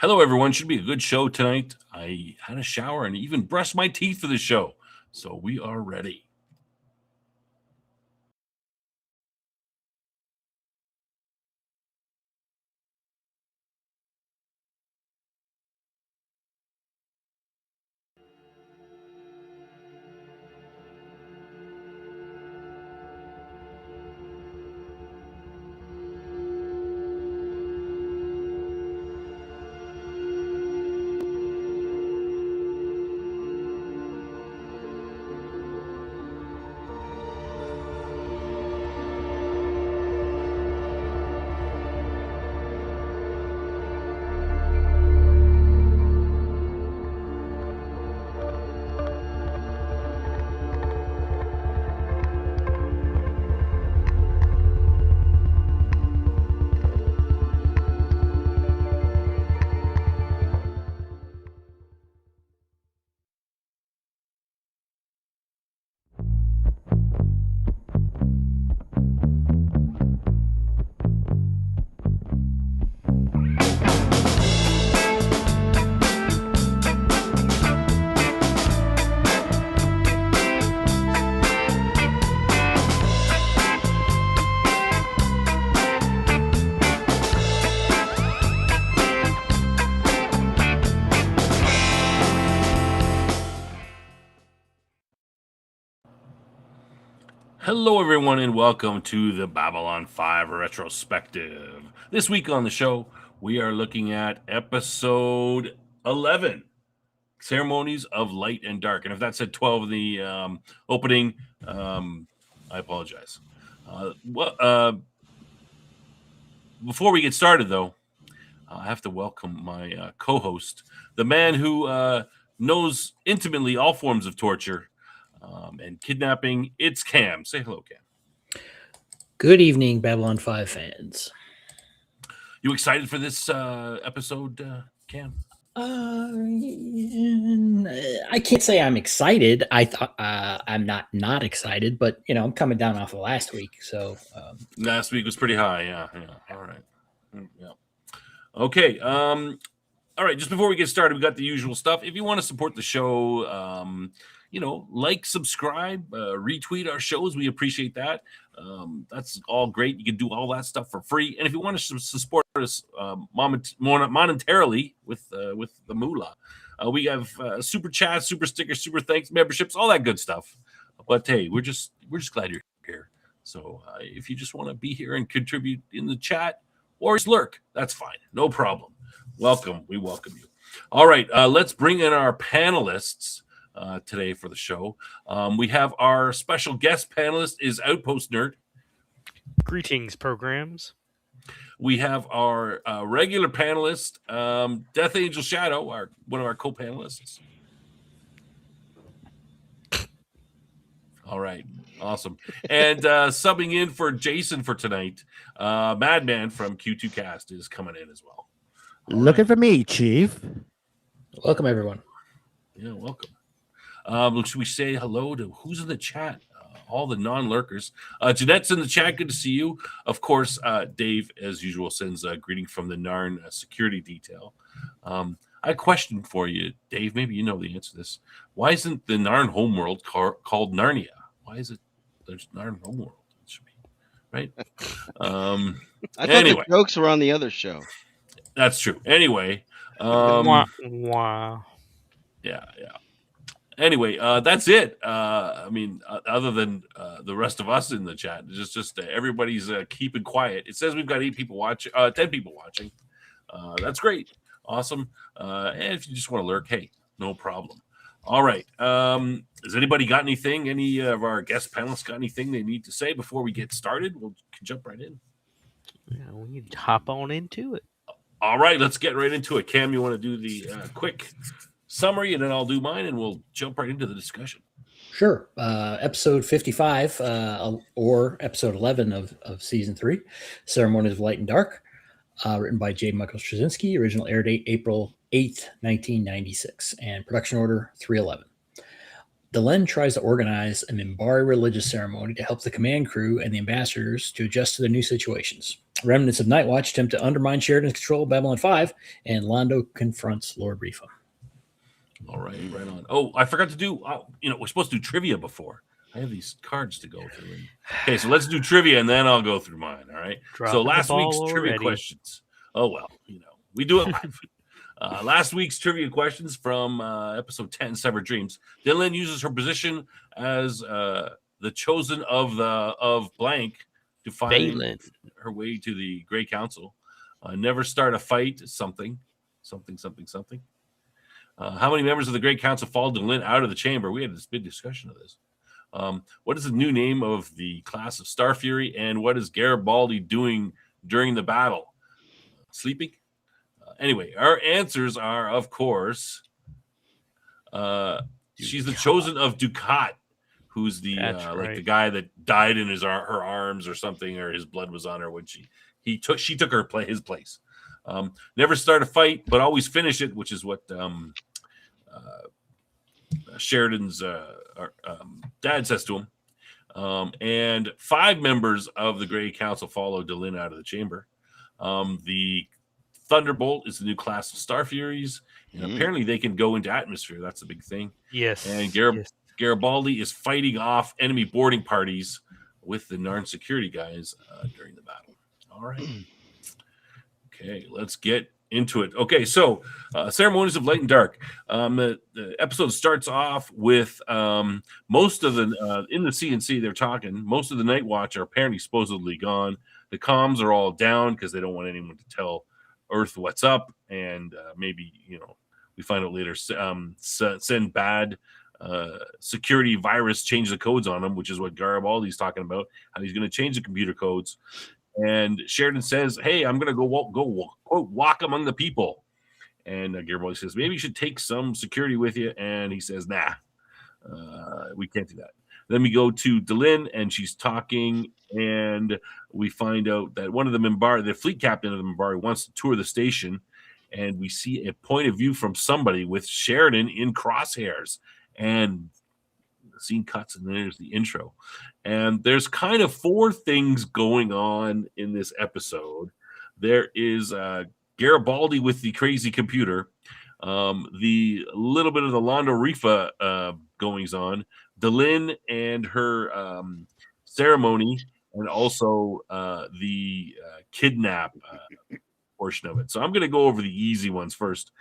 Hello, everyone. Should be a good show tonight. I had a shower and even brushed my teeth for the show. So we are ready. Hello, everyone, and welcome to the Babylon 5 Retrospective. This week on the show, we are looking at episode 11, Ceremonies of Light and Dark. And if that said 12 in the opening, I apologize. Before we get started, though, I have to welcome my co-host, the man who knows intimately all forms of torture and kidnapping. It's Cam. Say hello, Cam. Good evening, Babylon 5 fans. You excited for this episode, Cam? I can't say I'm excited. I thought I'm not excited, but I'm coming down off of last week. So last week was pretty high. Yeah. All right. Yeah. Okay. All right. Just before we get started, we got the usual stuff. If you want to support the show, like, subscribe, retweet our shows. We appreciate that. That's all great. You can do all that stuff for free. And if you want to support us monetarily with the moolah, we have super chats, super stickers, super thanks, memberships, all that good stuff. But hey, we're just glad you're here. So if you just want to be here and contribute in the chat or just lurk, that's fine. No problem. Welcome. We welcome you. All right. Let's bring in our panelists today for the show. We have our special guest panelist is Outpost Nerd. Greetings, programs. We have our regular panelist, Death Angel Shadow, one of our co-panelists. All right, awesome. And subbing in for Jason for tonight, Madman from Q2 Cast is coming in as well. Looking for me, Chief. Welcome, everyone. Yeah, welcome. Should we say hello to who's in the chat? All the non-lurkers. Jeanette's in the chat. Good to see you. Of course, Dave, as usual, sends a greeting from the Narn security detail. I have a question for you, Dave. Maybe you know the answer to this. Why isn't the Narn homeworld called Narnia? Why is it there's Narn homeworld? It should be, right? I thought the jokes were on the other show. That's true. Anyway. Wow. Yeah. Anyway, that's it. Other than the rest of us in the chat, just everybody's keeping quiet. It says we've got 10 people watching. That's great. Awesome. And if you just want to lurk, hey, no problem. All right. Has anybody got anything? Any of our guest panelists got anything they need to say before we get started? We'll jump right in. Yeah, we need to hop on into it. All right, let's get right into it. Cam, you want to do the quick summary, and then I'll do mine, and we'll jump right into the discussion. Sure. Episode 55 or episode 11 of season 3, Ceremonies of Light and Dark, written by J. Michael Straczynski. Original air date April 8th, 1996, and production order 311. Delenn tries to organize a Minbari religious ceremony to help the command crew and the ambassadors to adjust to their new situations. Remnants of Nightwatch attempt to undermine Sheridan's control of Babylon 5, and Londo confronts Lord Rifa. All right, right on. Oh, I forgot to do, we're supposed to do trivia before. I have these cards to go through. Okay, so let's do trivia, and then I'll go through mine, all right? So Dropping the last week's ball trivia already. questions. Oh, well, we do it live. Last week's trivia questions from episode 10, Severed Dreams. Dylan uses her position as the chosen of blank to find Valen. her way to the Grey Council. Never start a fight, something. How many members of the Great Council followed Lynn out of the chamber? We had this big discussion of this. What is the new name of the class of Star Fury, and what is Garibaldi doing during the battle? Sleeping? Anyway, our answers are, of course, she's the chosen of Ducat, who's the like the guy that died in her arms or something, or his blood was on her when she took his place. Never start a fight, but always finish it, which is what Sheridan's dad says to him. And 5 members of the Grey Council follow Delenn out of the chamber. The Thunderbolt is the new class of Star Furies, and apparently they can go into atmosphere. That's a big thing. Yes. And Garibaldi is fighting off enemy boarding parties with the Narn security guys during the battle. All right. Okay, let's get into it. Okay, so Ceremonies of Light and Dark. The episode starts off with most of the in the CNC. They're talking. Most of the Night Watch are apparently supposedly gone. The comms are all down because they don't want anyone to tell Earth what's up, and maybe we find out later. Send bad security virus, change the codes on them, which is what Garibaldi's talking about. How he's going to change the computer codes. And Sheridan says, "Hey, I'm going to go walk among the people." And Garibaldi says, "Maybe you should take some security with you." And he says, "Nah, we can't do that." Then we go to Delenn, and she's talking, and we find out that one of the Minbari, the fleet captain of the Minbari, wants to tour the station, and we see a point of view from somebody with Sheridan in crosshairs, and the scene cuts, and there's the intro. And there's kind of 4 things going on in this episode. There is Garibaldi with the crazy computer, the little bit of the Londo Rifa goings on, Delenn and her ceremony, and also the kidnap portion of it. So I'm going to go over the easy ones first.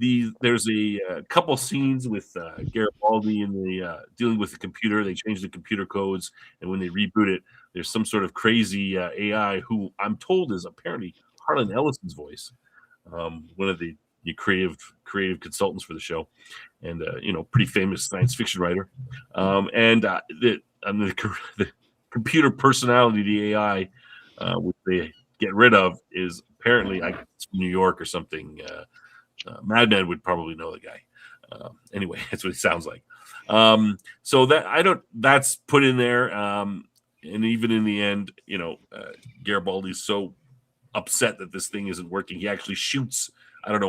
There's a couple scenes with Garibaldi and the dealing with the computer. They change the computer codes, and when they reboot it, there's some sort of crazy AI who I'm told is apparently Harlan Ellison's voice, one of the creative consultants for the show, and pretty famous science fiction writer. The computer personality, the AI, which they get rid of, is apparently New York or something. Madman would probably know the guy. Anyway, that's what he sounds like. So that's put in there. And even in the end, Garibaldi's so upset that this thing isn't working. He actually shoots,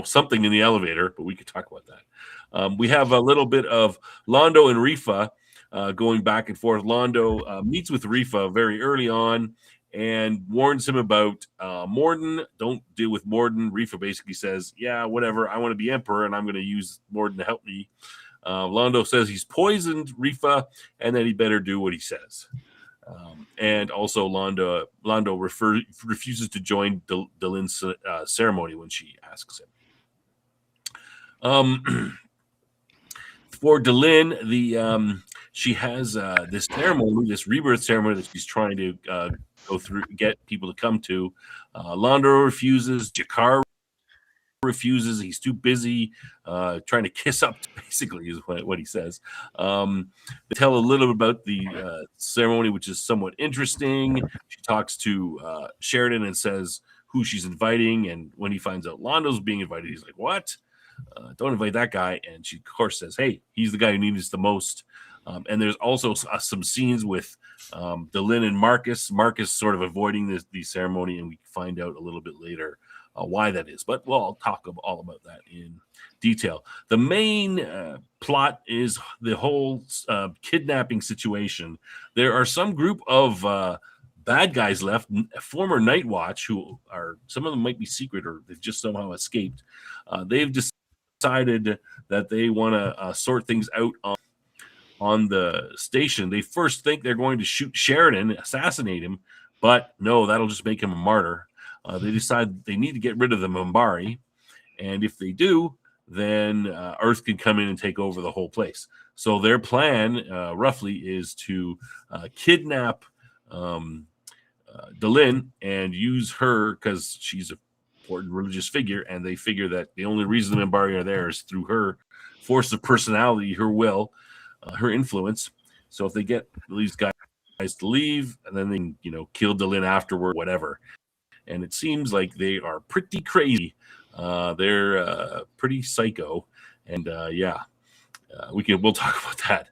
something in the elevator, but we could talk about that. We have a little bit of Londo and Rifa going back and forth. Londo meets with Rifa very early on and warns him about Morden. Don't deal with Morden. Rifa basically says, "Yeah, whatever. I want to be emperor, and I'm going to use Morden to help me." Londo says he's poisoned Rifa, and that he better do what he says. And also, Londo refuses to join Delenn's ceremony when she asks him. For Delenn, she has this ceremony, this rebirth ceremony that she's trying to go through, get people to come to. Londo refuses. Jakar refuses. He's too busy trying to kiss up, basically, is what he says. They tell a little bit about the ceremony, which is somewhat interesting. She talks to Sheridan and says who she's inviting, and when he finds out Londo's being invited, he's like, "What? Don't invite that guy." And she, of course, says, "Hey, he's the guy who needs us the most." And there's also some scenes with Delenn and Marcus. Marcus sort of avoiding the ceremony, and we find out a little bit later why that is. But I'll talk all about that in detail. The main plot is the whole kidnapping situation. There are some group of bad guys left, former Night Watch, who are, some of them might be secret or they've just somehow escaped. They've decided that they want to sort things out on the station. They first think they're going to shoot Sheridan, assassinate him, but no, that'll just make him a martyr. They decide they need to get rid of the Minbari, and if they do, then Earth can come in and take over the whole place. So their plan, roughly, is to kidnap Delin and use her because she's an important religious figure, and they figure that the only reason the Minbari are there is through her force of personality, her will, her influence. So if they get these guys to leave, and then they can, kill Delin afterward, whatever. And it seems like they are pretty crazy. They're pretty psycho, and we'll talk about that.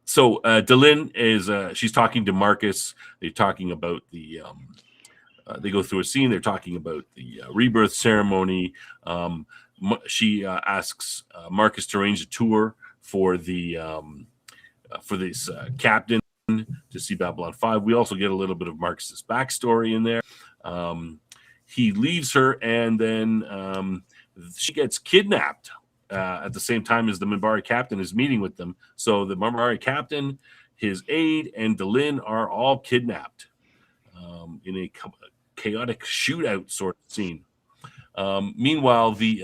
So Delin is she's talking to Marcus. They're talking about the they go through a scene. They're talking about the rebirth ceremony. She asks Marcus to arrange a tour for the for this captain to see Babylon 5. We also get a little bit of Marcus's backstory in there. He leaves her, and then she gets kidnapped at the same time as the Minbari captain is meeting with them. So the Minbari captain, his aide, and Delin are all kidnapped in a chaotic shootout sort of scene. Meanwhile, the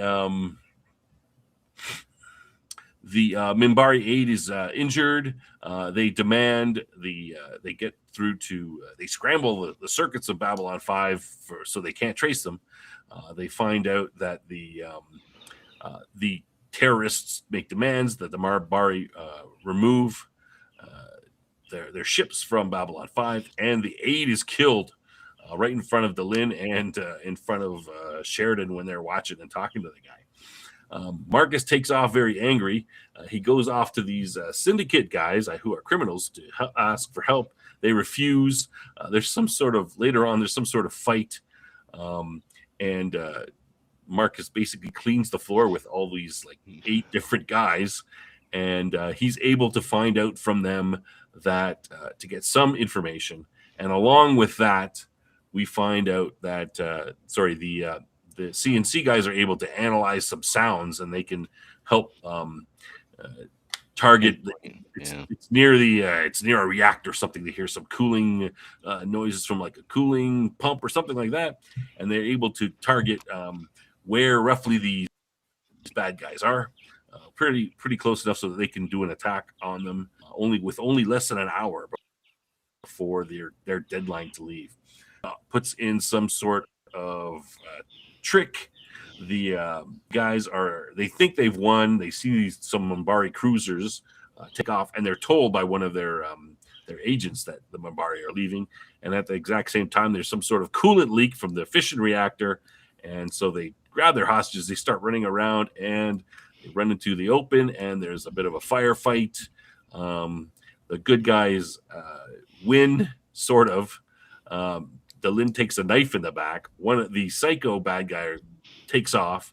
Minbari aide is injured. They demand they get through to they scramble the circuits of Babylon 5 so they can't trace them. They find out that the terrorists make demands that the Minbari remove their ships from Babylon 5, and the aide is killed right in front of Delin and in front of Sheridan when they're watching and talking to the guy. Marcus takes off very angry. He goes off to these syndicate guys who are criminals to ask for help. They refuse. There's some sort of fight, and Marcus basically cleans the floor with all these 8 different guys, and he's able to find out from them that to get some information. And along with that, we find out that the CNC guys are able to analyze some sounds, and they can help target. It's near a reactor or something. They hear some cooling noises from a cooling pump or something like that, and they're able to target where roughly these bad guys are. Pretty close enough so that they can do an attack on them only less than an hour before their deadline to leave. Puts in some sort of trick. The guys they think they've won. They see some Minbari cruisers take off, and they're told by one of their agents that the Minbari are leaving. And at the exact same time, there's some sort of coolant leak from the fission reactor, and so they grab their hostages. They start running around, and they run into the open, and there's a bit of a firefight. The good guys win, sort of. Delin takes a knife in the back. One of the psycho bad guy takes off.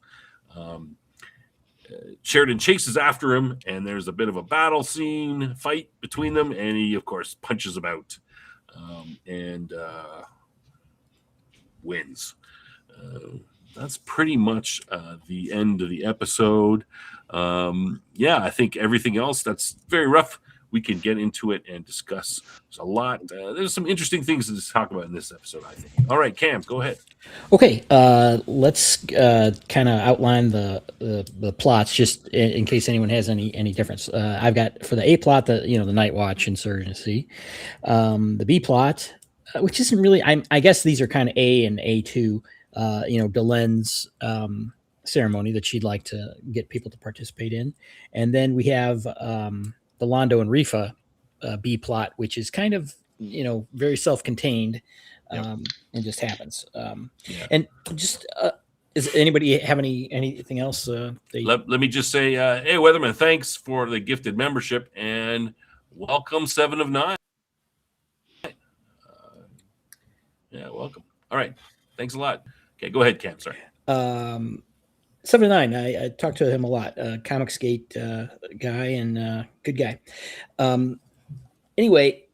Sheridan chases after him, and there's a bit of a battle scene fight between them, and he, of course, punches him out and wins. That's pretty much the end of the episode. I think everything else that's very rough, we can get into it and discuss. There's a lot. There's some interesting things to talk about in this episode, I think. All right, Cam, go ahead. Okay, let's kind of outline the plots, just in case anyone has any difference. I've got for the A plot, the Night Watch insurgency. The B plot, which isn't really. I guess these are kind of A and A2. Delen's ceremony that she'd like to get people to participate in, and then we have the Londo and Rifa B plot, which is kind of very self-contained, and just happens. And just does anybody have anything else? Let me just say, hey Weatherman, thanks for the gifted membership, and welcome 7 of 9. Welcome. All right. Thanks a lot. Okay, go ahead, Cam. Sorry. 79. I talked to him a lot. Comicsgate guy and good guy. Anyway,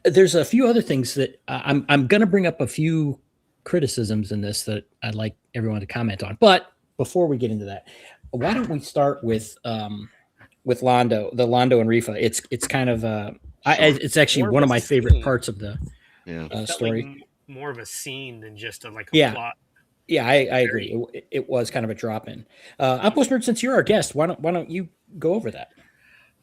there's a few other things that I'm going to bring up a few criticisms in this that I'd like everyone to comment on. But before we get into that, why don't we start with Londo, the Londo and Rifa? It's kind of it's actually More one of of a my favorite scene. parts of the Yeah. Felt story. like more of a scene than just a Yeah. plot. Yeah, I agree. It was kind of a drop in. Outpost Nerd, since you're our guest, why don't you go over that?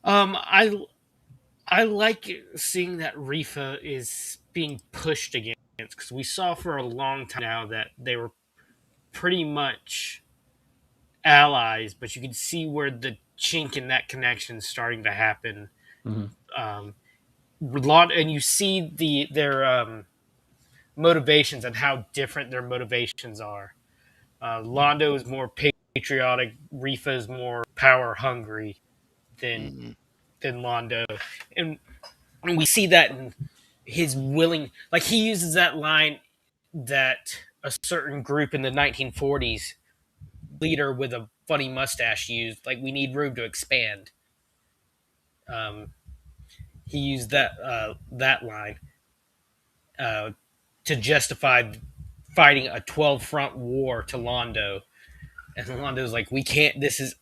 I like seeing that Rifa is being pushed against, because we saw for a long time now that they were pretty much allies, but you can see where the chink in that connection is starting to happen. Mm-hmm. And you see their motivations and how different their motivations are. Londo is more patriotic. Rifa is more power hungry than Londo, and we see that in his willing. Like, he uses that line that a certain group in the 1940s leader with a funny mustache used. Like, we need room to expand. He used that line to justify fighting a 12 front war to Londo, and Londo's like, we can't. This is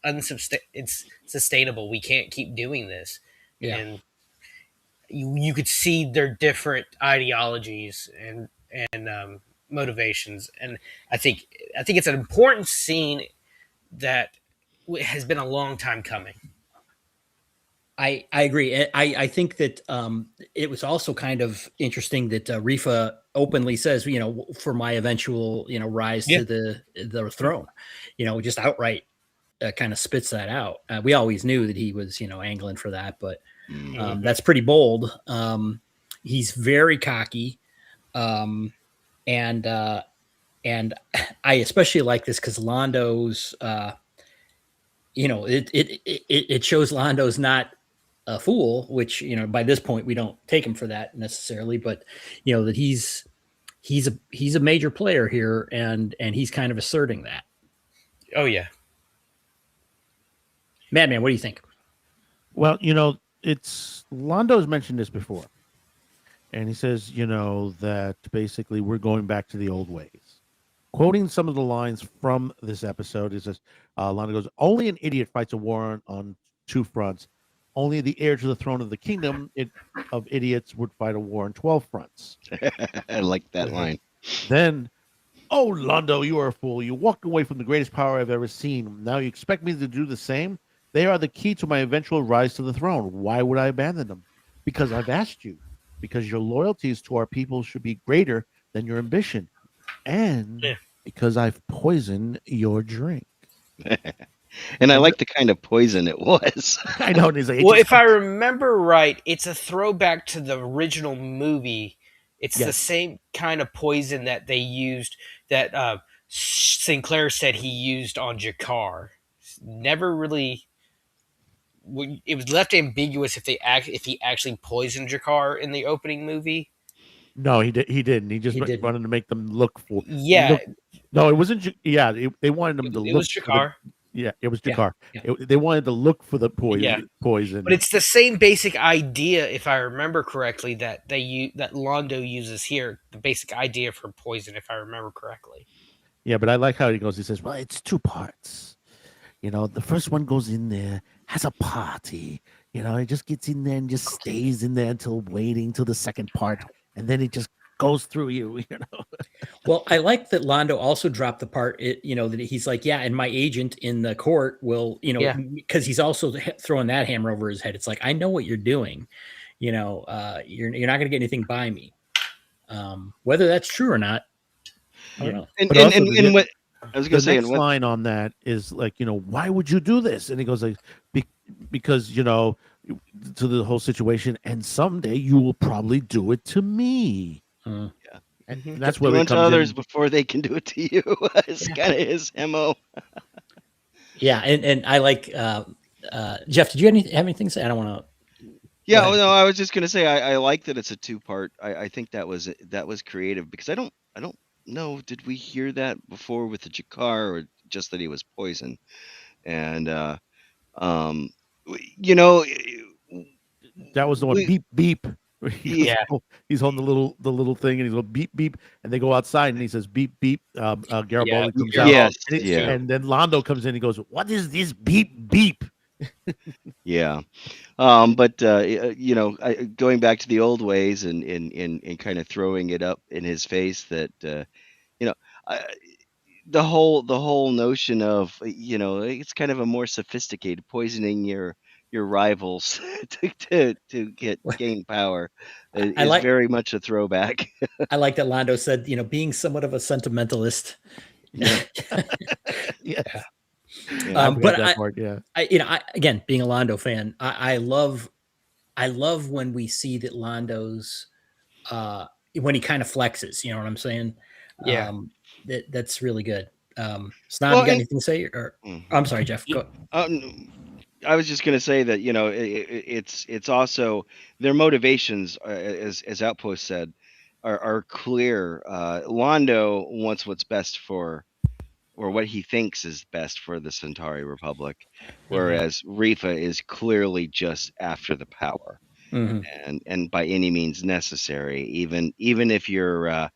it's sustainable. We can't keep doing this. Yeah. And you could see their different ideologies and motivations, and I think it's an important scene that has been a long time coming. I agree. I think that it was also kind of interesting that Rifa openly says, for my eventual, rise to the throne, just outright kind of spits that out. We always knew that he was, angling for that, but that's pretty bold. He's very cocky. And I especially like this because Londo's, it shows Londo's not a fool, which, by this point we don't take him for that necessarily, but that he's a major player here, and he's kind of asserting that. Oh yeah. Madman, what do you think? Well, it's Londo's mentioned this before, and he says, that basically we're going back to the old ways. Quoting some of the lines from this episode, is this, Londo goes, "Only an idiot fights a war on two fronts. Only the heir to the throne of the kingdom of idiots would fight a war on 12 fronts." I like that line. Then, "Oh, Londo, you are a fool. You walked away from the greatest power I've ever seen. Now you expect me to do the same? They are the key to my eventual rise to the throne. Why would I abandon them? Because I've asked you. Because your loyalties to our people should be greater than your ambition. And because I've poisoned your drink." And I like the kind of poison it was. I know. He's like, well, if I remember right, it's a throwback to the original movie. It's the same kind of poison that they used, that Sinclair said he used on Jakar. Never really. It was left ambiguous if he actually poisoned Jakar in the opening movie. No, he didn't. He just wanted to make them look for. Yeah. No, it wasn't. Yeah, they wanted them to look. It was Jakar. It was Jakar. Yeah. They wanted to look for the poison. But it's the same basic idea, if I remember correctly, that that Londo uses here. The basic idea for poison, if I remember correctly. Yeah, but I like how he goes. He says, "Well, it's two parts. The first one goes in there, has a party. He just gets in there and just stays in there waiting till the second part, and then it just goes through you." Well, I like that Londo also dropped the part, that he's like, yeah, and my agent in the court will, because he's also throwing that hammer over his head. It's like, I know what you're doing. You're not going to get anything by me. Whether that's true or not, I don't know. And what I was going to say, the next line on that is like, why would you do this? And he goes like, because to the whole situation, and someday you will probably do it to me. Yeah, and that's where it it comes to others before they can do it to you. It's kind of his MO. Yeah, and I like Jeff. Did you have anything to say? I don't want to. Yeah, ahead. well, no, I was just gonna say I like that it's a two-part. I think that was creative because I don't know, did we hear that before with the Jakar or just that he was poison? And um you know, That was the one. we Beep beep. yeah, He's on the little thing, and he's going beep beep, and they go outside, and he says beep beep. Yeah, Garibaldi comes out, yes, Garibaldi yeah. too. and then Londo comes in. He goes, "What is this beep beep?" Yeah. But going back to the old ways and kind of throwing it up in his face that you know, I, the whole notion of it's kind of a more sophisticated poisoning your rivals to gain power I is like very much a throwback. I like that Londo said, being somewhat of a sentimentalist. Yeah. Yes. Yeah. Yeah. I But forgot that part. Yeah. again, being a Londo fan, I love when we see that Londo's when he kind of flexes. You know what I'm saying? Yeah. That's really good. Snob, Well, you got anything to say? Or I'm sorry, Jeff. Yeah. Go. I was just going to say that it's also their motivations, as Outpost said, are clear. Londo wants what's best for, or what he thinks is best for the Centauri Republic, whereas Rifa is clearly just after the power, Mhm. and by any means necessary, even if you're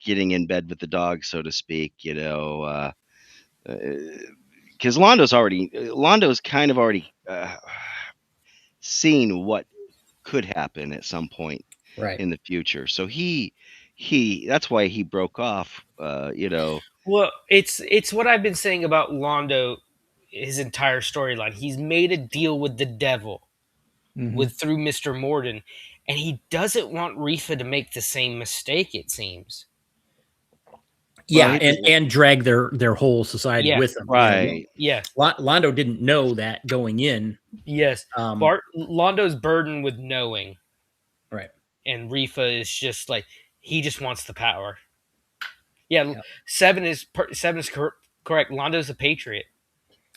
getting in bed with the dog, so to speak, because Londo's kind of already seen what could happen at some point Right. in the future. So he that's why he broke off. Well, it's what I've been saying about Londo, his entire storyline. He's made a deal with the devil Mhm. through Mr. Morden, and he doesn't want Rifa to make the same mistake, it seems. Yeah, he doesn't. and drag their whole society Yeah. with them. Right. Yes. Londo didn't know that going in. Yes. Um, Londo's burdened with knowing, right. and Rifa is just like he just wants the power. Yeah, Yeah. Seven is correct. Londo's a patriot.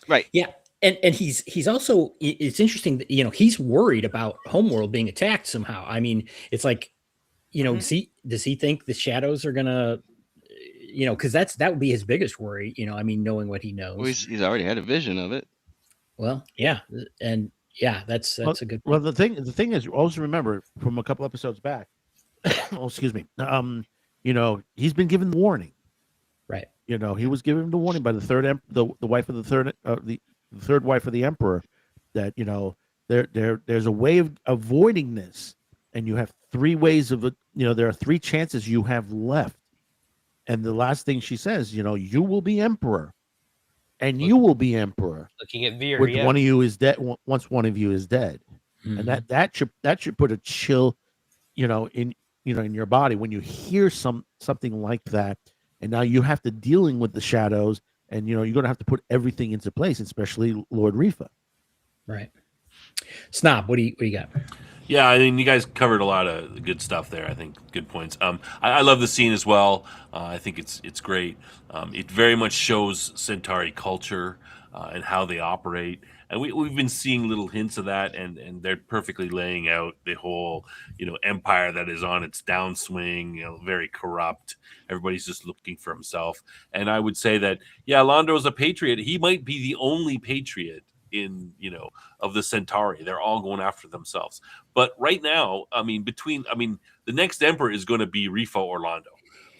Right. Yeah, and he's also, it's interesting that he's worried about Homeworld being attacked somehow. I mean, it's like does he think the shadows are gonna because that would be his biggest worry. I mean, knowing what he knows. Well, he's already had a vision of it. Well, yeah, and yeah, that's a good Well, point. the thing is, always remember from a couple episodes back. Oh, excuse me. He's been given the warning. Right. He was given the warning by the third the wife of the third wife of the emperor that there's a way of avoiding this, and you have three ways of it. There are three chances you have left, and the last thing she says, you will be emperor, and you will be emperor. Looking at Veer, With yeah. one of you is dead. Once one of you is dead, Mhm. and that should put a chill, in your body when you hear something like that, and now you have to dealing with the shadows, and you're going to have to put everything into place, especially Lord Rifa. Right. Snob, what do you got? Yeah, I mean, you guys covered a lot of good stuff there. I think good points. I love the scene as well. I think it's great. It very much shows Centauri culture and how they operate, and we've been seeing little hints of that, and they're perfectly laying out the whole empire that is on its downswing. Very corrupt. Everybody's just looking for himself, and I would say that Londo is a patriot. He might be the only patriot in of the Centauri. They're all going after themselves. But right now, the next emperor is going to be Rifa or Londo.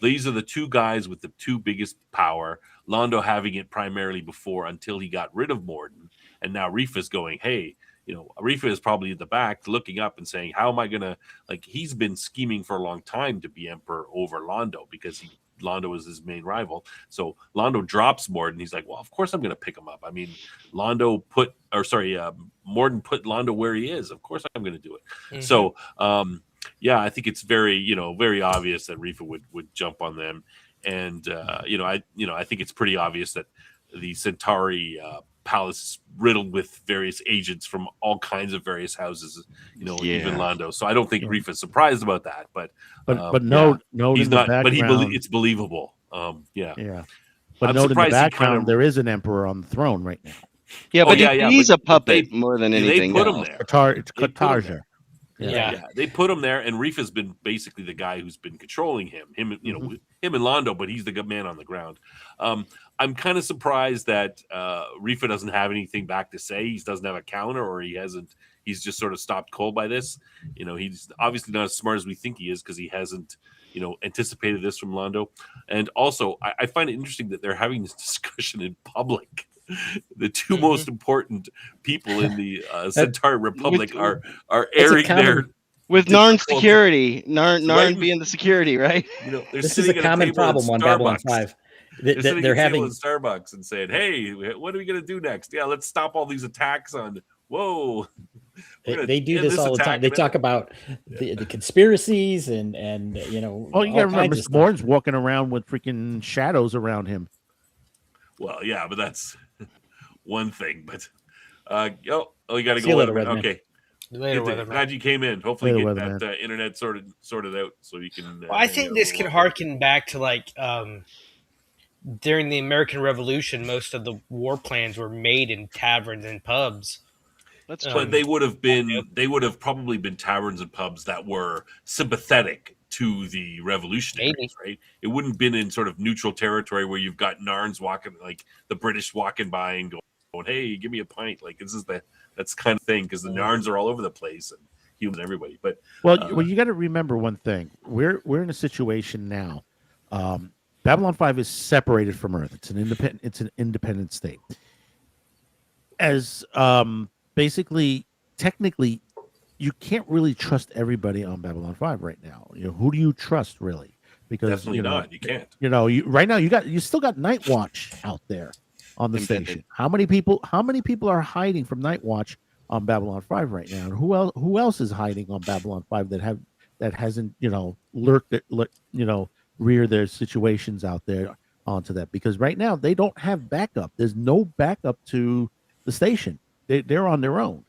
These are the two guys with the two biggest power. Londo having it primarily before until he got rid of Morden, and now Rifa's going, hey, Rifa is probably in the back looking up and saying, how am I gonna he's been scheming for a long time to be emperor over Londo because Londo is his main rival. So Londo drops Morden. He's like, well, of course I'm going to pick him up. I mean, Morden put Londo where he is. Of course I'm going to do it. Mhm. So, I think it's very, very obvious that Rifa would jump on them. And, I think it's pretty obvious that the Centauri palace is riddled with various agents from all kinds of various houses, even Londo. So I don't think Rifa's surprised about that, but note he's in the not, background, but it's believable. But I'm note in the surprised he background, kind of- there is an emperor on the throne right now. Yeah, Oh, but yeah, he's a but puppet more than they anything put him else. there. It's They put him Qatar. there. Yeah. Yeah, they put him there, and Rifa's been basically the guy who's been controlling him. Him, him and Londo, but he's the good man on the ground. I'm kind of surprised that Rifa doesn't have anything back to say. He doesn't have a counter, or he hasn't. He's just sort of stopped cold by this. He's obviously not as smart as we think he is because he hasn't, anticipated this from Londo. And also, I find it interesting that they're having this discussion in public. The 2 most important people in the Centauri Republic are airing their with Narn difficult- security. Narn Right. being the security, right? they're This is sitting a at a common table at problem on Babylon Starbucks. 5. They're sitting They're at a table having at Starbucks and saying, "Hey, what are we going to do next? Yeah, let's stop all these attacks on. Whoa, they do this all the time. They talk about the conspiracies and Oh, you all gotta remember, kinds of Mr. stuff. Bourne's walking around with freaking shadows around him. Well, yeah, but that's one thing. But you got to See you go. later, Redman. Okay, Later, Weatherman. glad you came in. Hopefully, Later, get that internet sorted out so you can. Well, I think this can harken back to during the American Revolution, most of the war plans were made in taverns and pubs. That's But they would have probably been taverns and pubs that were sympathetic to the revolutionaries, Maybe. right? It wouldn't have been in sort of neutral territory where you've got Narns walking, like the British walking by and going, "Hey, give me a pint." Like that's kind of thing because the Narns are all over the place and humans everybody. But Well, you got to remember one thing. We're in a situation now. Babylon 5 is separated from Earth. It's an independent state. As basically, technically, you can't really trust everybody on Babylon 5 right now. Who do you trust really? Because definitely not. You can't. Right now you still got Night Watch out there on the Embedded. station. How many people are hiding from Night Watch on Babylon 5 right now? And who else is hiding on Babylon 5 that hasn't rear their situations out there onto that? Because right now they don't have backup. There's no backup to the station. They're on their own.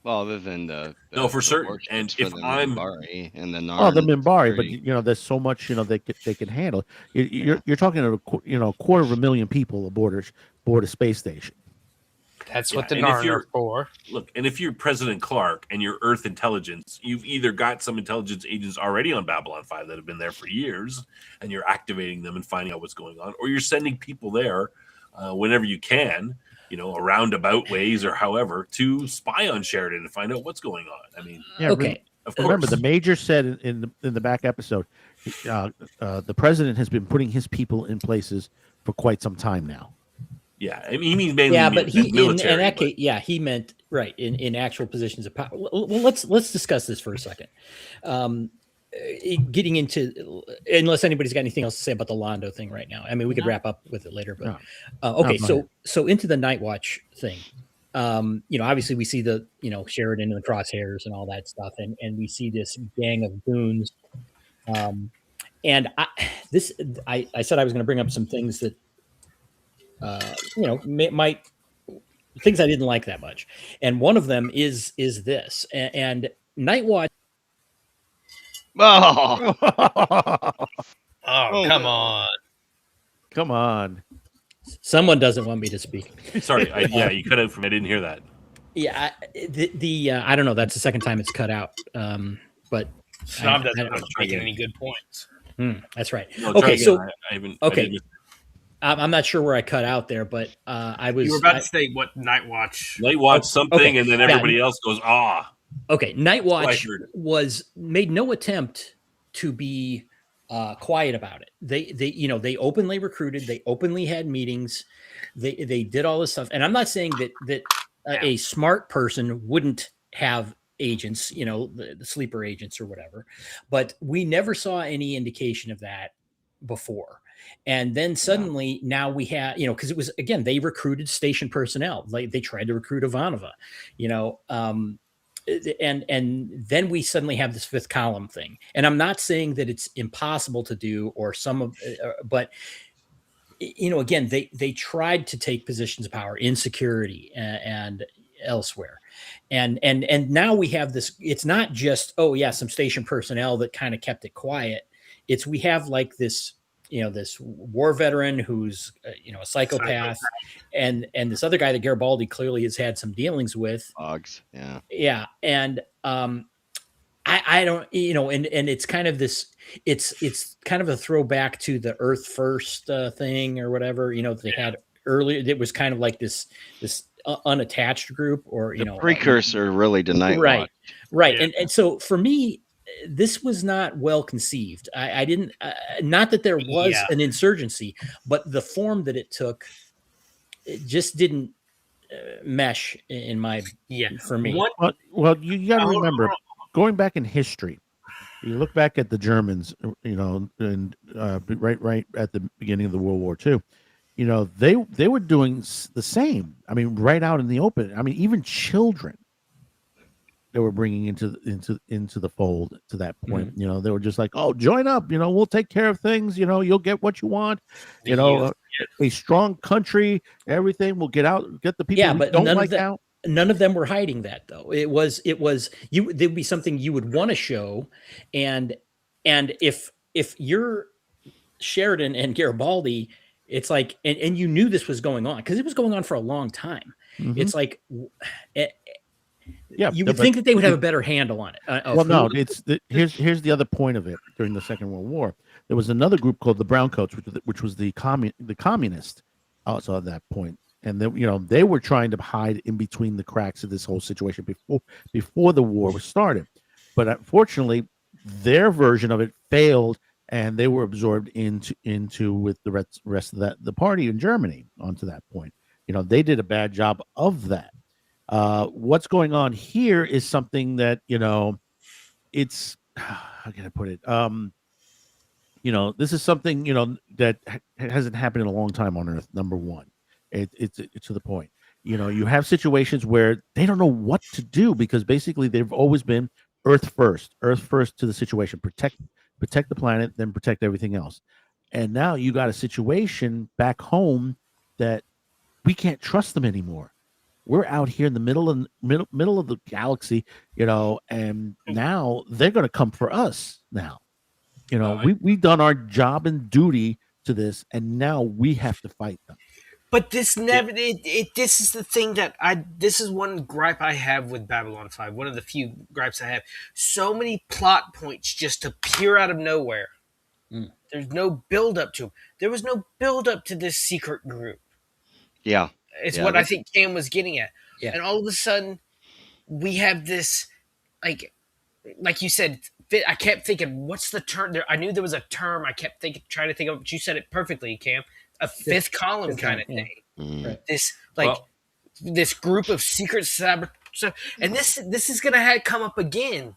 Well, other than the for certain. warships And for if the I'm- Minbari and the Narn. Oh, the Minbari, security. but there's so much they can handle. You're talking a 250,000 people aboard a space station. That's Yeah, what the and if Narn are you're- for. Look, and if you're President Clark and you're Earth intelligence, you've either got some intelligence agents already on Babylon 5 that have been there for years, and you're activating them and finding out what's going on, or you're sending people there whenever you can, roundabout ways or however, to spy on Sheridan and find out what's going on. I mean, Yeah, Okay. of course. remember the major said in the back episode, the president has been putting his people in places for quite some time now. Yeah, I mean, he means mainly Yeah, but he military. in that but- case, yeah, he meant right in actual positions of power. Well, let's discuss this for a second. Getting into, unless anybody's got anything else to say about the Londo thing right now. I mean, we could wrap up with it later, but okay. No, go So into the Night Watch thing. Obviously we see the Sheridan and the crosshairs and all that stuff, and we see this gang of goons. And I said I was going to bring up some things that might things I didn't like that much, and one of them is this and Night Watch. Oh, Oh, come on. Come on. Someone doesn't want me to speak. Sorry, you cut out from. I didn't hear that. Yeah, I don't know. That's the second time it's cut out. But Snob I doesn't don't have know. making any good points. that's right. No, try Okay, again. so I haven't. okay. I didn't- I'm not sure where I cut out there, but I was. You were about to say what Night Watch. Night Watch something, okay. and then Yeah. everybody else goes, Okay, Night Watch I heard. made no attempt to be quiet about it. They openly recruited, they openly had meetings, they did all this stuff. And I'm not saying that a smart person wouldn't have agents, the sleeper agents or whatever, but we never saw any indication of that before. And then suddenly now we have, because it was, again, they recruited station personnel. Like they tried to recruit Ivanova, and then we suddenly have this fifth column thing. And I'm not saying that it's impossible to do or but again, they tried to take positions of power in security and elsewhere. And now we have this, it's not just, some station personnel that kind of kept it quiet. We have like this this war veteran who's a psychopath, and this other guy that Garibaldi clearly has had some dealings with. Boggs, yeah. Yeah, and I don't, and it's kind of this, it's kind of a throwback to the Earth First thing or whatever, that they had earlier. It was kind of like this unattached group, or The precursor really to Night right, Watch. right, Yeah. and so for me, this was not well conceived. I didn't, not that there was an insurgency, but the form that it took, it just didn't mesh in my for me. Well, you got to remember, going back in history, you look back at the Germans, and right at the beginning of the World War II, they were doing the same. I mean, right out in the open. I mean, even children they were bringing into the fold to that point. They were just like, "Oh, join up. We'll take care of things. You'll get what you want. A strong country, everything will get the people who but don't like out." None of them were hiding that, though. It was you. There'd be something you would want to show, and if you're Sheridan and Garibaldi, it's like, and you knew this was going on because it was going on for a long time. It's like, you would think that they would have a better handle on it. Here's the other point of it. During the Second World War, there was another group called the Browncoats, which was the communist. Also at that point, and they were trying to hide in between the cracks of this whole situation before the war was started, but unfortunately, their version of it failed, and they were absorbed into with the rest of the party in Germany. Onto that point, they did a bad job of that. What's going on here is something that it's how can I put it? This is something that hasn't happened in a long time on Earth. Number one, it's to the point. You have situations where they don't know what to do because basically they've always been Earth first to the situation, protect the planet, then protect everything else. And now you got a situation back home that we can't trust them anymore. We're out here in the middle of the galaxy, and now they're going to come for us. Now, we've done our job and duty to this, and now we have to fight them. But this never. This is the thing that this is one gripe I have with Babylon 5. One of the few gripes I have. So many plot points just appear out of nowhere. There's no build up to them. There was no build up to this secret group. Yeah. It's what I think Cam was getting at. Yeah. And all of a sudden, we have this, like you said, I kept thinking, what's the term? I knew there was a term. I kept trying to think of it, but you said it perfectly, Cam. A fifth column kind of thing. Right. This group of secret saboteurs. And this is going to come up again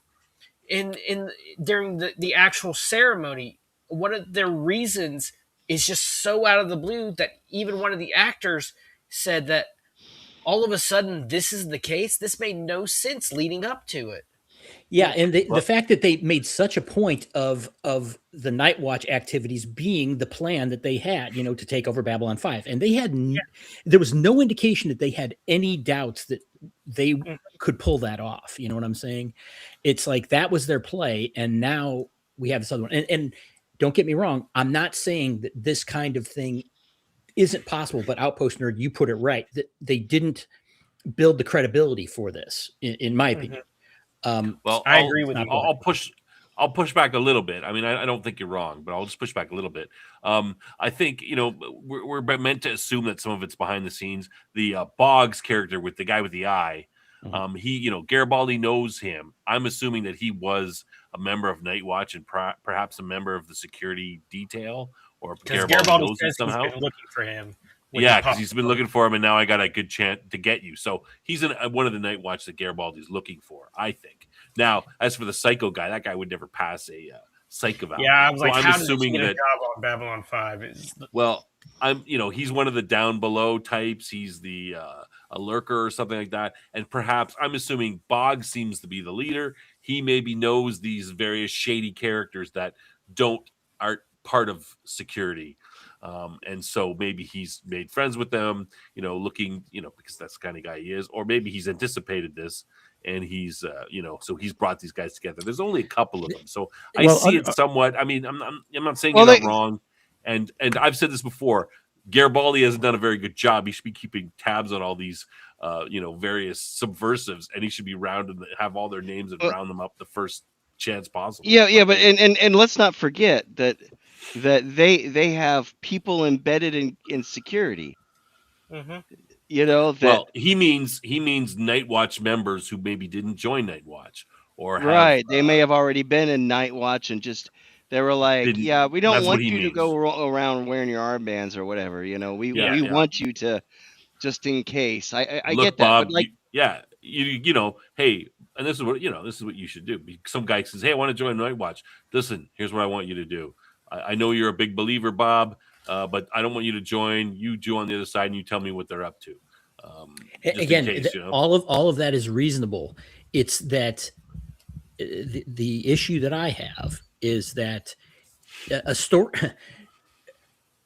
during the actual ceremony. One of their reasons is just so out of the blue that even one of the actors said that all of a sudden this is the case. This made no sense leading up to it. Yeah, and the fact that they made such a point of the Night Watch activities being the plan that they had, to take over Babylon 5, and they had there was no indication that they had any doubts that they could pull that off. You know what I'm saying? It's like that was their play, and now we have this other one. And don't get me wrong, I'm not saying that this kind of thing isn't possible, but Outpost Nerd, you put it right, that they didn't build the credibility for this, in my opinion. Well, I agree with you. I'll push back a little bit. I mean, I don't think you're wrong, but I'll just push back a little bit. I think we're meant to assume that some of it's behind the scenes. The Boggs character with the guy with the eye, he, Garibaldi knows him. I'm assuming that he was a member of Night Watch and perhaps a member of the security detail, or Garibaldi knows him somehow. He's been looking for him. Yeah, because he's been looking for him, and now I got a good chance to get you. So he's one of the Night Watch that Garibaldi's looking for, I think. Now, as for the psycho guy, that guy would never pass a psych eval. Yeah, I was like, I'm how assuming did he get that a job on Babylon 5? Well, he's one of the down below types. He's the a lurker or something like that, and perhaps I'm assuming Boggs seems to be the leader. He maybe knows these various shady characters that aren't part of security. And so maybe he's made friends with them, looking, because that's the kind of guy he is, or maybe he's anticipated this and he's, so he's brought these guys together. There's only a couple of them. So I see it somewhat. I mean, I'm not saying you're not wrong. And I've said this before. Garibaldi hasn't done a very good job. He should be keeping tabs on all these, various subversives, and he should be rounding, have all their names and round them up the first chance possible. Yeah, but and let's not forget that they have people embedded in security. Mm-hmm. Well, he means Night Watch members who maybe didn't join Night Watch or right. They may have already been in Night Watch and just they were like, yeah, we don't want you to go around wearing your armbands or whatever. We want you to just in case. I Look, get that, Bob, but like, hey, and this is what you should do. Some guy says, hey, I want to join Night Watch. Listen, here's what I want you to do. I know you're a big believer, Bob, but I don't want you to join. You do on the other side, and you tell me what they're up to. Again, all of that is reasonable. It's that the issue that I have is that a story.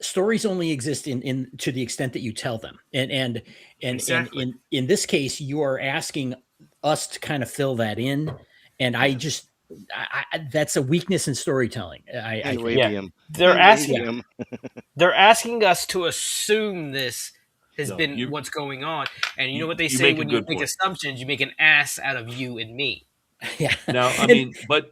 Stories only exist in to the extent that you tell them, and Exactly. in this case, you are asking us to kind of fill that in, and I that's a weakness in storytelling. I think. They're asking us to assume this has been what's going on, and you know what they say when you make assumptions, you make an ass out of you and me. Yeah. Now, I mean, but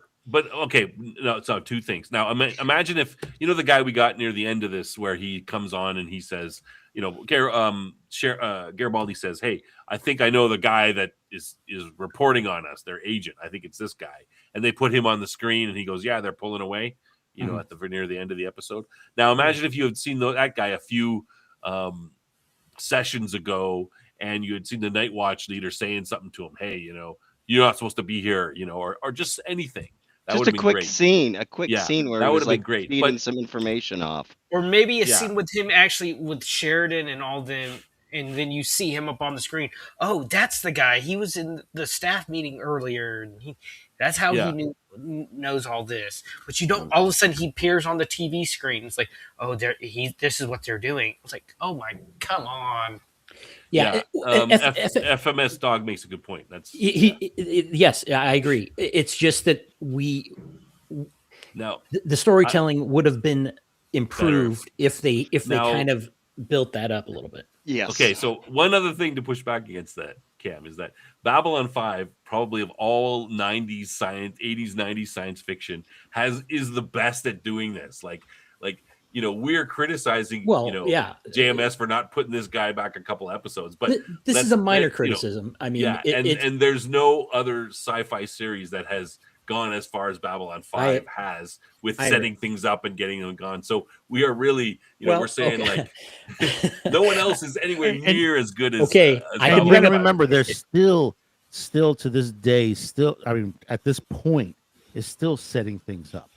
okay, no, so two things. Now, imagine if the guy we got near the end of this, where he comes on and he says, Garibaldi says, "Hey, I think I know the guy that is reporting on us. Their agent. I think it's this guy." And they put him on the screen, and he goes, "Yeah, they're pulling away." At the near the end of the episode. Now, imagine if you had seen that guy a few sessions ago, and you had seen the Night Watch leader saying something to him. Hey, you're not supposed to be here, or just anything. That just a quick scene, where that would have been great, feeding some information off, or maybe a scene with him actually with Sheridan and all them, and then you see him up on the screen. Oh, that's the guy. He was in the staff meeting earlier, and that's how he knows all this. But you don't. All of a sudden, he appears on the TV screen. It's like, oh, this is what they're doing. It's like, oh my, come on. Yeah, FMS Dog makes a good point. That's yes, I agree. It's just that the storytelling would have been improved if they kind of built that up a little bit. Yes. Okay, so one other thing to push back against that, Cam, is that Babylon 5, probably of all 80s, 90s science fiction, is the best at doing this. Like we're criticizing, JMS for not putting this guy back a couple episodes, but this is a minor criticism. I mean, and there's no other sci-fi series that has gone as far as Babylon 5 has with setting things up and getting them gone. So we are really, we're saying like no one else is anywhere near as good as. Okay, I can remember there's still to this day, at this point, is still setting things up.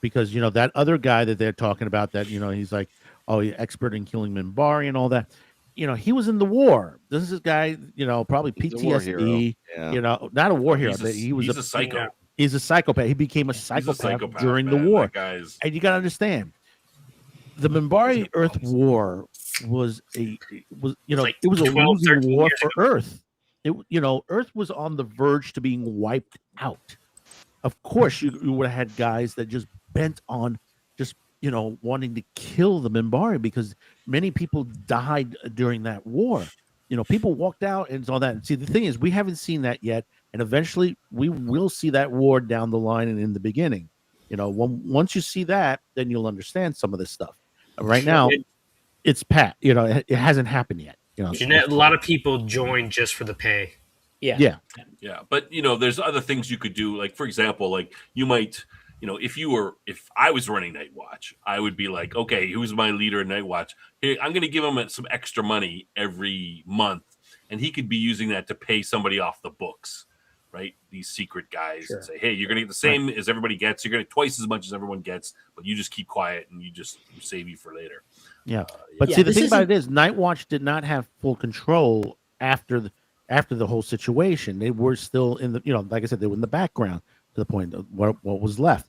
Because that other guy that they're talking about, that he's like, oh, he's expert in killing Minbari and all that. He was in the war. This is a guy, probably PTSD. Not a war hero. He's a psycho. He's a psychopath. He became a psychopath during the war. And you got to understand, the Minbari Earth War was a losing war for Earth. Earth was on the verge to being wiped out. Of course, you would have had guys that just bent on just wanting to kill the Minbari, because many people died during that war. People walked out and all that. And see, the thing is, we haven't seen that yet, and eventually we will see that war down the line and in the beginning. Once you see that, then you'll understand some of this stuff. Right now, it's pat. It hasn't happened yet. A lot of people join just for the pay. Yeah. But there's other things you could do. Like, for example, like you might. If I was running Night Watch, I would be like, okay, who's my leader in Night Watch? Hey, I'm going to give him some extra money every month, and he could be using that to pay somebody off the books, right? These secret guys, and say, hey, you're going to get the same as everybody gets. You're going to get twice as much as everyone gets, but you just keep quiet and you save you for later. Yeah. But see, the thing about it is, Night Watch did not have full control after the whole situation. They were still in the, like I said, they were in the background to the point of what was left.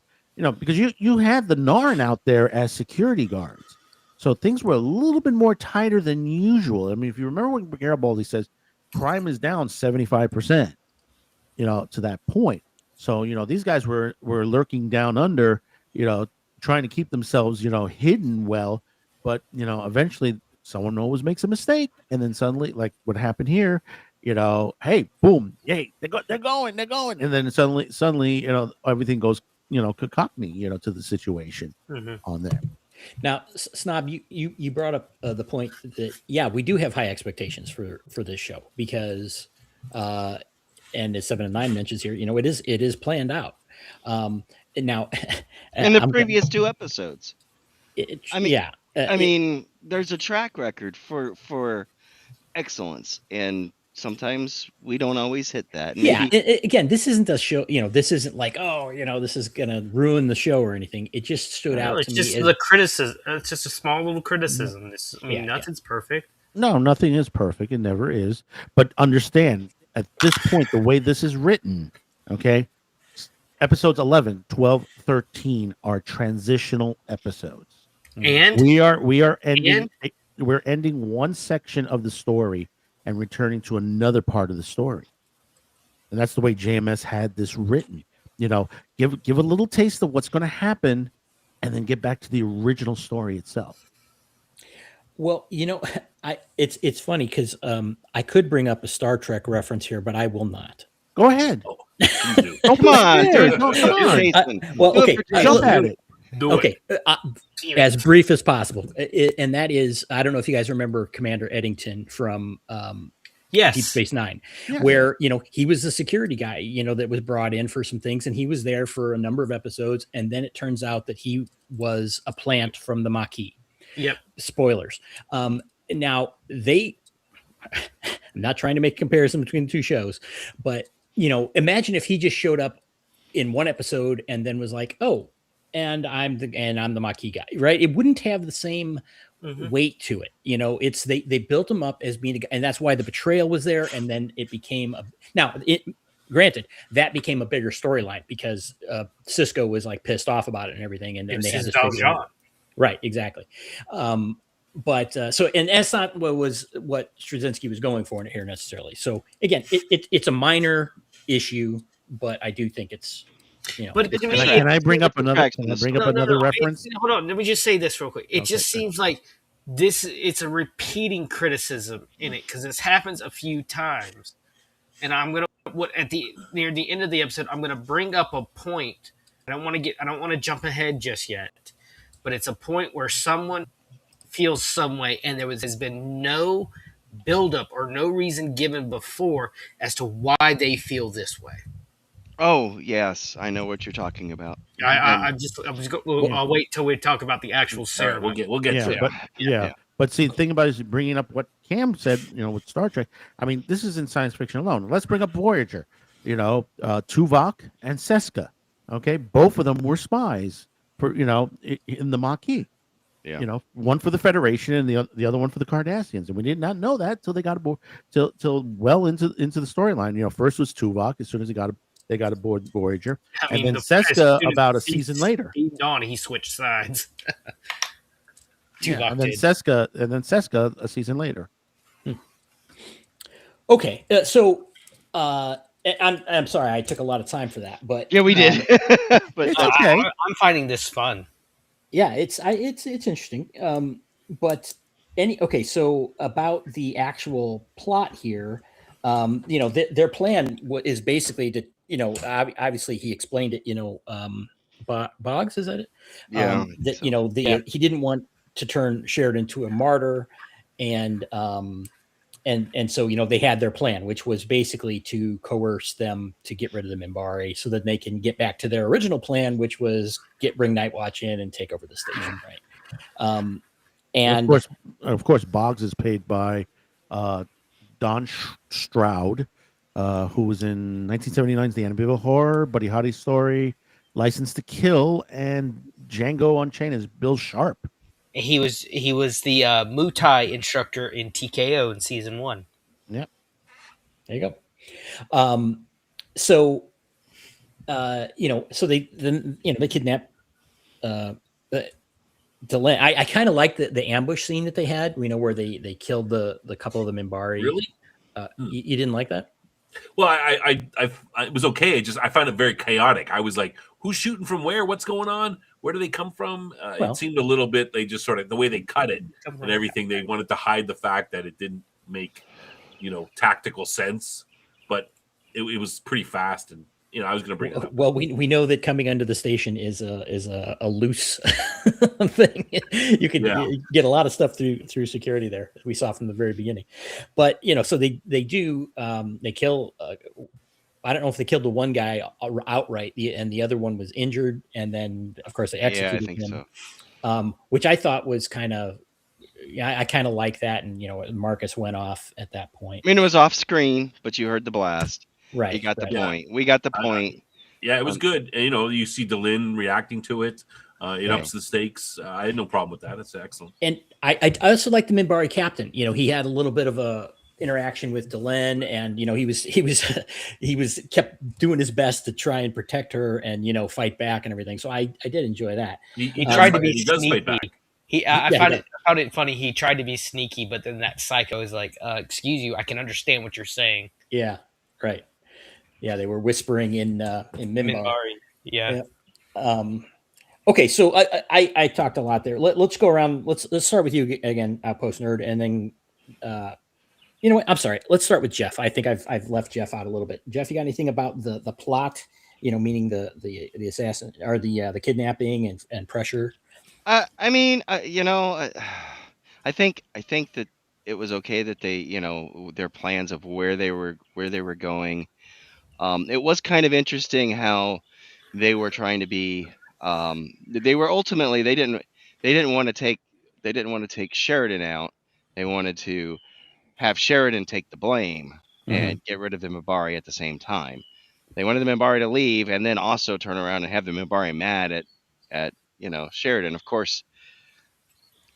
Because you had the Narn out there as security guards. So things were a little bit more tighter than usual. I mean, if you remember when Garibaldi says crime is down 75%, to that point. So, these guys were lurking down under, trying to keep themselves, hidden well, but eventually someone always makes a mistake, and then suddenly, like what happened here, hey, boom, yay, they're going, and then suddenly, everything goes, cacophony, to the situation on there. Now, Snob, you brought up the point that we do have high expectations for this show because, and as 7 and 9 mentions here, it is planned out. Now, In the previous 2 episodes, I mean, there's a track record for excellence, and sometimes we don't always hit that. Again, this isn't a show. This isn't like, this is gonna ruin the show or anything. It just stood out it's to just me. The criticism. It's just a small little criticism. Nothing's perfect. No, nothing is perfect. It never is. But understand, at this point, the way this is written, okay, episodes 11, 12, 13 are transitional episodes. And we are ending. We're ending one section of the story and returning to another part of the story, and that's the way JMS had this written. Give a little taste of what's going to happen, and then get back to the original story itself. Well, it's funny because I could bring up a Star Trek reference here, but I will not. Go ahead. Oh, come on, dude. Come on. Well, okay. Jump at it. Okay, as brief as possible, and that is, I don't know if you guys remember Commander Eddington from Yes. Deep Space Nine, Yeah. where he was the security guy, that was brought in for some things, and he was there for a number of episodes, and then it turns out that he was a plant from the Maquis. Yep. Spoilers. Now I'm not trying to make a comparison between the two shows, but imagine if he just showed up in one episode and then was like, "Oh, and I'm the Maquis guy," right? It wouldn't have the same weight to it. It's they built him up as being a guy, and that's why the betrayal was there, and then it became granted, that became a bigger storyline because Cisco was like pissed off about it and everything, and then they had this right, exactly. But and that's not what Straczynski was going for here necessarily. So again, it's a minor issue, but I do think it's But can I bring up another? Reference? Hold on. Let me just say this real quick. It just seems like it's a repeating criticism in it because this happens a few times, and I'm gonna near the end of the episode, I'm gonna bring up a point. I don't want to jump ahead just yet, but it's a point where someone feels some way, and has been no buildup or no reason given before as to why they feel this way. Oh yes, I know what you're talking about. I'll wait till we talk about the actual ceremony. We'll get to it. Yeah. But see, the thing about it is bringing up what Cam said, with Star Trek. I mean, this is in science fiction alone. Let's bring up Voyager. Tuvok and Seska. Okay, both of them were spies for in the Maquis. Yeah. One for the Federation and the other one for the Cardassians, and we did not know that till they got aboard, till well into the storyline. First was Tuvok as soon as they got aboard Voyager, and then Seska about a season later. He switched sides. And then Seska a season later. Okay, so I'm sorry I took a lot of time for that, but yeah, we did. But okay. I'm finding this fun. Yeah, it's interesting. But so about the actual plot here, their plan is basically to, obviously he explained it, Boggs, is that it? Yeah. He didn't want to turn Sheridan into a martyr, and so they had their plan, which was basically to coerce them to get rid of the Minbari so that they can get back to their original plan, which was bring Nightwatch in and take over the station, right? And of course, Boggs is paid by Don Stroud, who was in 1979's The Amityville Horror, Buddy Holly's Story, License to Kill, and Django Unchained as Bill Sharp. He was the Muay instructor in TKO in season 1. Yep. There you go. So they kidnap Delenn. I kind of like the ambush scene that they had. Where they killed the couple of the Minbari. Really? You didn't like that? Well, I it was okay. I found it very chaotic. I was like, who's shooting from where? What's going on? where do they come from? Well- It seemed a little bit. They just sort of the way they cut it and everything. They wanted to hide the fact that it didn't make, tactical sense, but it was pretty fast. And I was going to bring it up. Well, we know that coming under the station is a loose thing. You could get a lot of stuff through security there. We saw from the very beginning, but so they do they kill. I don't know if they killed the one guy outright, and the other one was injured, and then of course they executed I think him. so. Which I thought was kind of. I kind of like that, and Marcus went off at that point. I mean, it was off screen, but you heard the blast. Right. You got the point. We got the point. Yeah, it was good. And, you see Delin reacting to it. It ups the stakes. I had no problem with that. That's excellent. And I also like the Minbari captain. He had a little bit of a interaction with Delin, and he was kept doing his best to try and protect her and fight back and everything. So I did enjoy that. He tried to be he does fight sneaky. back. I found it funny. He tried to be sneaky, but then that psycho is like, "Excuse you, I can understand what you're saying." Yeah, right. Yeah, they were whispering in Minbari. Yeah. Okay, so I talked a lot there. Let's go around. Let's start with you again, Outpost Nerd, and then you know what? I'm sorry. Let's start with Jeff. I think I've left Jeff out a little bit. Jeff, you got anything about the plot? Meaning the assassin or the kidnapping and pressure. I mean, I think that it was okay that they, their plans of where they were going. It was kind of interesting how they were trying to be. They were ultimately they didn't want to take Sheridan out. They wanted to have Sheridan take the blame and get rid of the Minbari at the same time. They wanted the Minbari to leave and then also turn around and have the Minbari mad at Sheridan. Of course,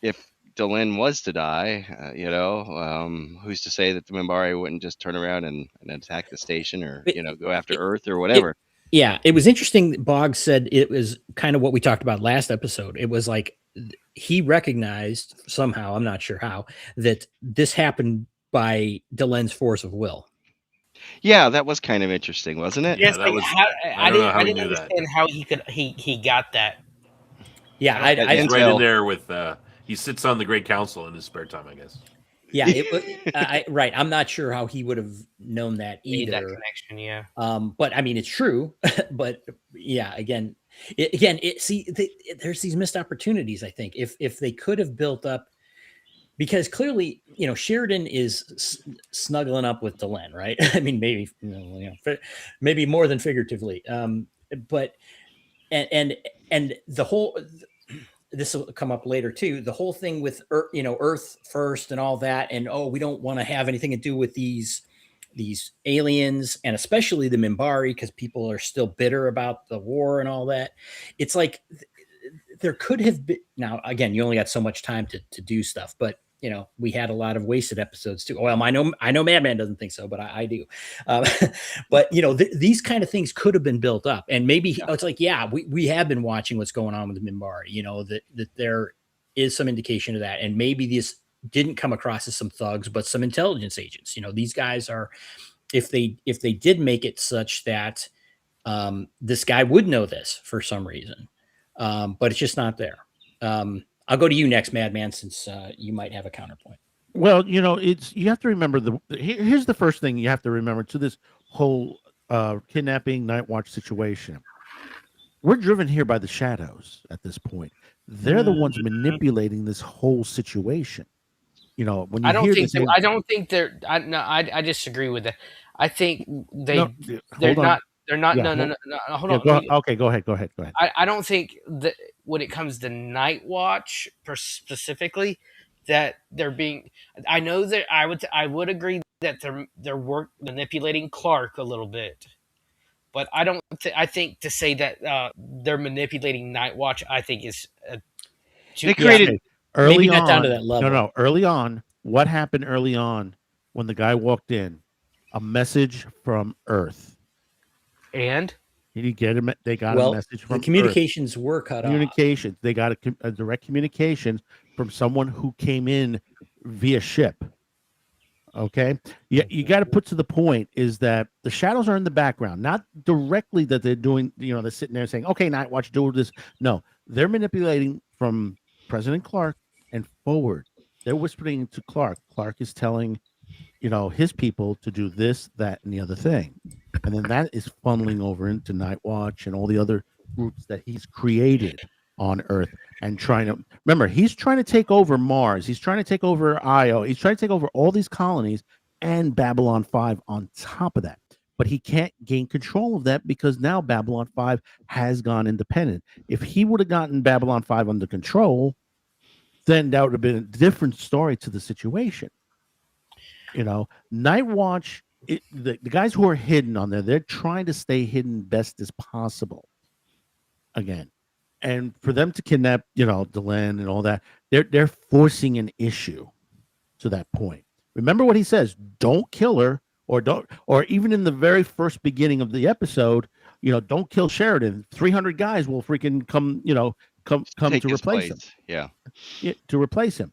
if Delin was to die, who's to say that the Minbari wouldn't just turn around and attack the station or go after Earth or whatever. It was interesting. Boggs said it was kind of what we talked about last episode. It was like he recognized somehow, I'm not sure how, that this happened by Delen's force of will. Yeah, that was kind of interesting, wasn't it? Yes, that was. I didn't understand how he got that. Yeah, I He's right in there with. He sits on the Great Council in his spare time, I guess. Yeah, right. I'm not sure how he would have known that either. That connection, yeah. But I mean, it's true. But yeah, there's these missed opportunities. I think if they could have built up, because clearly, Sheridan is snuggling up with Delin, right? I mean, maybe maybe more than figuratively. But and the whole. This will come up later too. The whole thing with Earth first and all that, and we don't want to have anything to do with these aliens, and especially the Minbari, because people are still bitter about the war and all that. It's like there could have been. Now, again, you only got so much time to do stuff, but we had a lot of wasted episodes too. Well, I know Madman doesn't think so, but I do. But these kind of things could have been built up, and maybe it's like, we have been watching what's going on with the Minbari. That there is some indication of that, and maybe this didn't come across as some thugs, but some intelligence agents. These guys are, if they did make it such that this guy would know this for some reason, but it's just not there. I'll go to you next, Madman, since you might have a counterpoint. Well, you have to remember here's the first thing you have to remember to this whole kidnapping night watch situation. We're driven here by the shadows at this point. They're the ones manipulating this whole situation. When you I don't think they're. I disagree with that. I think they're not. They're not. Yeah, no. Hold on. Okay, go ahead. I don't think that when it comes to Night Watch specifically, that they're being. I know that I would agree that they're manipulating Clark a little bit, but I don't. I think to say that they're manipulating Night Watch, I think is. They created early maybe on. not down to that level. No. Early on, what happened early on when the guy walked in? A message from Earth. And Did you get him? They got a message from the communications were cut off. They got a direct communication from someone who came in via ship. Okay, you got to put to the point is that the shadows are in the background, not directly that they're doing. They're sitting there saying, "Okay, Night Watch, do this." No, They're manipulating from President Clark and forward. They're whispering to Clark. Clark is telling, his people to do this, that, and the other thing. And then that is funneling over into Night Watch and all the other groups that he's created on Earth and trying to remember, he's trying to take over Mars. He's trying to take over Io. He's trying to take over all these colonies and Babylon 5 on top of that. But he can't gain control of that because now Babylon 5 has gone independent. If he would have gotten Babylon 5 under control, then that would have been a different story to the situation. Night Watch, the guys who are hidden on there, they're trying to stay hidden best as possible. Again, and for them to kidnap, Delenn and all that, they're forcing an issue to that point. Remember what he says: don't kill her, or even in the very first beginning of the episode, don't kill Sheridan. 300 guys will freaking come Take to his replace him. place. Yeah. To replace him.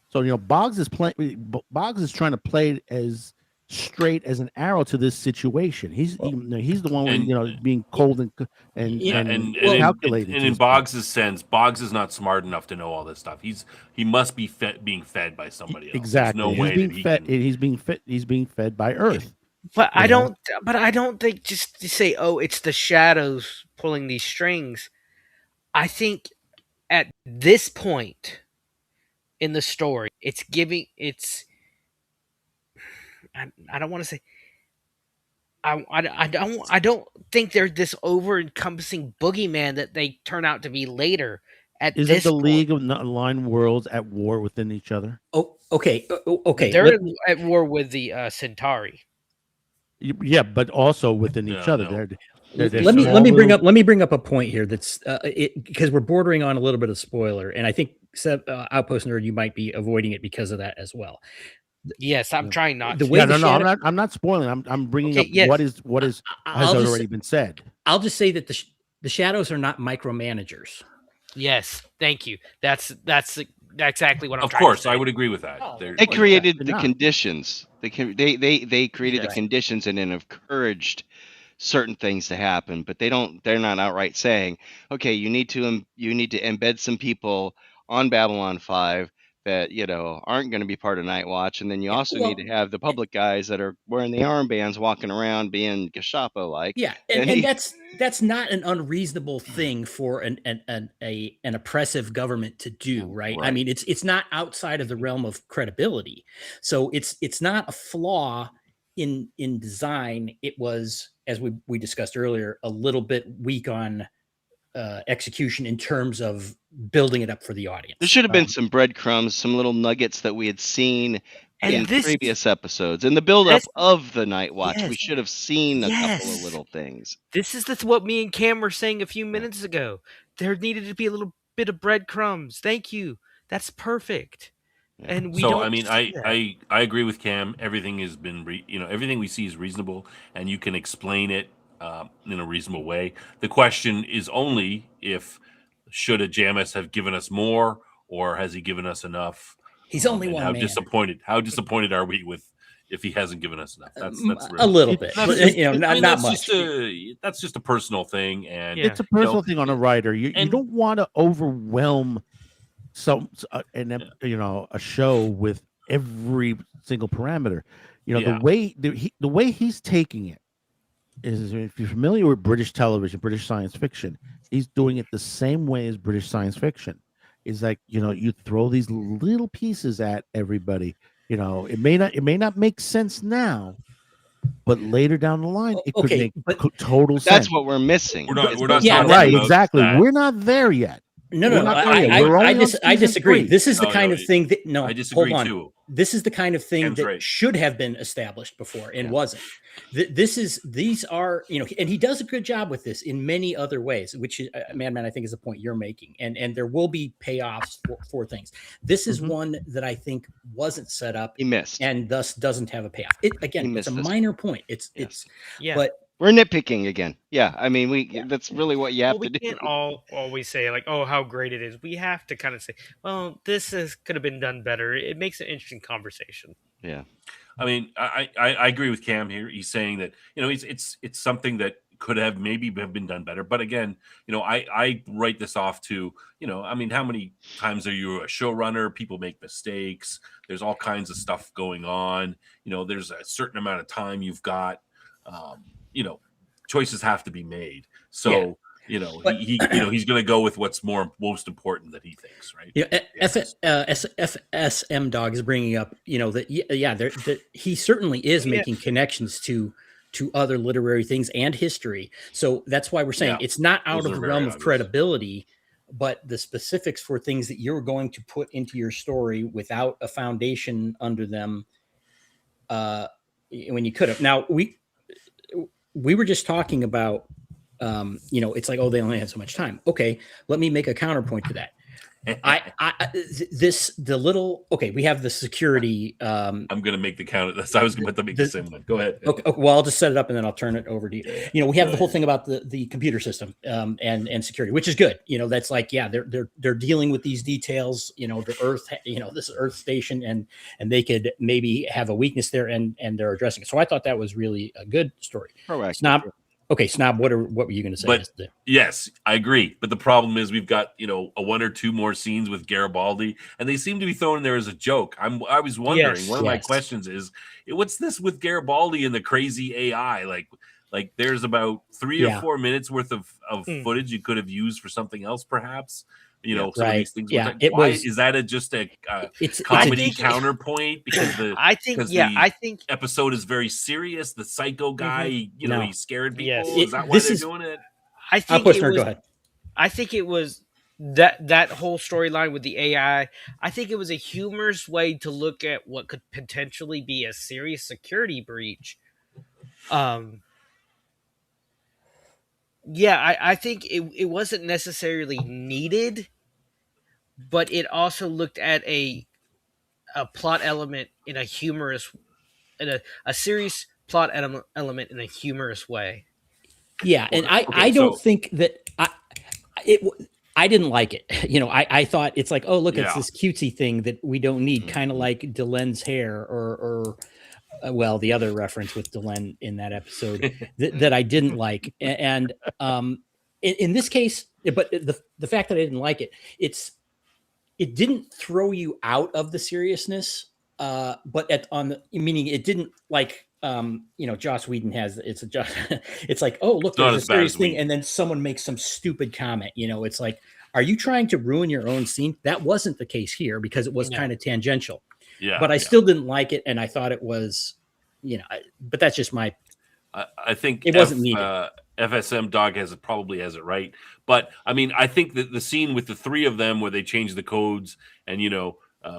So Boggs is trying to play it as straight as an arrow to this situation. He's the one being cold and calculated. And in Boggs' sense, Boggs is not smart enough to know all this stuff. He must be being fed by somebody else. Exactly. There's no way that he can... He's being fed by Earth. But I don't think just to say, oh, it's the shadows pulling these strings. I think at this point in the story, I don't want to say, I don't think they're this over encompassing boogeyman that they turn out to be later. Isn't the League of Aligned Worlds at war within each other? Oh, okay. Okay. They're at war with the Centauri. Yeah, but also within each other. No. Let me bring up a point here that's because we're bordering on a little bit of spoiler, and I think Outpost Nerd, you might be avoiding it because of that as well. Yes, I'm trying not to. I'm not spoiling. I'm bringing up what has already been said. I'll just say that the shadows are not micromanagers. Yes, thank you. That's exactly what I'm trying to say. Of course, I would agree with that. They created the conditions. They created the conditions and then encouraged certain things to happen, but they're not outright saying, okay, you need to embed some people on Babylon 5 that aren't going to be part of Night Watch, and then you also need to have the public guys that are wearing the armbands walking around being Gestapo like. Yeah, and that's not an unreasonable thing for an oppressive government to do, right? I mean, it's not outside of the realm of credibility, so it's not a flaw in design. It was, as we discussed earlier, a little bit weak on execution in terms of building it up for the audience. There should have been some breadcrumbs, some little nuggets that we had seen in previous episodes. In the build-up of the Night Watch, we should have seen a couple of little things. This is what me and Cam were saying a few minutes ago. There needed to be a little bit of breadcrumbs. Thank you. That's perfect. Yeah. And I agree with Cam. Everything has been everything we see is reasonable, and you can explain it in a reasonable way. The question is only should a Jamis have given us more, or has he given us enough? He's only one man. How disappointed are we if he hasn't given us enough? That's really, a little bit. Not much. That's just a personal thing, and it's a personal thing on a writer. You don't want to overwhelm a show with every single parameter. The way he's taking it is, if you're familiar with British television, British science fiction, he's doing it the same way as British science fiction. It's like, you throw these little pieces at everybody. It may not make sense now, but later down the line, it could make total sense. That's what we're missing. We're not right. Exactly. That. We're not there yet. No. I disagree. This is the kind of thing that I disagree too. This is the kind of thing that should have been established before and wasn't. These are, and he does a good job with this in many other ways, which Man, I think is the point you're making. And there will be payoffs for things. This is one that I think wasn't set up. He missed. And thus doesn't have a payoff. It's a minor point. But we're nitpicking again. Yeah, I mean, that's really what you have to do. We can't always say, like, oh, how great it is. We have to kind of say, well, this could have been done better. It makes an interesting conversation. Yeah. I mean, I agree with Cam here. He's saying that, it's something that could have maybe have been done better. But again, I write this off to, I mean, how many times are you a showrunner? People make mistakes. There's all kinds of stuff going on. There's a certain amount of time you've got. Choices have to be made. So, But- he's going to go with what's most important that he thinks, right? FSM Dog is bringing up, that he certainly is making connections to other literary things and history. So that's why we're saying it's not out of the realm of credibility, but the specifics for things that you're going to put into your story without a foundation under them, when you could have. Now, we were just talking about, it's like, oh, they only had so much time. Okay, let me make a counterpoint to that. We have the security. I'm going to make the count. I was going to make the same one. Go ahead. Okay, well, I'll just set it up and then I'll turn it over to you. We have the whole thing about the computer system and security, which is good. That's like, they're dealing with these details. The Earth, this Earth station, and they could maybe have a weakness there, and they're addressing it. So I thought that was really a good story. Correct. Snob. Okay, Snob, what were you going to say? But yes, I agree. But the problem is we've got, a one or two more scenes with Garibaldi, and they seem to be thrown in there as a joke. I was wondering, one of my questions is, what's this with Garibaldi and the crazy AI? Like there's about 3 or 4 minutes worth of footage you could have used for something else, perhaps. Some of these things. Yeah, is that just a comedy counterpoint? Because I think episode is very serious. The psycho guy, he scared people. Yes. Is that why they're doing it? I think go ahead. I think it was that whole storyline with the AI. I think it was a humorous way to look at what could potentially be a serious security breach. I think it wasn't necessarily needed, but it also looked at a plot element in a humorous, a serious plot element in a humorous way. Yeah, and I don't think that I didn't like it. I thought it's like, oh, look, it's this cutesy thing that we don't need, kind of like Delen's hair or the other reference with Delen in that episode that I didn't like. And in this case, but the fact that I didn't like it, it didn't throw you out of the seriousness, but meaning it didn't like, Joss Whedon has, it's like, oh, look, there's a serious thing. And then someone makes some stupid comment, it's like, are you trying to ruin your own scene? That wasn't the case here because it was kind of tangential. Yeah, but I still didn't like it, and I thought it was, but that's just my. I think it wasn't needed. FSM Dog probably has it right, but I mean, I think that the scene with the three of them where they change the codes, and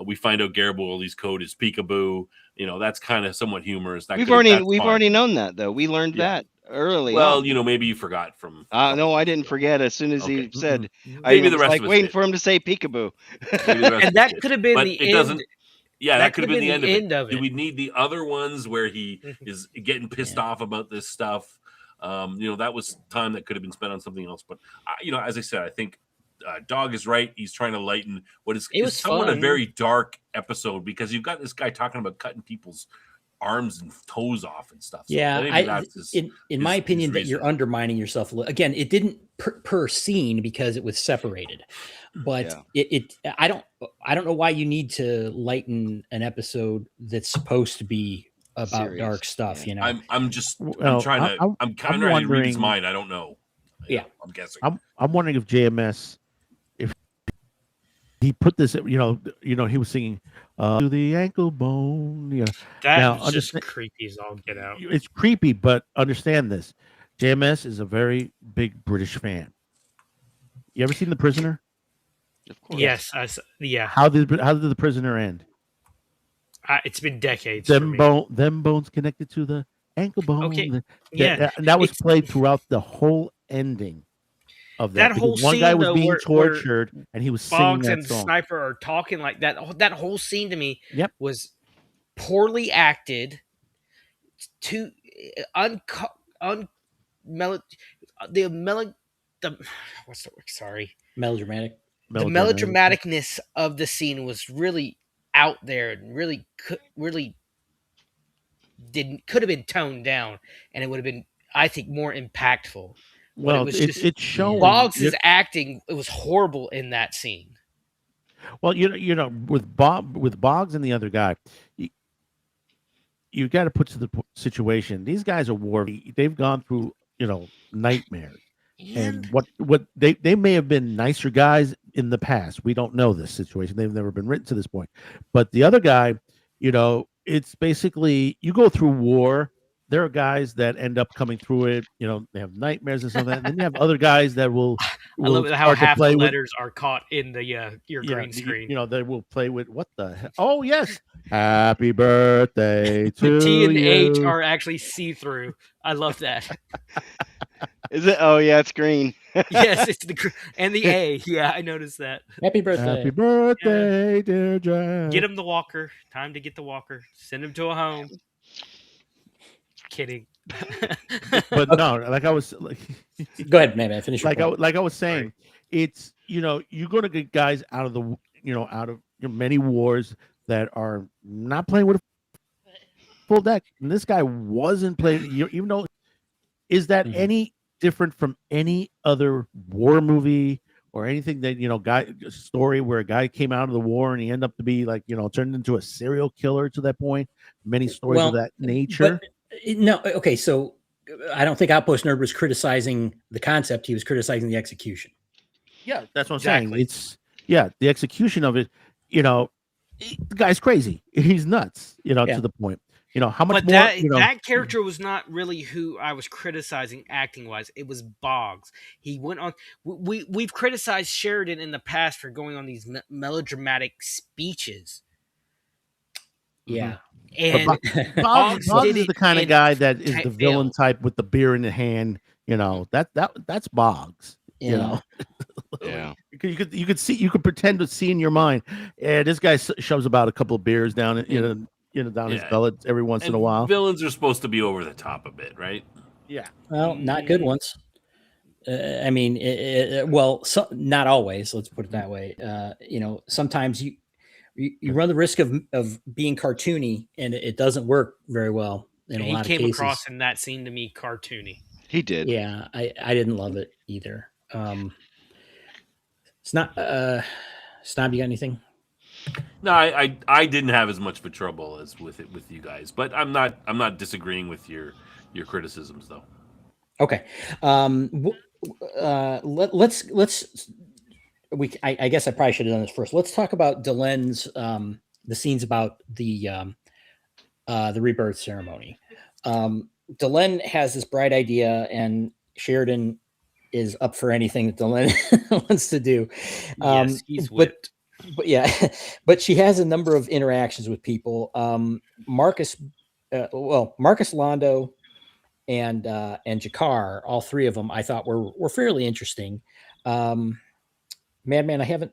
we find out Garibaldi's code is peekaboo. That's kind of somewhat humorous. We've already known that though. We learned that early. Well, maybe you forgot from. No, I didn't forget. As soon as he said, maybe I was like waiting for him to say peekaboo. And that could have been the end. Yeah, that could have been the end of it. Do we need the other ones where he is getting pissed off about this stuff? That was time that could have been spent on something else. But as I said, I think Dog is right. He's trying to lighten what is somewhat a very dark episode because you've got this guy talking about cutting people's arms and toes off and stuff. So in my opinion, that you're undermining yourself. Again, it didn't per scene because it was separated, but I don't know why you need to lighten an episode that's supposed to be about serious, dark stuff. I'm trying to read his mind. I don't know. I'm guessing. I'm wondering if JMS, if he put this, he was singing to the ankle bone. That's just creepy as all get out. It's creepy, but understand this: JMS is a very big British fan. You ever seen The Prisoner? Of course. Yes. How did The Prisoner end? It's been decades. Them bones connected to the ankle bone. Okay. And that was played throughout the whole ending of that. Whole one scene, guy was being tortured, and he was singing Boggs that and song. Sniper are talking like that. That whole scene to me was poorly acted. Melodramatic. The melodramaticness of the scene was really out there and really could have been toned down, and it would have been I think, more impactful. But Well, it was just it's showing. Boggs' acting. It was horrible in that scene. Well, with Boggs and the other guy, you got to put to the situation. These guys are war. They've gone through nightmares, and what they may have been nicer guys in the past. We don't know this situation. They've never been written to this point. But the other guy, it's basically you go through war. There are guys that end up coming through it. They have nightmares and something. And then you have other guys that will I love how start to half the play with. letters are caught in the your green screen. They will play with what the hell? Oh yes, happy birthday to The T and you. H are actually see through. I love that. Is it? Oh yeah, it's green. Yes, it's and the A. Yeah, I noticed that. Happy birthday. Happy birthday, dear Jack. Get him the walker. Time to get the walker. Send him to a home. Kidding. But no, like I was Go ahead, man. Finish. like I was saying, it's you're going to get guys out of the out of many wars that are not playing with a full deck, and this guy wasn't playing. Even though, is that any different from any other war movie or anything that story where a guy came out of the war and he ended up to be turned into a serial killer to that point? Many stories of that nature. No, okay, so I don't think Outpost Nerd was criticizing the concept; he was criticizing the execution. Yeah, that's what I'm saying. It's the execution of it. The guy's crazy. He's nuts. To the point. How much but more? That character was not really who I was criticizing acting wise. It was Boggs. He went on. We've criticized Sheridan in the past for going on these melodramatic speeches. Yeah. And Boggs is the kind of guy that is the villain type with the beer in the hand. That's Boggs. Yeah. Yeah. You could pretend to see in your mind. This guy shoves about a couple of beers down down his belly every once in a while. Villains are supposed to be over the top a bit, right? Yeah. Well, not good ones. I mean, not always. Let's put it that way. Sometimes you run the risk of being cartoony, and it doesn't work very well in a lot of cases. He came across in that scene to me cartoony. He did. Yeah, I didn't love it either. It's not. Snob, you got anything? No, I didn't have as much of a trouble as with you guys, but I'm not disagreeing with your criticisms though. Okay. I guess I probably should have done this first. Let's talk about Delen's the scenes about the rebirth ceremony. Delen has this bright idea, and Sheridan is up for anything that Delen wants to do. Yes, he's whipped. But yeah, but she has a number of interactions with people. Marcus Londo and Jakar, all three of them, I thought were fairly interesting. Madman, I haven't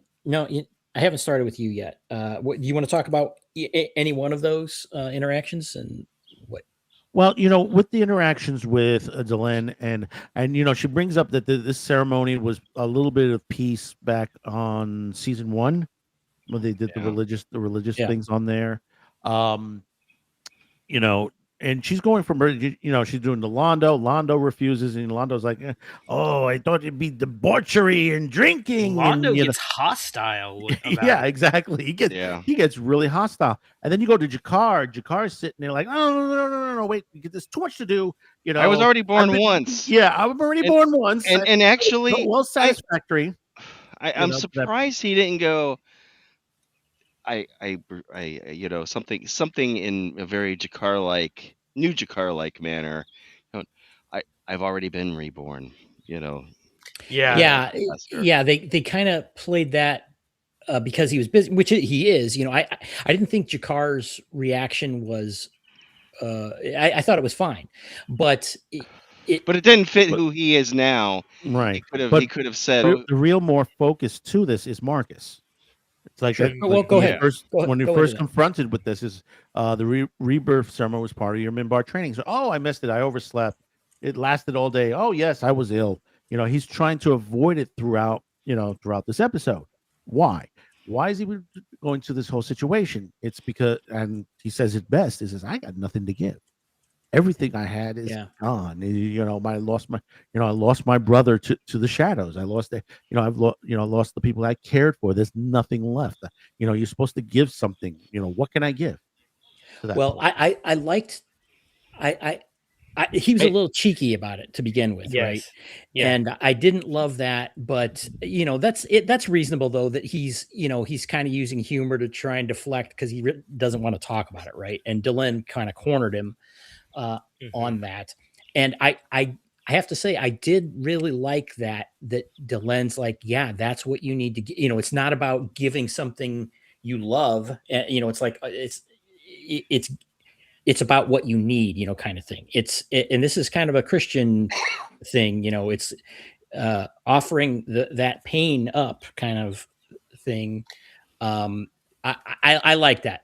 started with you yet. What do you want to talk about? Any one of those interactions and what? Well, with the interactions with Delenn and she brings up that this ceremony was a little bit of peace back on season 1 when they did the religious things on there. And she's going from her, she's doing the Londo. Londo refuses, and Londo's like, "Oh, I thought it'd be debauchery and drinking." Londo gets hostile. Yeah, exactly. He gets really hostile. And then you go to Jakar. Jakar's sitting there like, "Oh, no, wait, there's too much to do." I was already born once. Yeah, I was already born once. And actually, well, satisfactory. I'm surprised he didn't go. Something in a very new Jakar-like manner. I've already been reborn. Yeah. They kind of played that because he was busy, which he is. I didn't think Jakar's reaction was. I thought it was fine, but it didn't fit who he is now. Right. He could have said the real more focus to this is Marcus. It's like that. Well, go ahead. When you're first confronted with this, is the rebirth ceremony was part of your Minbar training. So, I missed it. I overslept. It lasted all day. Oh, yes, I was ill. He's trying to avoid it throughout this episode. Why? Why is he going through this whole situation? It's because, and he says it best, he says, I got nothing to give. everything I had is Yeah. gone. I lost my brother to the shadows. I lost lost the people I cared for. There's nothing left. You're supposed to give something. What can I give to that Well, point? I liked he was a Hey, little cheeky about it to begin with, right? yes, yeah, And I didn't love that, but that's it. That's reasonable though that he's kind of using humor to try and deflect because he doesn't want to talk about it, right? And Dylan kind of cornered him uh, hmm on that, and I have to say I did really like that Dylan's like, yeah, that's what you need to get. It's not about giving something you love. It's like it's about what you need, kind of thing. And this is kind of a Christian thing, it's offering that pain up kind of thing. Um, I like that.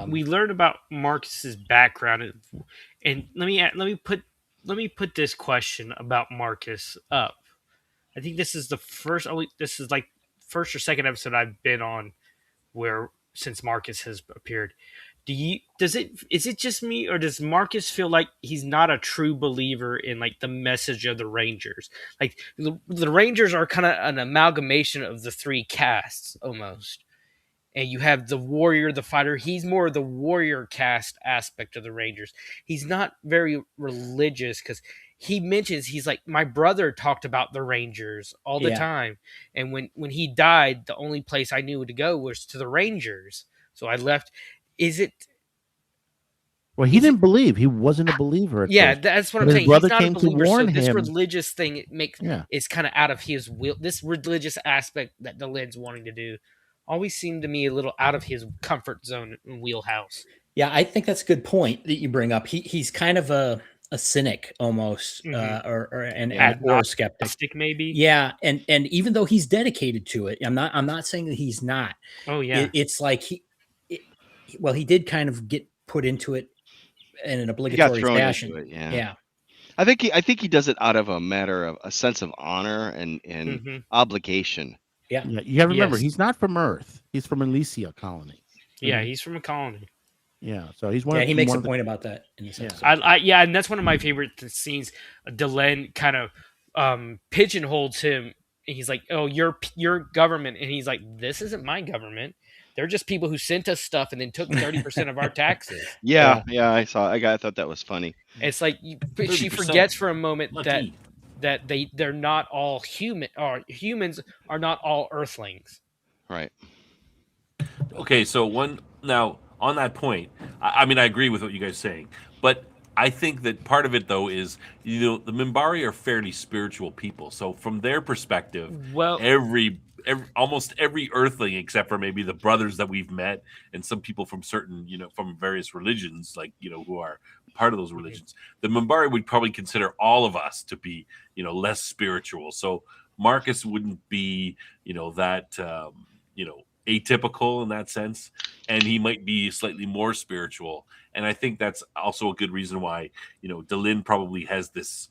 we learned about Marcus's background, and let me put this question about Marcus up. I think this is the first. This is like first or second episode I've been on where since Marcus has appeared. Is it just me, or does Marcus feel like he's not a true believer in like the message of the Rangers? Like the Rangers are kind of an amalgamation of the three castes almost. And you have the warrior, the fighter. He's more the warrior caste aspect of the Rangers. He's not very religious because he mentions he's like my brother talked about the Rangers all the Yeah. time, and when he died, the only place I knew to go was to the Rangers. So I left. Is it? Well, he Is it? didn't believe. He wasn't a believer at Yeah, first. that's what But I'm his saying. He's brother not a came to believer. So warn this him. religious thing Yeah. is kind of out of his will. This religious aspect that Delen's wanting to do always seemed to me a little out of his comfort zone and wheelhouse. Yeah, I think that's a good point that you bring up. He's kind of a cynic almost, Mhm. Yeah. or a skeptic. Agnostic, maybe. Yeah, and even though he's dedicated to it, I'm not saying that he's not. Oh yeah. It's like it, well, he did kind of get put into it in an He got obligatory thrown into fashion. it. Yeah. Yeah, I think he does it out of a matter of a sense of honor and hmm obligation. yeah, Yeah, you got to remember, Yes. he's not from Earth. He's from Elysia colony. Yeah, Mhm. he's from a colony. Yeah, so he's yeah. He from makes one a of the. point about that in this Yeah. episode. Yeah, and that's one of my favorite scenes. Delenn kind of pigeonholes him. And he's like, "Oh, your government," and he's like, "This isn't my government. They're just people who sent us stuff and then took 30% of our taxes." Yeah, yeah, I thought that was funny. It's like but she 30%. forgets for a moment Lucky. that they're not all human, or humans are not all Earthlings. Right. Okay, so one now on that point, I mean I agree with what you guys are saying, but I think that part of it though is the Minbari are fairly spiritual people, so from their perspective, Well, almost every Earthling except for maybe the brothers that we've met and some people from certain from various religions like who are part of those religions, the Minbari would probably consider all of us to be less spiritual. So Marcus wouldn't be that atypical in that sense, and he might be slightly more spiritual. And I think that's also a good reason why Delin probably has this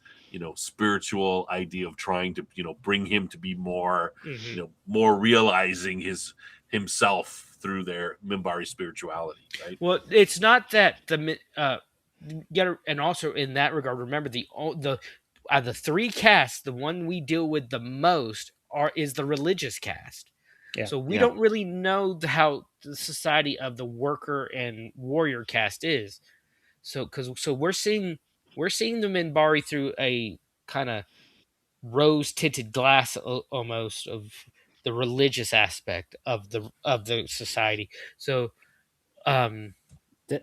spiritual idea of trying to bring him to be more mhm. more realizing himself through their Minbari spirituality, right? Well, it's not that and also in that regard, remember the three casts, the one we deal with the most is the religious caste. Yeah. So we Yeah. don't really know how the society of the worker and warrior caste is. So we're seeing the Minbari through a kind of rose tinted glass almost of the religious aspect of the society. So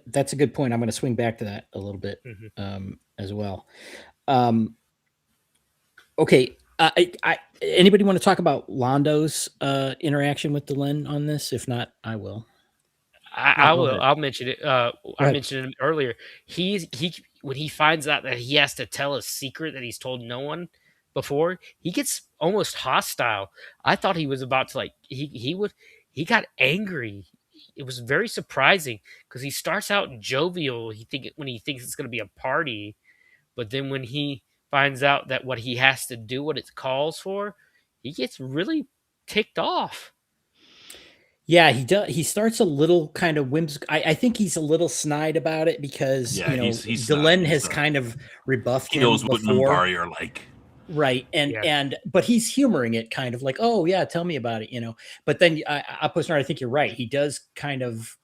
That's a good point. I'm going to swing back to that a little bit mhm. as well. Um, okay. Anybody want to talk about Londo's interaction with Delenn on this? If not, I will. I Go will. ahead. I'll mention it. I ahead. mentioned it earlier. He when he finds out that he has to tell a secret that he's told no one before, he gets almost hostile. I thought he was about to he got angry. It was very surprising because he starts out jovial. When he thinks it's going to be a party, but then when he finds out that what he has to do, what it calls for, he gets really ticked off. Yeah, he does. He starts a little kind of whimsical. I think he's a little snide about it because Yeah, he's not. Delenn He's has not. kind of rebuffed He him knows what before, Minbari are like. right? Yeah. And but he's humoring it, kind of like, oh yeah, tell me about it. But then Outpost Nerd, I think you're right. He does kind of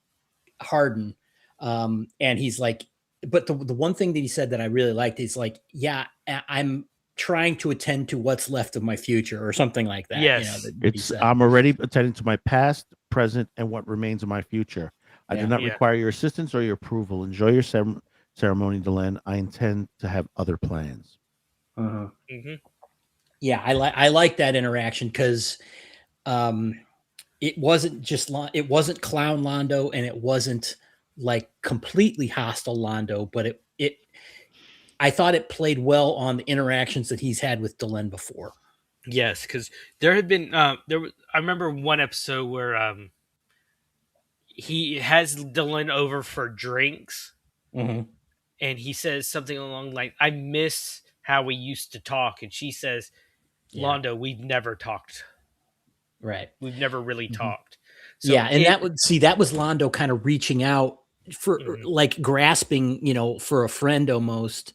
harden, and he's like, but the one thing that he said that I really liked is like, yeah, I'm trying to attend to what's left of my future or something like that. Yes. That he It's said. I'm already attending to my past, present, and what remains of my future. I do Yeah. not Yeah. require your assistance or your approval. Enjoy your ceremony, Delenn. I intend to have other plans. Uh-huh. hmm Yeah, I like that interaction because it wasn't it wasn't clown Londo, and it wasn't like completely hostile Londo, but it I thought it played well on the interactions that he's had with Delenn before. Yes, because there had been I remember one episode where he has Dylan over for drinks, Mm-hmm. and he says something along like, "I miss how we used to talk," and she says, Yeah. "Londo, we've never talked. Right. We've never really Mhm. talked." So Yeah, and that was Londo kind of reaching out for Mhm. like grasping, for a friend almost,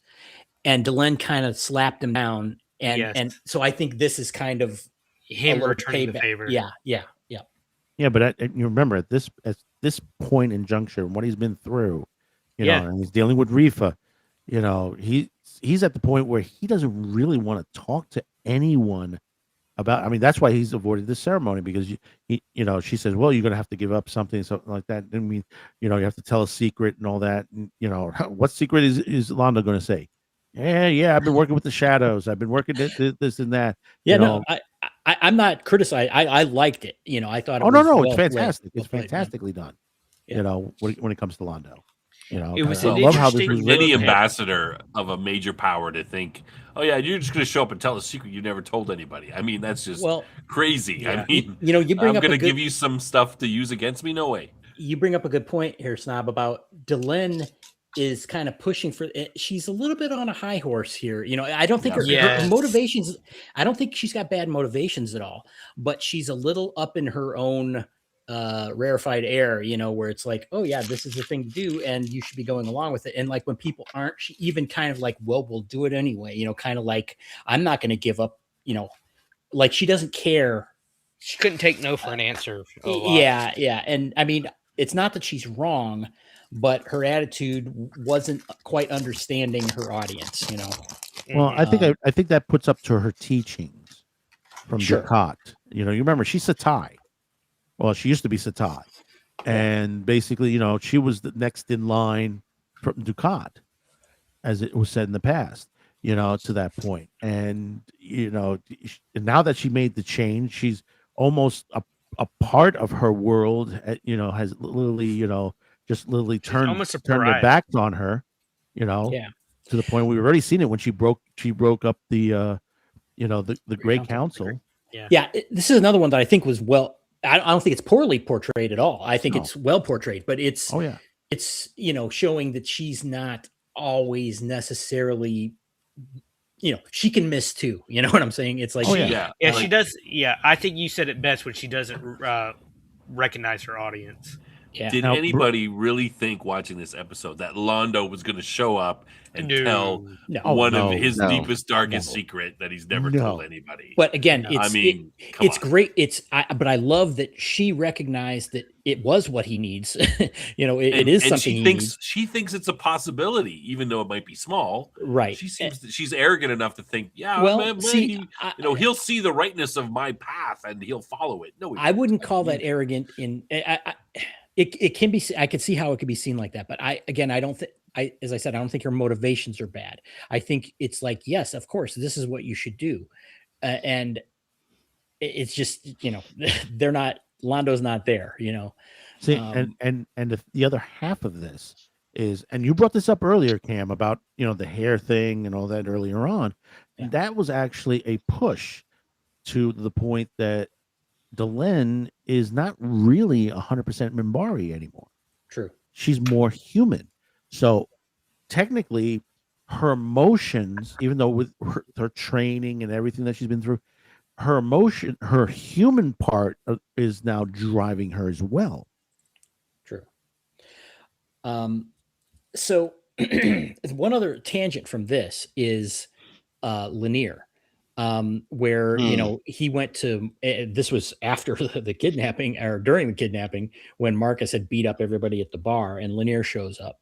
and Delenn kind of slapped him down, and Yes, so I think this is kind of a him little returning the payback. favor. Yeah. Yeah, but you remember at this point in juncture, what he's been through, Yeah. and he's dealing with Rifa. He's at the point where he doesn't really want to talk to anyone about. I mean, that's why he's avoided the ceremony because she says, "Well, you're going to have to give up something like that." I mean, you have to tell a secret and all that. And, what secret is Londo going to say? Yeah, I've been working with the shadows. I've been working this and that. Yeah, no, I'm not criticizing. I liked it. I thought it Oh no, was it's well fantastic. well It's played, yeah. fantastically done. Yeah. When it comes to Londo, It was I an love how this interesting was Any written. little ambassador of a major power to think, oh yeah, you're just going to show up and tell a secret you never told anybody. I mean, that's just Well, crazy. Yeah. I mean, you bring I'm up going to give you some stuff to use against me. No way. you bring up a good point here, Snob, about Delenn is kind of pushing for. She's a little bit on a high horse here. I don't think Yeah. her motivations. I don't think she's got bad motivations at all, but she's a little up in her own rarefied air. Where it's like, oh yeah, this is the thing to do, and you should be going along with it. And like when people aren't, she even kind of like, well, we'll do it anyway. Kind of like I'm not going to give up. Like she doesn't care. She couldn't take no for an answer. A lot. Yeah. And I mean, it's not that she's wrong, but her attitude wasn't quite understanding her audience, Well, Mhm. I think that puts up to her teachings from Sure. Dukat. You remember she's Satai. Well, she used to be Satai, and basically, she was the next in line from Dukat, as it was said in the past. To that point, and now that she made the change, she's almost a part of her world. Has literally, just literally turned almost a their pariah. backs on her. Yeah. To the point we've already seen it when she broke up the the Great Council. Yeah. This is another one that I think was I don't think it's poorly portrayed at all. I think No. it's well portrayed, but it's showing that she's not always necessarily, she can miss too. You know what I'm saying? It's like, Oh, yeah. Yeah. Yeah, like, she does. Yeah, I think you said it best when she doesn't recognize her audience. yeah. Did Now, anybody really think watching this episode that Londo was going to show up and tell No. one no, of his no, deepest, darkest no. secret that he's never No. told anybody? But again, I mean, come it's on. great. But I love that she recognized that it was what he needs. It is something he needs. She thinks it's a possibility, even though it might be small. Right. She seems that she's arrogant enough to think, yeah, Well, man, see, he'll see the rightness of my path and he'll follow it. No, I wouldn't call mean, that arrogant. It can be. I could see how it could be seen like that, but I don't think. As I said, I don't think her motivations are bad. I think it's like, yes, of course, this is what you should do, and it's just they're not. Londo's not there. See, Um, and the other half of this is, and you brought this up earlier, Cam, about the hair thing and all that earlier on. Yeah. That was actually a push to the point that Delenn is not really 100% Minbari anymore. True. She's more human. So technically, her emotions, even though with her training and everything that she's been through, her emotion, her human part is now driving her as well. True. So one other tangent from this is Lanier, where he went to. This was after the kidnapping or during the kidnapping when Marcus had beat up everybody at the bar, and Lanier shows up.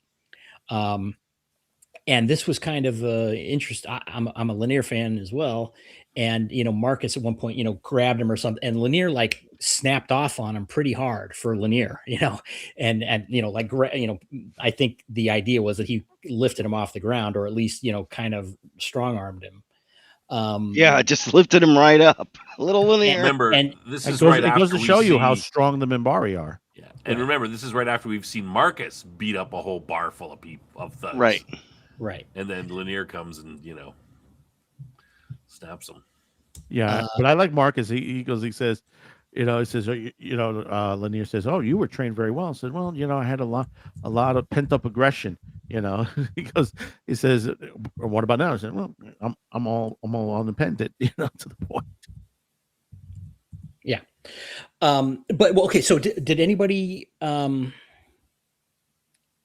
And this was kind of interest. I'm a Lanier fan as well, and Marcus at one point grabbed him or something, and Lanier like snapped off on him pretty hard for Lanier, and I think the idea was that he lifted him off the ground or at least kind of strong armed him. Yeah, just lifted him right up. Little Lanier. Remember, and this It is goes, right it after goes to we show you how see- strong the Minbari are. Yeah, and remember, this is right after we've seen Marcus beat up a whole bar full of people of thugs. Right. And then Lanier comes and snaps him. Yeah, but I like Marcus. He says, Lanier says, "Oh, you were trained very well." I said, "Well, I had a lot of pent up aggression." He says, "What about now?" I said, "Well, I'm all independent." To the point. Yeah. But okay. So did anybody,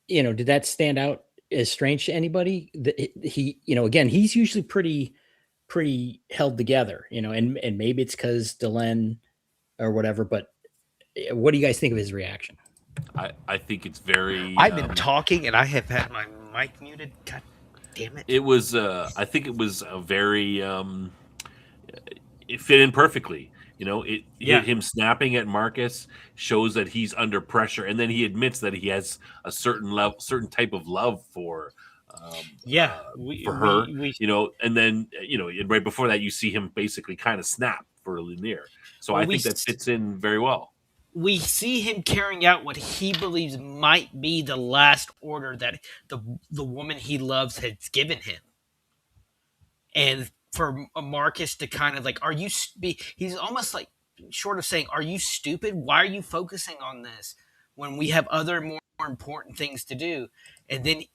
did that stand out as strange to anybody? He, again, he's usually pretty held together, and maybe it's because Delenn or whatever, but what do you guys think of his reaction? I think it's very. I've been talking and I have had my mic muted. God damn it! It was. I think it was a very. It fit in perfectly. Him snapping at Marcus shows that he's under pressure, and then he admits that he has a certain type of love for. For her, and then right before that, you see him basically kind of snap for Lanier. So I think that fits in very well. We see him carrying out what he believes might be the last order that the woman he loves has given him, and for Marcus to kind of like, he's almost like short of saying, "Are you stupid? Why are you focusing on this when we have other more important things to do?" And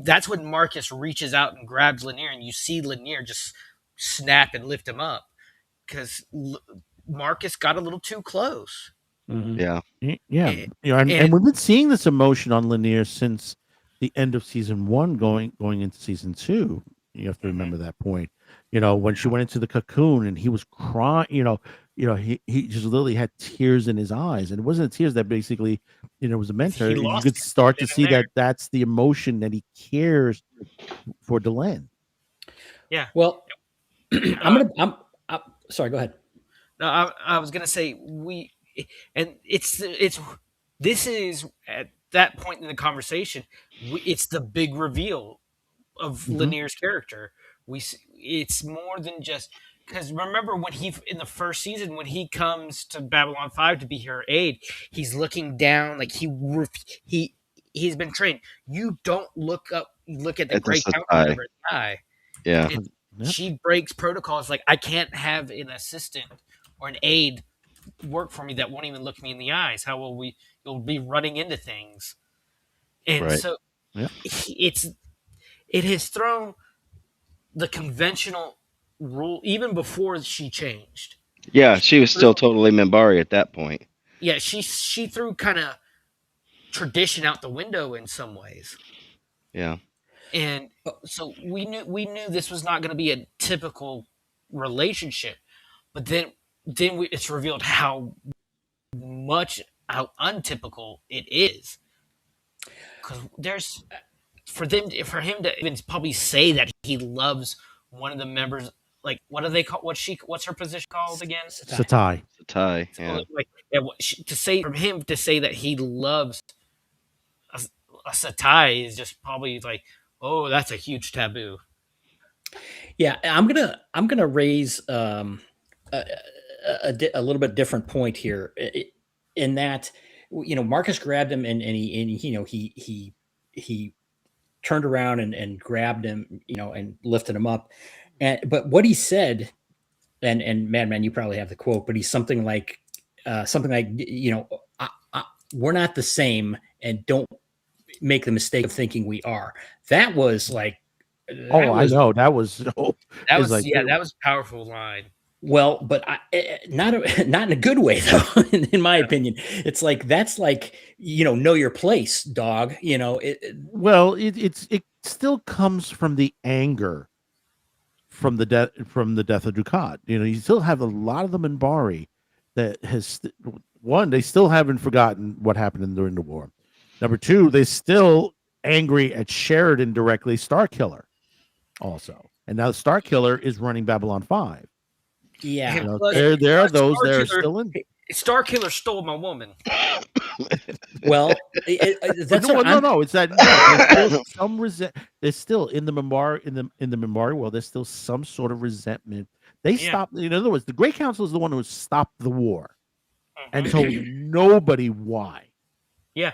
that's when Marcus reaches out and grabs Lanier, and you see Lanier just snap and lift him up because Marcus got a little too close. Mm-hmm. Yeah. And we've been seeing this emotion on Lanier since the end of season 1, going into season 2. You have to remember that point. When she went into the cocoon and he was crying, he just literally had tears in his eyes, and it wasn't tears that basically, was a mentor. You could start to see that that's the emotion that he cares for Delenn. Yeah. Well, sorry, go ahead. No, I was gonna say this is at that point in the conversation, it's the big reveal of Lanier's character. It's more than just because remember when in the first season when he comes to Babylon 5 to be her aide, he's looking down like he's been trained. You don't look at the Great Council over his eye. Yeah. And she breaks protocols like I can't have an assistant or an aide work for me that won't even look me in the eyes. How will you'll be running into things. And so it has thrown the conventional rule even before she changed. Yeah, she was still totally Minbari at that point. Yeah, she threw kind of tradition out the window in some ways. Yeah. And so we knew this was not going to be a typical relationship, but then it's revealed how untypical it is. Because for him to even probably say that he loves one of the members, like what do they call what's her position called again? Satai. Yeah. For him to say that he loves a Satai is just probably like, oh, that's a huge taboo. Yeah, I'm gonna raise a little bit different point here, in that Marcus grabbed him and he turned around and grabbed him and lifted him up, but what he said, and Madman, you probably have the quote, but he's something like we're not the same, and don't make the mistake of thinking we are. That was like, I know that was that was a powerful line. Well, but not not in a good way though. In my opinion, it's like that's like know your place, dog. Well, it still comes from the anger from the death of Dukat. You still have a lot of them in Bari that one, they still haven't forgotten what happened during the war. Number two, they still angry at Sheridan directly, Starkiller also, and now Starkiller is running Babylon 5. Yeah, There are those that are still in. Starkiller stole my woman. Well, that's no. It's that there's still some there's still in the Mimbari in the Mimbari world. There's still some sort of resentment. They stopped. In other words, the Great Council is the one who stopped the war and told nobody why. Yeah,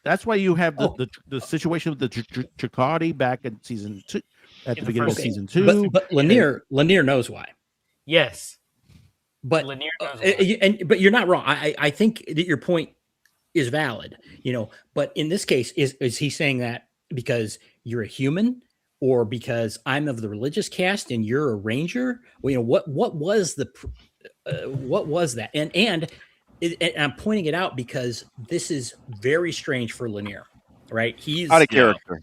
that's why you have the situation with the Chakotay back in season 2, at the beginning of season 2. But Lanier knows why. Yes. But Lanier knows why. But you're not wrong. I think that your point is valid, but in this case, is he saying that because you're a human or because I'm of the religious caste and you're a ranger? Well, what was what was that? And I'm pointing it out because this is very strange for Lanier, right? He's out of character.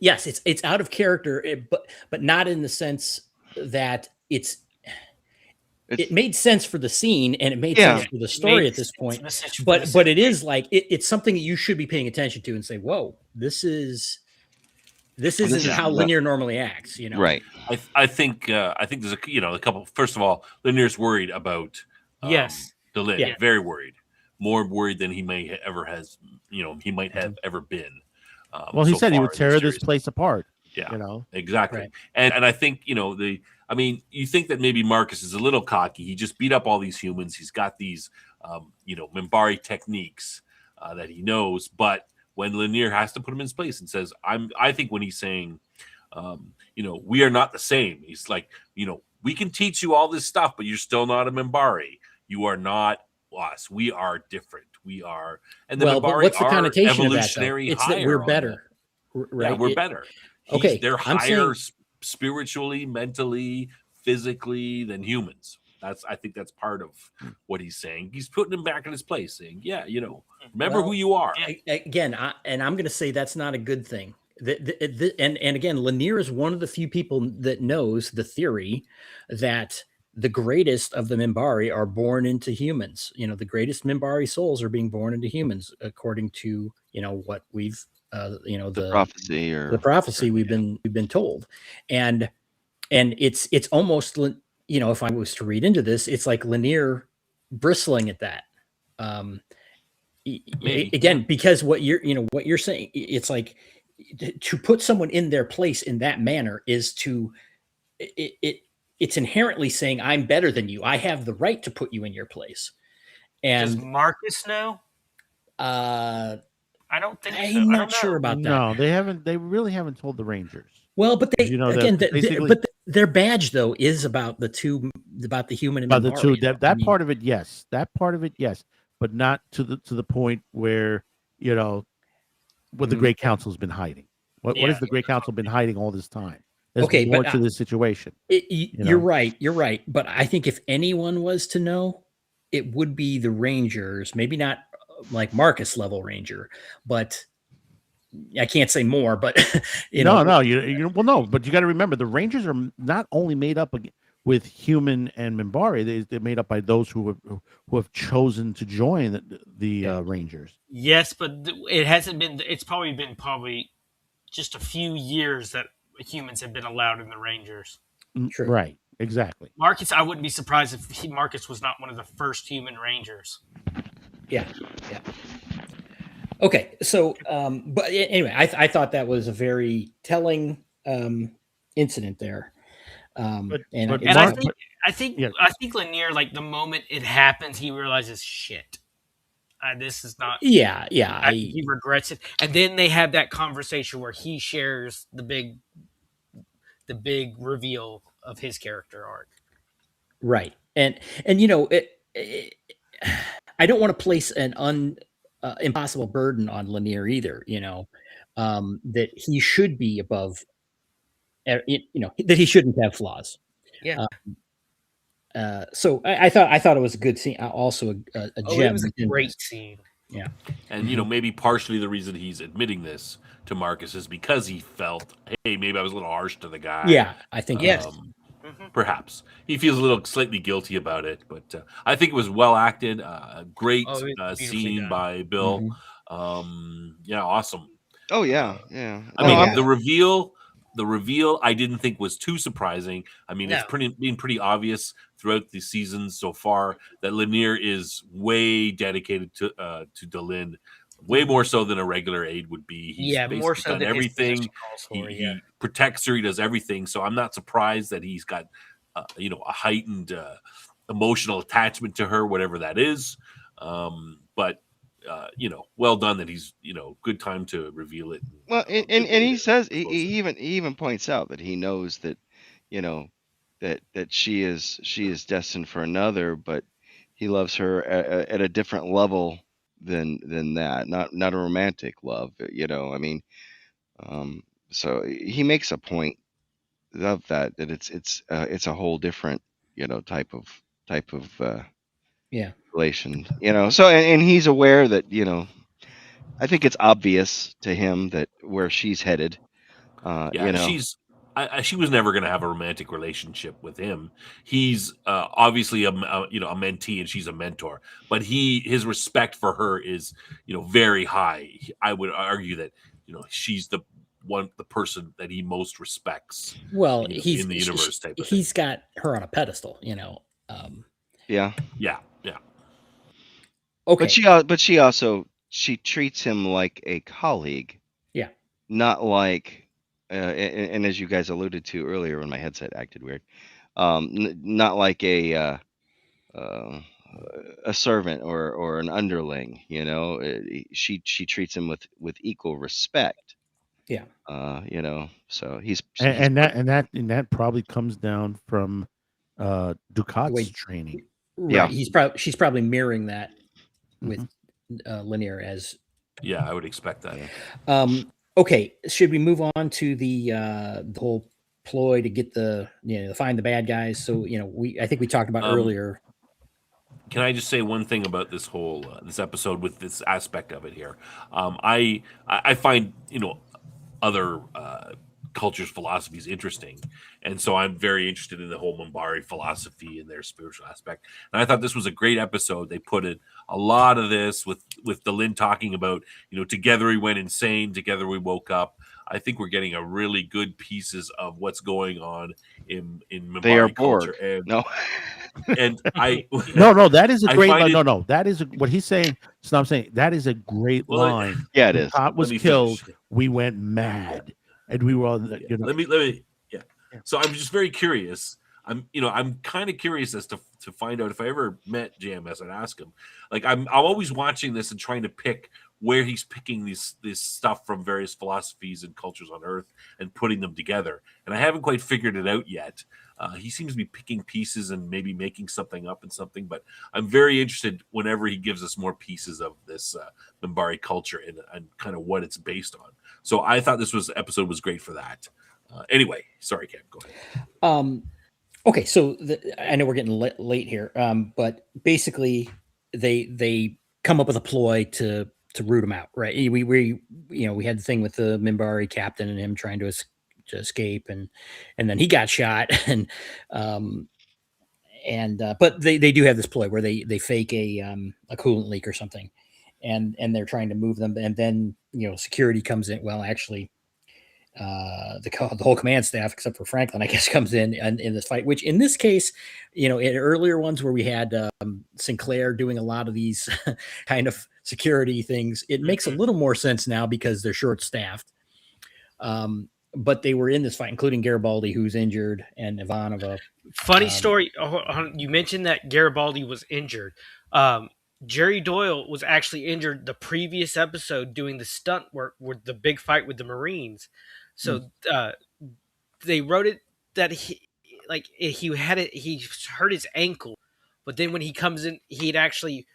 Yes, it's out of character, but not in the sense that it made sense for the scene and it made sense for the story at this point. But it is like it's something that you should be paying attention to and say, "Whoa, this isn't how Lanier normally acts." Right. I think there's a couple. First of all, Lanier's worried about Delenn. Yeah. Very worried, more worried than he may ever has. He might have ever been. Well, he said he would tear this place apart. Yeah, exactly. Right. And I think you think that maybe Marcus is a little cocky. He just beat up all these humans. He's got these Mimbari techniques that he knows. But when Lanier has to put him in his place and says, I think when he's saying, we are not the same. He's like, we can teach you all this stuff, but you're still not a Mimbari. You are not us. We are different. We are, and the Mimbari but what's the connotation of that? It's that we're better, right? Yeah, we're better. They're higher spiritually, mentally, physically than humans. I think that's part of what he's saying. He's putting him back in his place, saying, remember who you are. Again, and I'm going to say that's not a good thing. And again, Lanier is one of the few people that knows the theory that the greatest of the Mimbari are born into humans. The greatest Mimbari souls are being born into humans, according to what we've the prophecy we've been told, and it's almost if I was to read into this, it's like Lanier bristling at that. Again, because what you're saying, it's like to put someone in their place in that manner is to it's inherently saying I'm better than you. I have the right to put you in your place. And does Marcus know? I don't think so. I'm not sure about that. No, they haven't. They really haven't told the Rangers. Well, but but their badge though is about the human and about the two. That part of it, yes. That part of it, yes. But not to the point where what the Great Council's been hiding. What has the Great Council been hiding all this time? There's more to this situation. You're right. But I think if anyone was to know, it would be the Rangers. Maybe not like Marcus level Ranger, but I can't say more. But no. But you got to remember the Rangers are not only made up with human and Mimbari. They're made up by those who have chosen to join the Rangers. Yes, but it hasn't been. It's probably been just a few years that humans have been allowed in the Rangers. True. Right, exactly. Marcus, I wouldn't be surprised if Marcus was not one of the first human Rangers. Yeah. Okay, so but anyway, I thought that was a very telling incident there. I think Lanier, like the moment it happens, he realizes shit. This is not. Yeah. He regrets it, and then they have that conversation where he shares the big reveal of his character arc. Right, and I don't want to place an impossible burden on Lanier either. That he should be above that he shouldn't have flaws. Yeah. So I thought it was a good scene. Also a Oh, gem. it was a within great this. scene. Yeah. And maybe partially the reason he's admitting this to Marcus is because he felt, hey, maybe I was a little harsh to the guy. Yeah, I think Yes. Perhaps he feels a little slightly guilty about it, but I think it was well acted. Great Oh, it was beautifully scene done. by Bill. Yeah, awesome. Oh yeah, yeah. I No, mean, I'm- the reveal, I didn't think was too surprising. I mean, it's No. been pretty obvious throughout the seasons so far that Lanier is way dedicated to Delin, way more so than a regular aide would be. He's more basically so done than his everything. position calls for. He protects her. He does everything. So I'm not surprised that he's got a heightened emotional attachment to her, whatever that is. But well done that he's good time to reveal it. well, and he says he even points out that he knows that, you know, that she is destined for another, but he loves her at a different level than that, not a romantic love. I mean, so he makes a point of that it's a whole different type of Yeah. relation. So and he's aware that I think it's obvious to him that where she's headed. Yeah, she was never going to have a romantic relationship with him. He's obviously a mentee and she's a mentor, but his respect for her is very high. I would argue that she's the person that he most respects. Well, in the universe type of he's thing. got her on a pedestal. Yeah. Okay. But she also treats him like a colleague. Yeah. Not like and as you guys alluded to earlier when my headset acted weird, not like a servant or an underling. She treats him with equal respect. Yeah. So he's and that probably comes down from Ducat's Wait. training. Right. Yeah. She's probably mirroring that with Lanier as. Yeah, I would expect that. Okay, should we move on to the whole ploy to get find the bad guys? So I think we talked about earlier. Can I just say one thing about this whole this episode with this aspect of it here? I find other cultures' philosophies interesting, and so I'm very interested in the whole Minbari philosophy and their spiritual aspect. And I thought this was a great episode. They put in a lot of this with Delin talking about together we went insane, together we woke up. I think we're getting a really good pieces of what's going on in Minbari they are culture. bored. No. And I no, that is a great line. it, No, that is what he's saying. So I'm saying that is a great line. Yeah, it is. Ducat was killed. We went mad, and we were all. Let me. Yeah. So I'm just very curious. I'm kind of curious as to find out if I ever met JMS. I'd ask him. Like I'm always watching this and trying to pick where he's picking this stuff from various philosophies and cultures on Earth and putting them together. And I haven't quite figured it out yet. He seems to be picking pieces and maybe making something up and something, but I'm very interested whenever he gives us more pieces of this Minbari culture and kind of what it's based on. So I thought this episode was great for that. Anyway, sorry, Cam, go ahead. Okay, so I know we're getting late here, but basically they come up with a ploy to root him out, right? We had the thing with the Minbari captain and him trying to escape, and then he got shot, but they do have this ploy where they fake a coolant leak or something, and they're trying to move them, and then security comes in. Well, actually, the whole command staff except for Franklin, I guess, comes in this fight. Which in this case, in earlier ones where we had Sinclair doing a lot of these kind of security things, it makes a little more sense now because they're short staffed. But they were in this fight, including Garibaldi, who's injured, and Ivanova. Funny story. You mentioned that Garibaldi was injured. Jerry Doyle was actually injured the previous episode doing the stunt work with the big fight with the Marines. So they wrote it that he hurt his ankle, but then when he comes in, he'd actually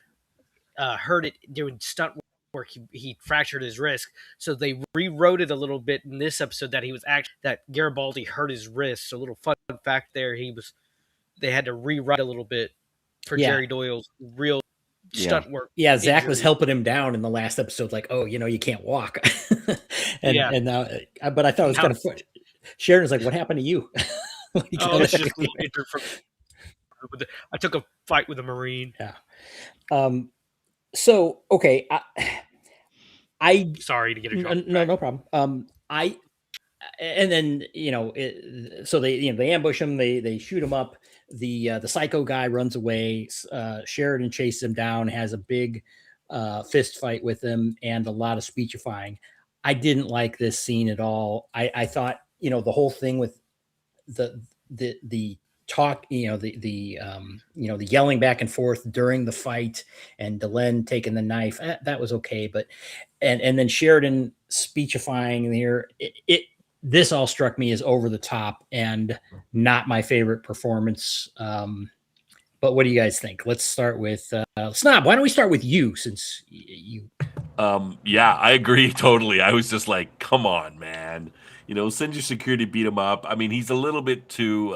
hurt it doing stunt where he fractured his wrist. So they rewrote it a little bit in this episode that he was actually that Garibaldi hurt his wrist. So a little fun fact there, they had to rewrite a little bit for Jerry Doyle's real stunt work. Yeah, Zach injury. was helping him down in the last episode, like, oh, you can't walk. and now, but I thought it was kind of funny. Sheridan's like, what happened to you? It's just a little injured from. I took a fight with a Marine. Yeah. So okay, I sorry to get it. No problem. And then so they ambush him, they shoot him up. The psycho guy runs away. Sheridan chases him down, has a big fist fight with him, and a lot of speechifying. I didn't like this scene at all. I thought the whole thing with the talk, the yelling back and forth during the fight, and Delenn taking the knife, that was okay, but and then Sheridan speechifying here, this all struck me as over the top and not my favorite performance. But what do you guys think? Let's start with Snob. Why don't we start with you, since you? Yeah, I agree totally. I was just like, come on, man. Send your security, beat him up. I mean, he's a little bit too,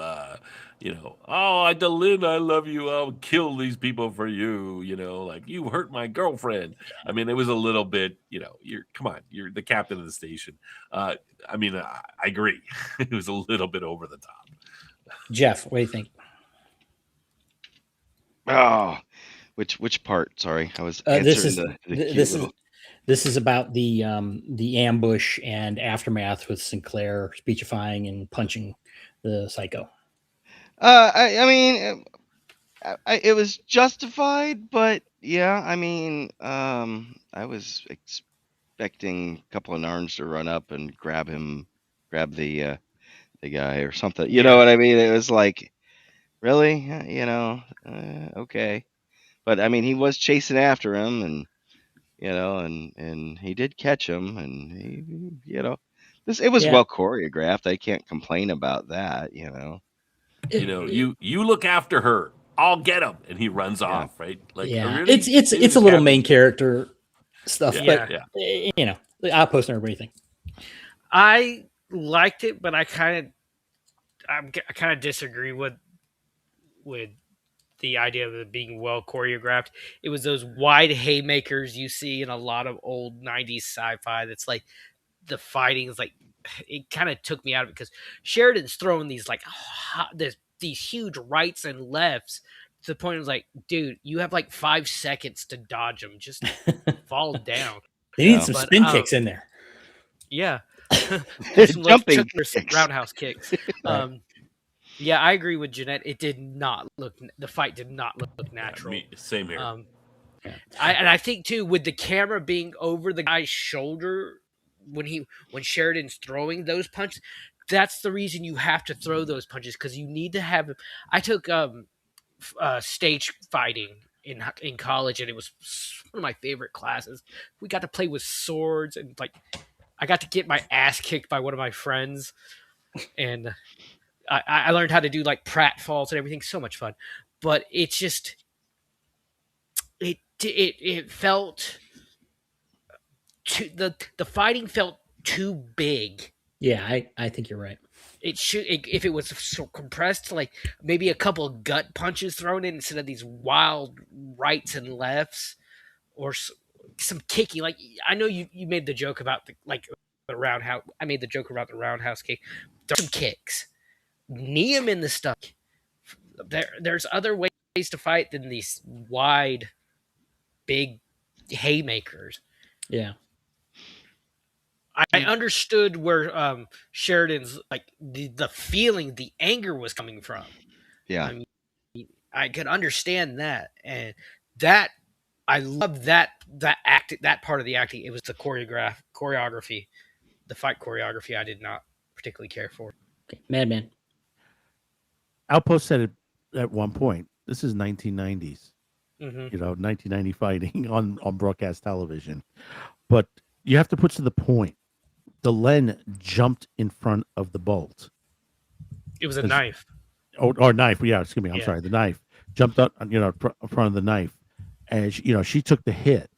Delenn, I love you. I'll kill these people for you. Like, you hurt my girlfriend. I mean, it was a little bit, come on, you're the captain of the station. I agree. It was a little bit over the top. Jeff, what do you think? Oh, which part? Sorry, I was answering this is about the ambush and aftermath with Sinclair speechifying and punching the psycho. I mean, it was justified, but yeah, I mean, I was expecting a couple of Narns to run up and grab the guy or something. You know what I mean? It was like, really, okay. But I mean, he was chasing after him, and and he did catch him, and it was well choreographed. I can't complain about that. You look after her. I'll get him, and he runs off. Right? Like, really? It's a little main character stuff, but the Outpost Nerd, what do you think? I liked it, but I kind of disagree with the idea of it being well choreographed. It was those wide haymakers you see in a lot of old 90s sci-fi. That's like the fighting is like, it kind of took me out of it, because Sheridan's throwing these like these huge rights and lefts to the point it was like, dude, you have like 5 seconds to dodge them. Just fall down. They need some spin kicks in there. Yeah. Jumping roundhouse kicks. Right. Yeah, I agree with Jeanette. The fight did not look natural. Same here. I think too, with the camera being over the guy's shoulder when Sheridan's throwing those punches, that's the reason you have to throw those punches, because you need to have. I took stage fighting in college, and it was one of my favorite classes. We got to play with swords, and like I got to get my ass kicked by one of my friends, and I learned how to do like pratfalls and everything. So much fun, but it's just it felt the fighting felt too big. Yeah, I think you're right. If it was so compressed, like maybe a couple of gut punches thrown in instead of these wild rights and lefts, or some kicking. Like, I know you made the joke about the roundhouse. I made the joke about the roundhouse kick. There's some kicks. Knee him in the stomach. There's other ways to fight than these wide, big haymakers. Yeah. I understood where Sheridan's like the feeling, the anger was coming from. Yeah. I mean, I could understand that, and that I love that part of the acting. It was the choreography, the fight choreography. I did not particularly care for. Madman. Outpost said it at one point. This is 1990s. Mm-hmm. 1990 fighting on broadcast television. But you have to put to the point. Delenn jumped in front of the bolt. It was a knife. Or knife. Yeah, excuse me. I'm sorry. The knife jumped up, in front of the knife, and she took the hit.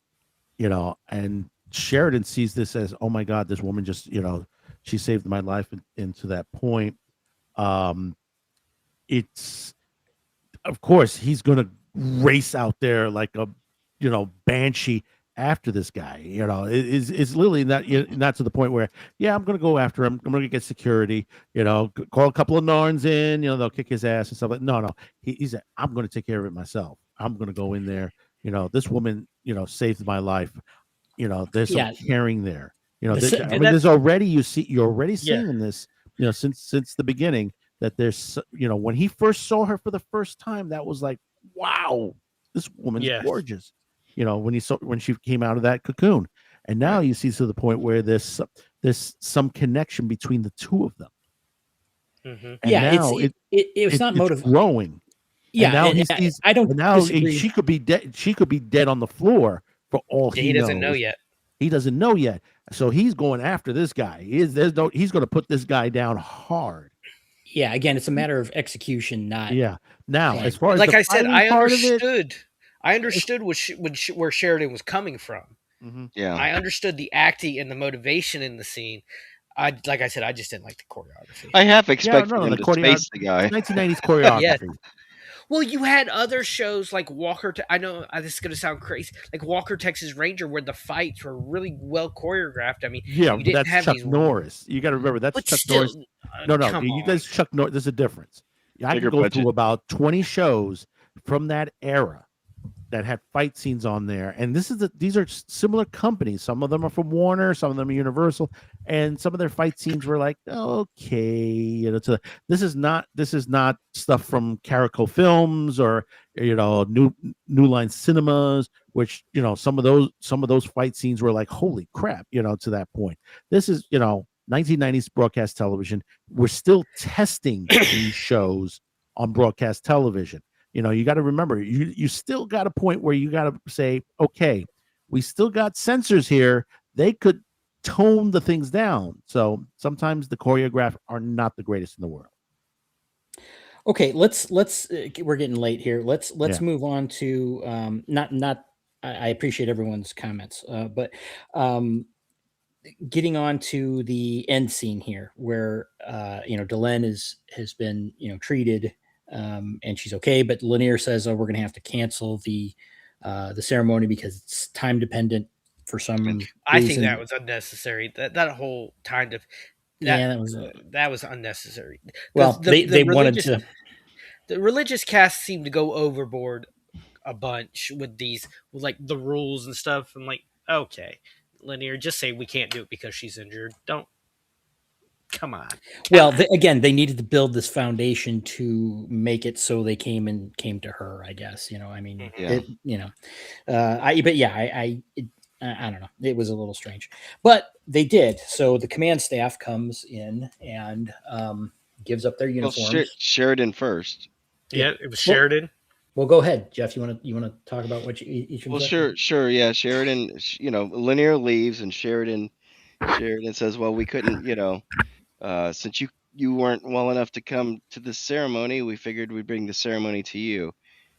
and Sheridan sees this as, oh my God, this woman just, she saved my life, and to that point, it's, of course, he's going to race out there like a, banshee after this guy. It's literally not to the point where, yeah, I'm going to go after him. I'm going to get security, call a couple of Narns in, they'll kick his ass and stuff. No. He said, I'm going to take care of it myself. I'm going to go in there. This woman, saved my life. There's some caring there. There's already, you're already seeing this, since the beginning, that there's, when he first saw her for the first time, that was like, wow, this woman's gorgeous. When she came out of that cocoon, and now you see to the point where there's some connection between the two of them. Mm-hmm. Now it's not growing. Yeah, and now he sees. I don't. Now disagree. She could be dead. She could be dead on the floor for all he knows. Doesn't know yet. He doesn't know yet. So he's going after this guy. He's going to put this guy down hard. Yeah, again, it's a matter of execution, not. Yeah. Now, as far as like I said, I understood. I understood where Sheridan was coming from. Mm-hmm. Yeah, I understood the acting and the motivation in the scene. Like I said, I just didn't like the choreography. I half expected him to space the guy. 1990s choreography. Well, you had other shows like Walker. I know this is going to sound crazy, like Walker Texas Ranger, where the fights were really well choreographed. I mean, yeah, you didn't have Chuck Norris. You got to remember that's Chuck Norris. No, you guys, Chuck Norris. There's a difference. I can go through about 20 shows from that era that had fight scenes on there, and these are similar companies. Some of them are from Warner, some of them are Universal, and some of their fight scenes were like, okay, this is not stuff from Caraco Films or New Line Cinemas, which some of those fight scenes were like, holy crap, to that point. This is 1990s broadcast television. We're still testing these shows on broadcast television. You got to remember, you still got a point where you got to say, okay, we still got censors here. They could tone the things down. So sometimes the choreographs are not the greatest in the world. Okay, let's we're getting late here. Let's move on to I appreciate everyone's comments, but getting on to the end scene here, where Delenn has been treated. And she's okay, but Lanier says, "Oh, we're going to have to cancel the ceremony because it's time dependent for some reason." I think that was unnecessary. That whole kind of that was unnecessary. Well, they wanted to. The religious cast seemed to go overboard a bunch with like the rules and stuff. I'm like, okay, Lanier, just say we can't do it because she's injured. Don't. Come on. Well, they needed to build this foundation to make it so they came to her, I guess. I mean, I don't know. It was a little strange, but they did. So the command staff comes in and gives up their uniforms. Well, Sheridan first. Yeah, it was Sheridan. Well, go ahead, Jeff. You want to talk about what each of them? Well, sure. Yeah, Sheridan. Lanier leaves, and Sheridan says, "Well, we couldn't, since you weren't well enough to come to the ceremony, we figured we'd bring the ceremony to you."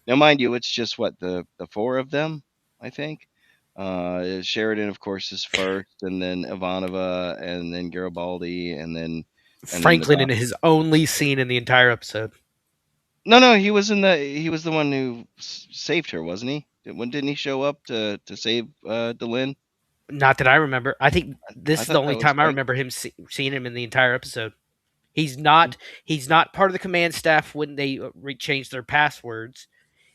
Now, mind you, it's just the four of them, I think. Sheridan, of course, is first, and then Ivanova, and then Garibaldi, and then Franklin in his only scene in the entire episode. No, he was the one who saved her, wasn't he? Didn't he show up to save Delenn? Not that I remember. I think this is the only time I remember him seeing him in the entire episode. He's not part of the command staff when they change their passwords.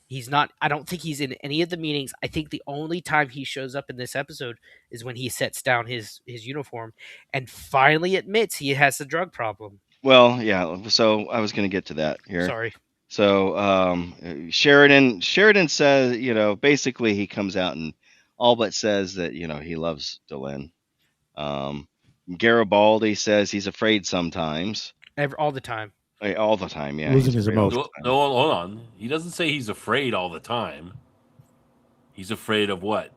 He's not. I don't think he's in any of the meetings. I think the only time he shows up in this episode is when he sets down his uniform and finally admits he has a drug problem. Well, yeah. So I was going to get to that here. Sorry. So Sheridan says, basically he comes out and all but says that, he loves Delenn. Garibaldi says he's afraid sometimes. All the time. All the time, yeah. Losing his emotions. No, hold on. He doesn't say he's afraid all the time. He's afraid of what?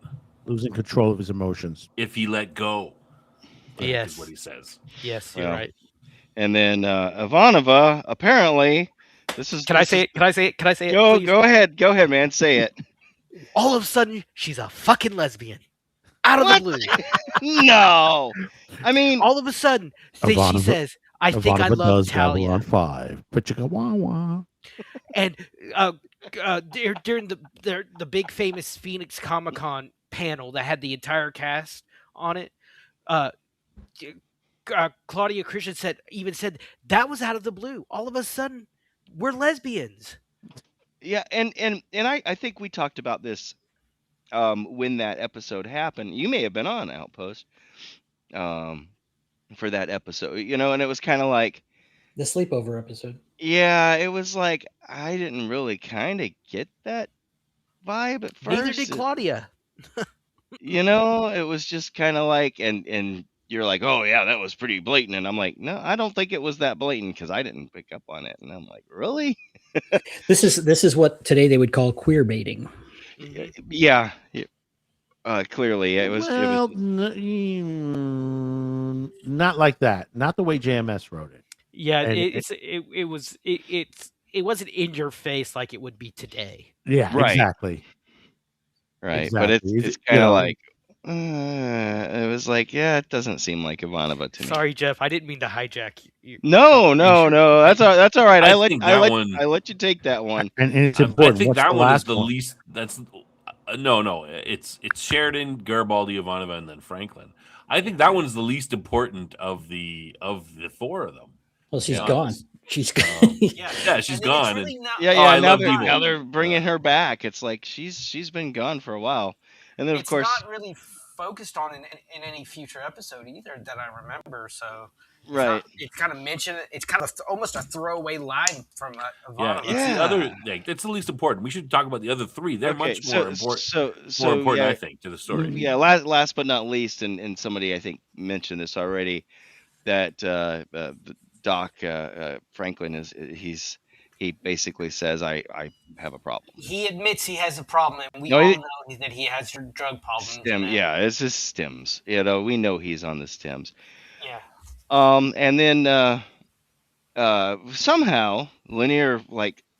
Losing control of his emotions. If he let go. Yes. Is what he says. Yes, you're right. And then Ivanova, apparently, Can I say it? Can I say it? Go ahead, man. Say it. All of a sudden, she's a fucking lesbian. Out of What? the blue. No. I mean, All of a sudden, she Ivanova- says, I think I Ivanova love does Talia. Babylon 5. Pachika-wah-wah. And during the big famous Phoenix Comic Con panel that had the entire cast on it, Claudia Christian said that was out of the blue. All of a sudden, we're lesbians. yeah, and I think we talked about this when that episode happened. You may have been on Outpost for that episode, and it was kind of like, The sleepover episode. yeah, it was like I didn't really kind of get that vibe at first. Neither did Claudia. It was just kind of like, and you're like, oh yeah, that was pretty blatant, and I'm like, no, I don't think it was that blatant because I didn't pick up on it, and I'm like, really? This is what today they would call queer baiting. Yeah, clearly it was. Well, not like that. Not the way JMS wrote it. Yeah, And it wasn't in your face like it would be today. Yeah, Right. exactly. Right, but Exactly. it's kind of like, it was like, yeah, it doesn't seem like Ivanova to me. Sorry, Jeff, I didn't mean to hijack you. No, that's all right. I I think that one- let you take that one. And it's I important. think What's that the one is last the least. That's no. It's Sheridan, Garibaldi, Ivanova, and then Franklin. I think that one's the least important of the four of them. Well, she's Yeah. gone. She's gone. Yeah, she's gone. Really not, Yeah, Oh, I now love they're Devo. now they're bringing her back. It's like she's been gone for a while, and then of it's course, not really focused on in any future episode either that I remember. So right? it's kind of mentioned. It's kind of almost a throwaway line from Yeah, Ivanova. it's the other. Like, it's the least important. We should talk about the other three. They're much more important. So More important, yeah, I think, to the story. yeah. Last but not least, and somebody I think mentioned this already, that Doc Franklin he basically says I have a problem. He admits he has a problem, and we No, all he- know that he has drug problems. Yeah, it's his stims. We know he's on the stims. Yeah. And then somehow Lanier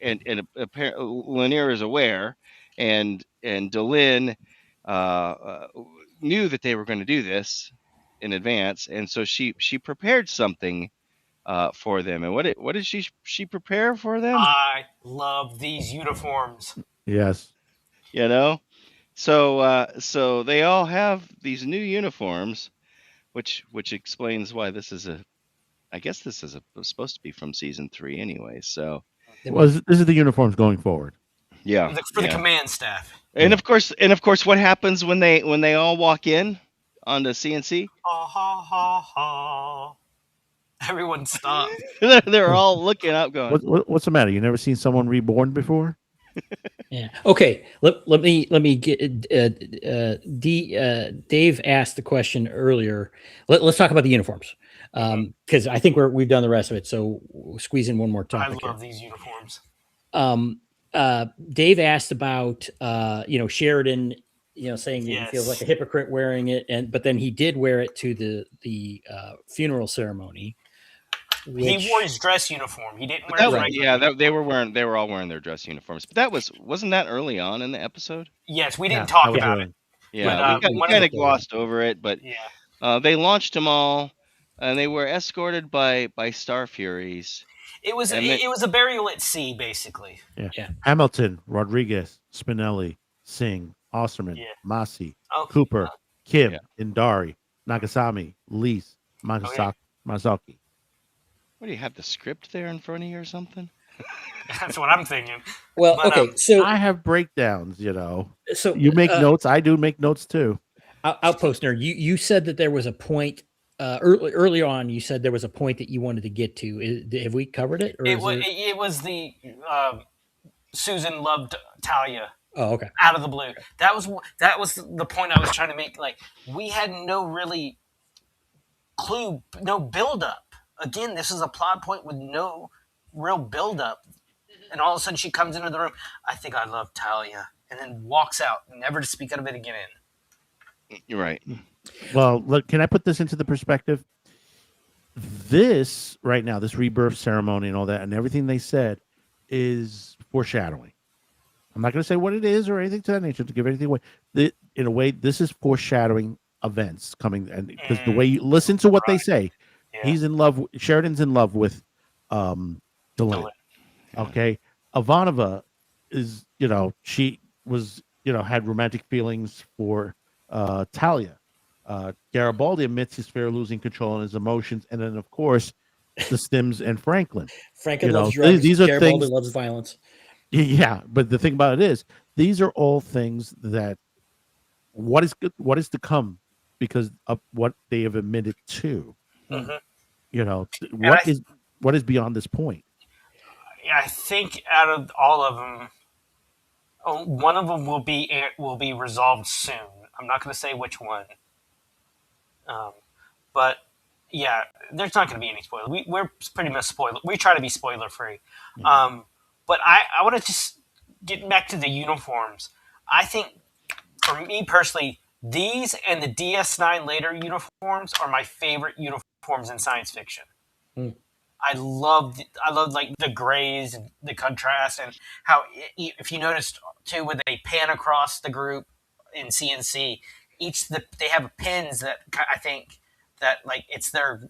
Lanier is aware, and Delin knew that they were going to do this in advance, and so she prepared something for them. And what did she prepare for them? I love these uniforms. Yes. So they all have these new uniforms, which explains why this is I guess this is supposed to be from season 3 anyway. So Well, this is the uniforms going forward. yeah, For the yeah. command staff. And of course, what happens when they all walk in onto CNC? Ha ha ha ha. Everyone stop. They're all looking up, going, What's the matter? You never seen someone reborn before? Yeah. Okay. Let me get Dave asked the question earlier. Let's talk about the uniforms because I think we've done the rest of it. So we'll squeeze in one more I topic. love these uniforms. Dave asked about Sheridan, saying that he feels Yes. like a hypocrite wearing it, but then he did wear it to the funeral ceremony. He wore his dress uniform. He didn't wear That his was, regular. yeah, they were all wearing their dress uniforms. But wasn't that early on in the episode? Yes, we didn't Yeah, talk that was about early. it. Yeah, But, we one of kind of the- glossed over it, but Yeah. they launched them all, and they were escorted by Star Furies. It was And then- it was a burial at sea, basically. Hamilton, Rodriguez, Spinelli, Singh, Osterman, Yeah. Masi, Oh, Cooper, Kim, Yeah. Indari, Nagasami, Lees, Masaki. What do you have the script there in front of you or something? that's what I'm thinking. Well, But, okay. So I have breakdowns, so You make notes. I do make notes too. Outpost Nerd, you said that there was a point early on. You said there was a point that you wanted to get to. Have we covered it? Or It was the Susan loved Talia Oh, okay. out of the blue. That was the point I was trying to make. Like, we had no really clue, no build up. Again, this is a plot point with no real build up, and all of a sudden she comes into the room. I think I love Talia, and then walks out, never to speak of it again. You're right. Well, look, can I put this into the perspective? This right now, this rebirth ceremony and all that, and everything they said is foreshadowing. I'm not going to say what it is or anything to that nature to give anything away. In a way, this is foreshadowing events coming, and because the way you listen to what they say, he's in love. Sheridan's in love with Delenn. Okay, Ivanova is, she was, had romantic feelings for Talia. Garibaldi admits his fear of losing control and his emotions, and then of course the Stims and Franklin. Franklin loves drugs. These are Garibaldi things. loves violence. Yeah, but the thing about it is, these are all things that what is to come because of what they have admitted to. Mm-hmm. What is beyond this point? I think out of all of them, one of them will be resolved soon. I'm not going to say which one, but yeah, there's not going to be any spoiler. We're pretty much spoiler. We try to be spoiler free. Mm-hmm. But I want to just get back to the uniforms. I think, for me personally, these and the DS9 later uniforms are my favorite uniforms in science fiction. Mm. I love like the grays and the contrast, and how, if you noticed too, when they pan across the group in CNC, they have pins that I think that, like, it's their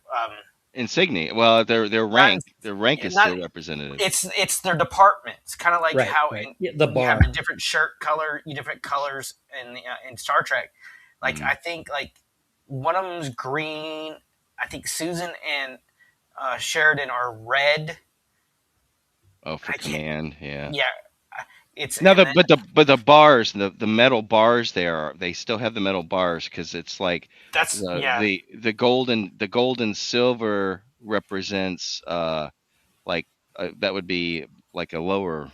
insignia. Well, their rank. Their rank is still representative. It's their departments, kind of like how the bar. You have a different shirt color, different colors in Star Trek. Like, mm-hmm. I think like one of them is green. I think Susan and Sheridan are red. Oh, for command, yeah. Yeah, it's now but the bars, the metal bars, they still have the metal bars, because it's like the gold and silver represents that would be like a lower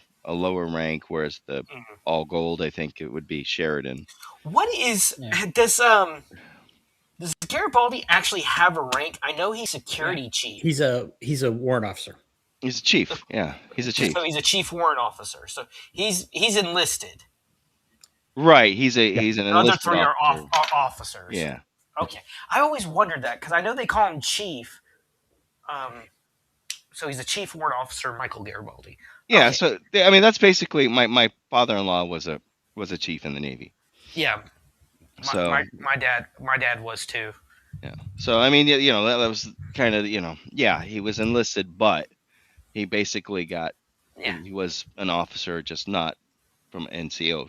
rank, whereas the all gold, I think it would be Sheridan. What is does Garibaldi actually have a rank? I know he's security chief. He's a warrant officer. He's a chief. Yeah, he's a chief. So he's a chief warrant officer. So he's enlisted. Right. He's an enlisted other three are officers. Yeah. Okay. I always wondered that, because I know they call him chief. So he's a chief warrant officer, Michael Garibaldi. Yeah. Okay. So I mean, that's basically my father-in-law was a chief in the Navy. Yeah. My dad was too. Yeah. So I mean, that was kind of, he was enlisted, but he basically he was an officer, just not from NCO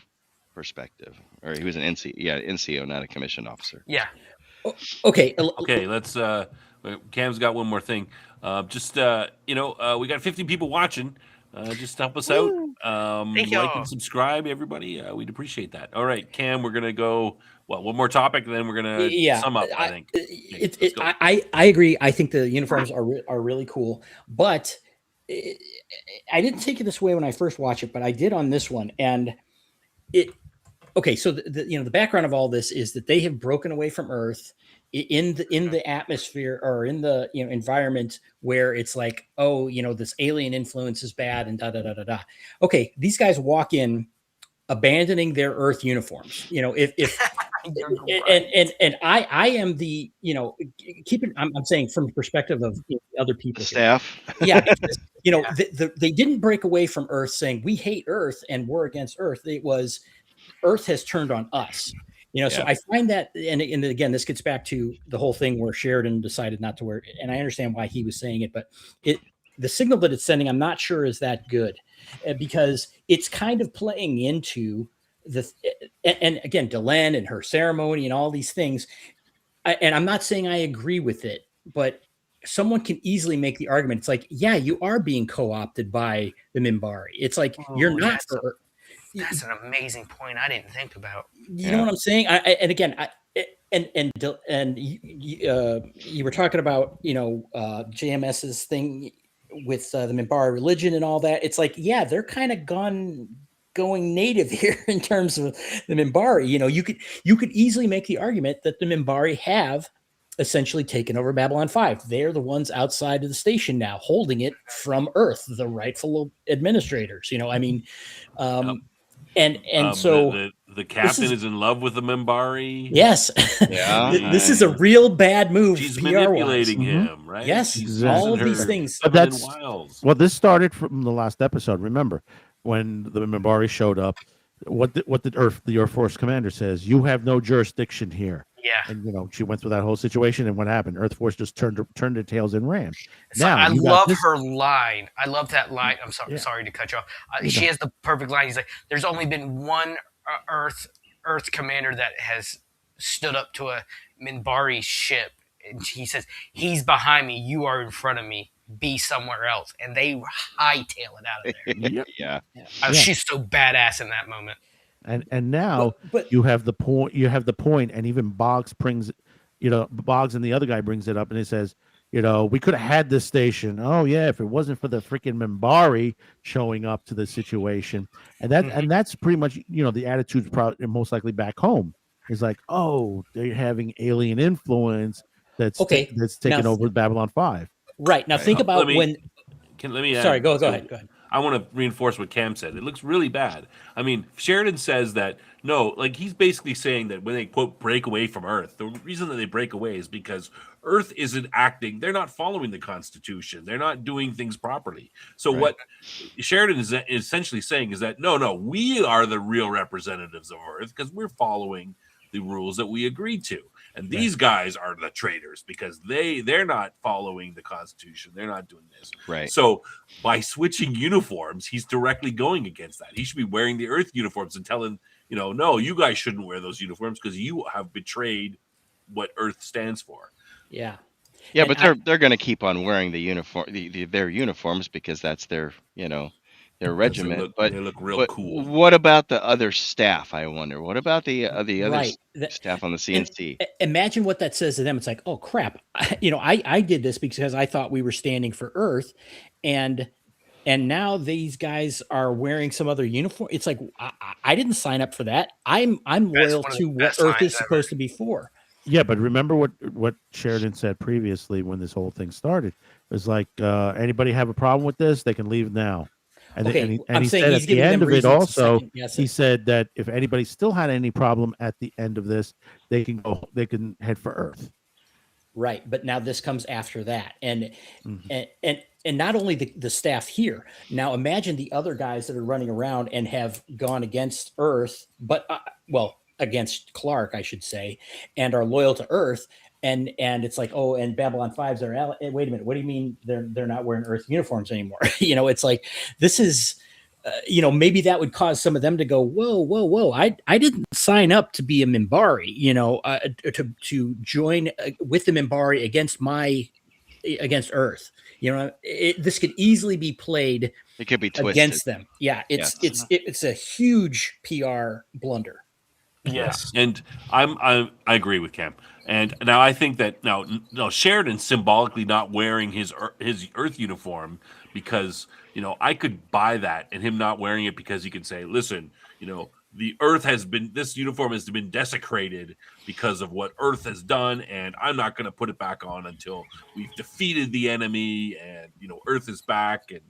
perspective, or he was an NCO, not a commissioned officer. Yeah. Okay. Okay. Let's. Cam's got one more thing. We got 50 people watching. Just help us out. Like and subscribe, everybody. We'd appreciate that. All right, Cam, we're gonna go. One more topic, and then we're gonna sum up. I think. I agree. I think the uniforms are really cool, but I didn't take it this way when I first watched it, but I did on this one, and it. Okay, so the background of all this is that they have broken away from Earth in the atmosphere, or in the environment where it's like, this alien influence is bad, and da da da da da. Okay, these guys walk in abandoning their Earth uniforms. If and I am the I'm saying from the perspective of other people, staff. Yeah, they didn't break away from Earth saying we hate Earth and we're against Earth. It was Earth has turned on us. So I find that, and again, this gets back to the whole thing where Sheridan decided not to wear it, and I understand why he was saying it, but the signal that it's sending, I'm not sure is that good, because it's kind of playing into and again, Delenn and her ceremony and all these things, and I'm not saying I agree with it, but someone can easily make the argument. It's like, yeah, you are being co-opted by the Minbari. It's like, you're not for. That's an amazing point I didn't think about. You know what I'm saying? You were talking about JMS's thing with the Minbari religion and all that. It's like, yeah, they're kind of going native here in terms of the Minbari. You could easily make the argument that the Minbari have essentially taken over Babylon 5. They're the ones outside of the station now, holding it from Earth, the rightful administrators. So the captain is in love with the Minbari. Yes. Yeah. This is a real bad move. She's manipulating him, right? Yes. She's all of these things. But this started from the last episode. Remember when the Minbari showed up? What did the Air Force commander says? You have no jurisdiction here. Yeah. And she went through that whole situation, and what happened? Earth Force just turned their tails and ran. So Now I you got love this. her line. I love that line. I'm sorry, Yeah. sorry to cut you off. You She know. has the perfect line. He's like, "There's only been one Earth commander that has stood up to a Minbari ship," and he says, "He's behind me. You are in front of me. Be somewhere else." And they hightail it out of there. Yep. Yeah. She's so badass in that moment. And now But you have the point. And even Boggs brings, Boggs and the other guy brings it up, and he says, we could have had this station. Oh yeah, if it wasn't for the freaking Minbari showing up to the situation, and that's pretty much the attitude's probably most likely back home is like, oh, they're having alien influence that's Okay, that's taking now- over Babylon 5. right now, think about Let me- when. Let me add, Sorry, go ahead. Go ahead. I want to reinforce what Cam said. It looks really bad. I mean, Sheridan says that no, like he's basically saying that when they quote break away from Earth, the reason that they break away is because Earth isn't acting. They're not following the Constitution. They're not doing things properly. So Right. what Sheridan is essentially saying is that no, we are the real representatives of Earth because we're following the rules that we agreed to. And these guys are the traitors because they're not following the Constitution. They're not doing this. Right. So by switching uniforms, he's directly going against that. He should be wearing the Earth uniforms and telling, no, you guys shouldn't wear those uniforms because you have betrayed what Earth stands for. Yeah. Yeah, And but they're going to keep on wearing the uniform, their uniforms because that's their regiment. They look real But cool. what about the other staff? I wonder. What about the other Right. staff on the CNC? Imagine what that says to them. It's like, oh crap, I did this because I thought we were standing for Earth, and now these guys are wearing some other uniform. It's like I didn't sign up for that. I'm loyal one of to the what best Earth is lines ever. supposed to be for. Yeah, but remember what Sheridan said previously when this whole thing started. It was like, anybody have a problem with this? They can leave now. And, Okay, and I'm he saying said he's at the giving them end of it reasons to also, second guess he it. said that if anybody still had any problem at the end of this, they can head for Earth. Right, but now this comes after that, and Mhm. and not only the staff here. Now imagine the other guys that are running around and have gone against Earth, but against Clark, I should say, and are loyal to Earth. And it's like, oh, and Babylon 5's are wait a minute, what do you mean they're not wearing Earth uniforms anymore? It's like this is. Maybe that would cause some of them to go, whoa. I didn't sign up to be a Minbari, to join with the Minbari against Earth. This could easily be played It could be twisted. against them. Yeah, it's a huge PR blunder. Yes. Yeah. And I agree with Cam. And now I think that now Sheridan's symbolically not wearing his Earth uniform because I could buy that, and him not wearing it because he can say, listen, the Earth this uniform has been desecrated because of what Earth has done, and I'm not going to put it back on until we've defeated the enemy and Earth is back and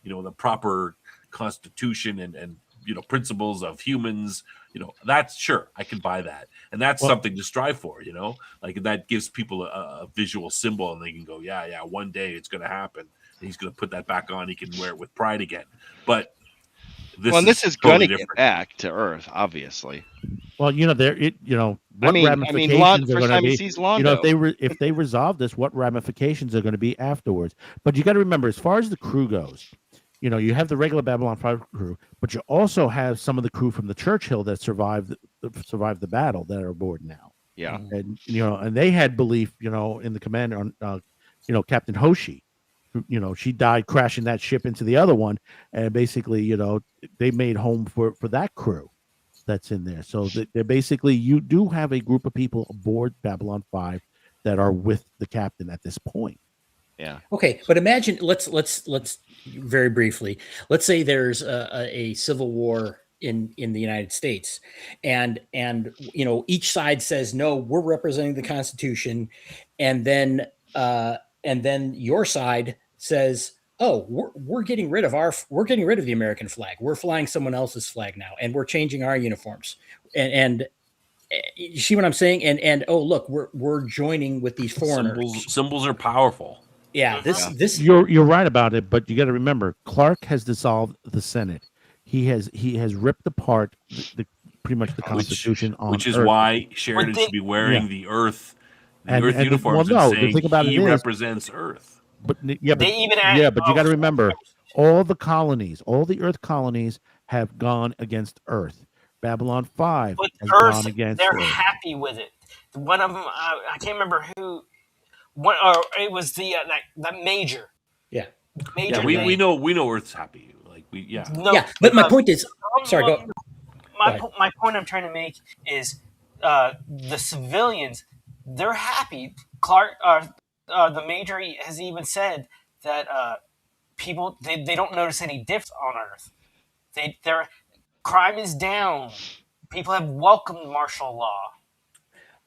the proper constitution and principles of humans. That's sure I can buy that, and that's something to strive for. Like that gives people a visual symbol, and they can go, yeah, one day it's going to happen. And he's going to put that back on. He can wear it with pride again. But this is going totally to get different. back to Earth, obviously. Well, what ramifications are first going time to he be? sees Londo. If they resolve this, what ramifications are going to be afterwards? But you got to remember, as far as the crew goes, you have the regular Babylon 5 crew, but you also have some of the crew from the Churchill that survived the battle that are aboard now. Yeah. And and they had belief, in the commander on, Captain Hoshi. She died crashing that ship into the other one, and basically, they made home for that crew that's in there. So they're basically, you do have a group of people aboard Babylon 5 that are with the captain at this point. Yeah. Okay, but imagine let's very briefly. Let's say there's a civil war in the United States, and each side says no, we're representing the Constitution, and then your side says, oh, we're getting rid of the American flag. We're flying someone else's flag now, and we're changing our uniforms. And you see what I'm saying? And oh, look, we're joining with these foreigners. Symbols are powerful. Yeah, this you're right about it, but you got to remember, Clark has dissolved the Senate. He has ripped apart the pretty much the Constitution on which is Earth. why Sheridan But they- should be wearing the Earth And uniforms well, no, and the saying thing about he it is- represents Earth. But They even add- yeah, but you got to remember, all the colonies, all the Earth colonies have gone against Earth. Babylon 5 But has Earth, gone against they're Earth. happy with it. One of them, I can't remember who. What? Or it was the that major. Yeah. Major. Yeah, we know Earth's happy. Like No, Yeah, but my point is, sorry, go. My point I'm trying to make is the civilians, they're happy. Clark, the major has even said that people they don't notice any difference on Earth. Their crime is down. People have welcomed martial law.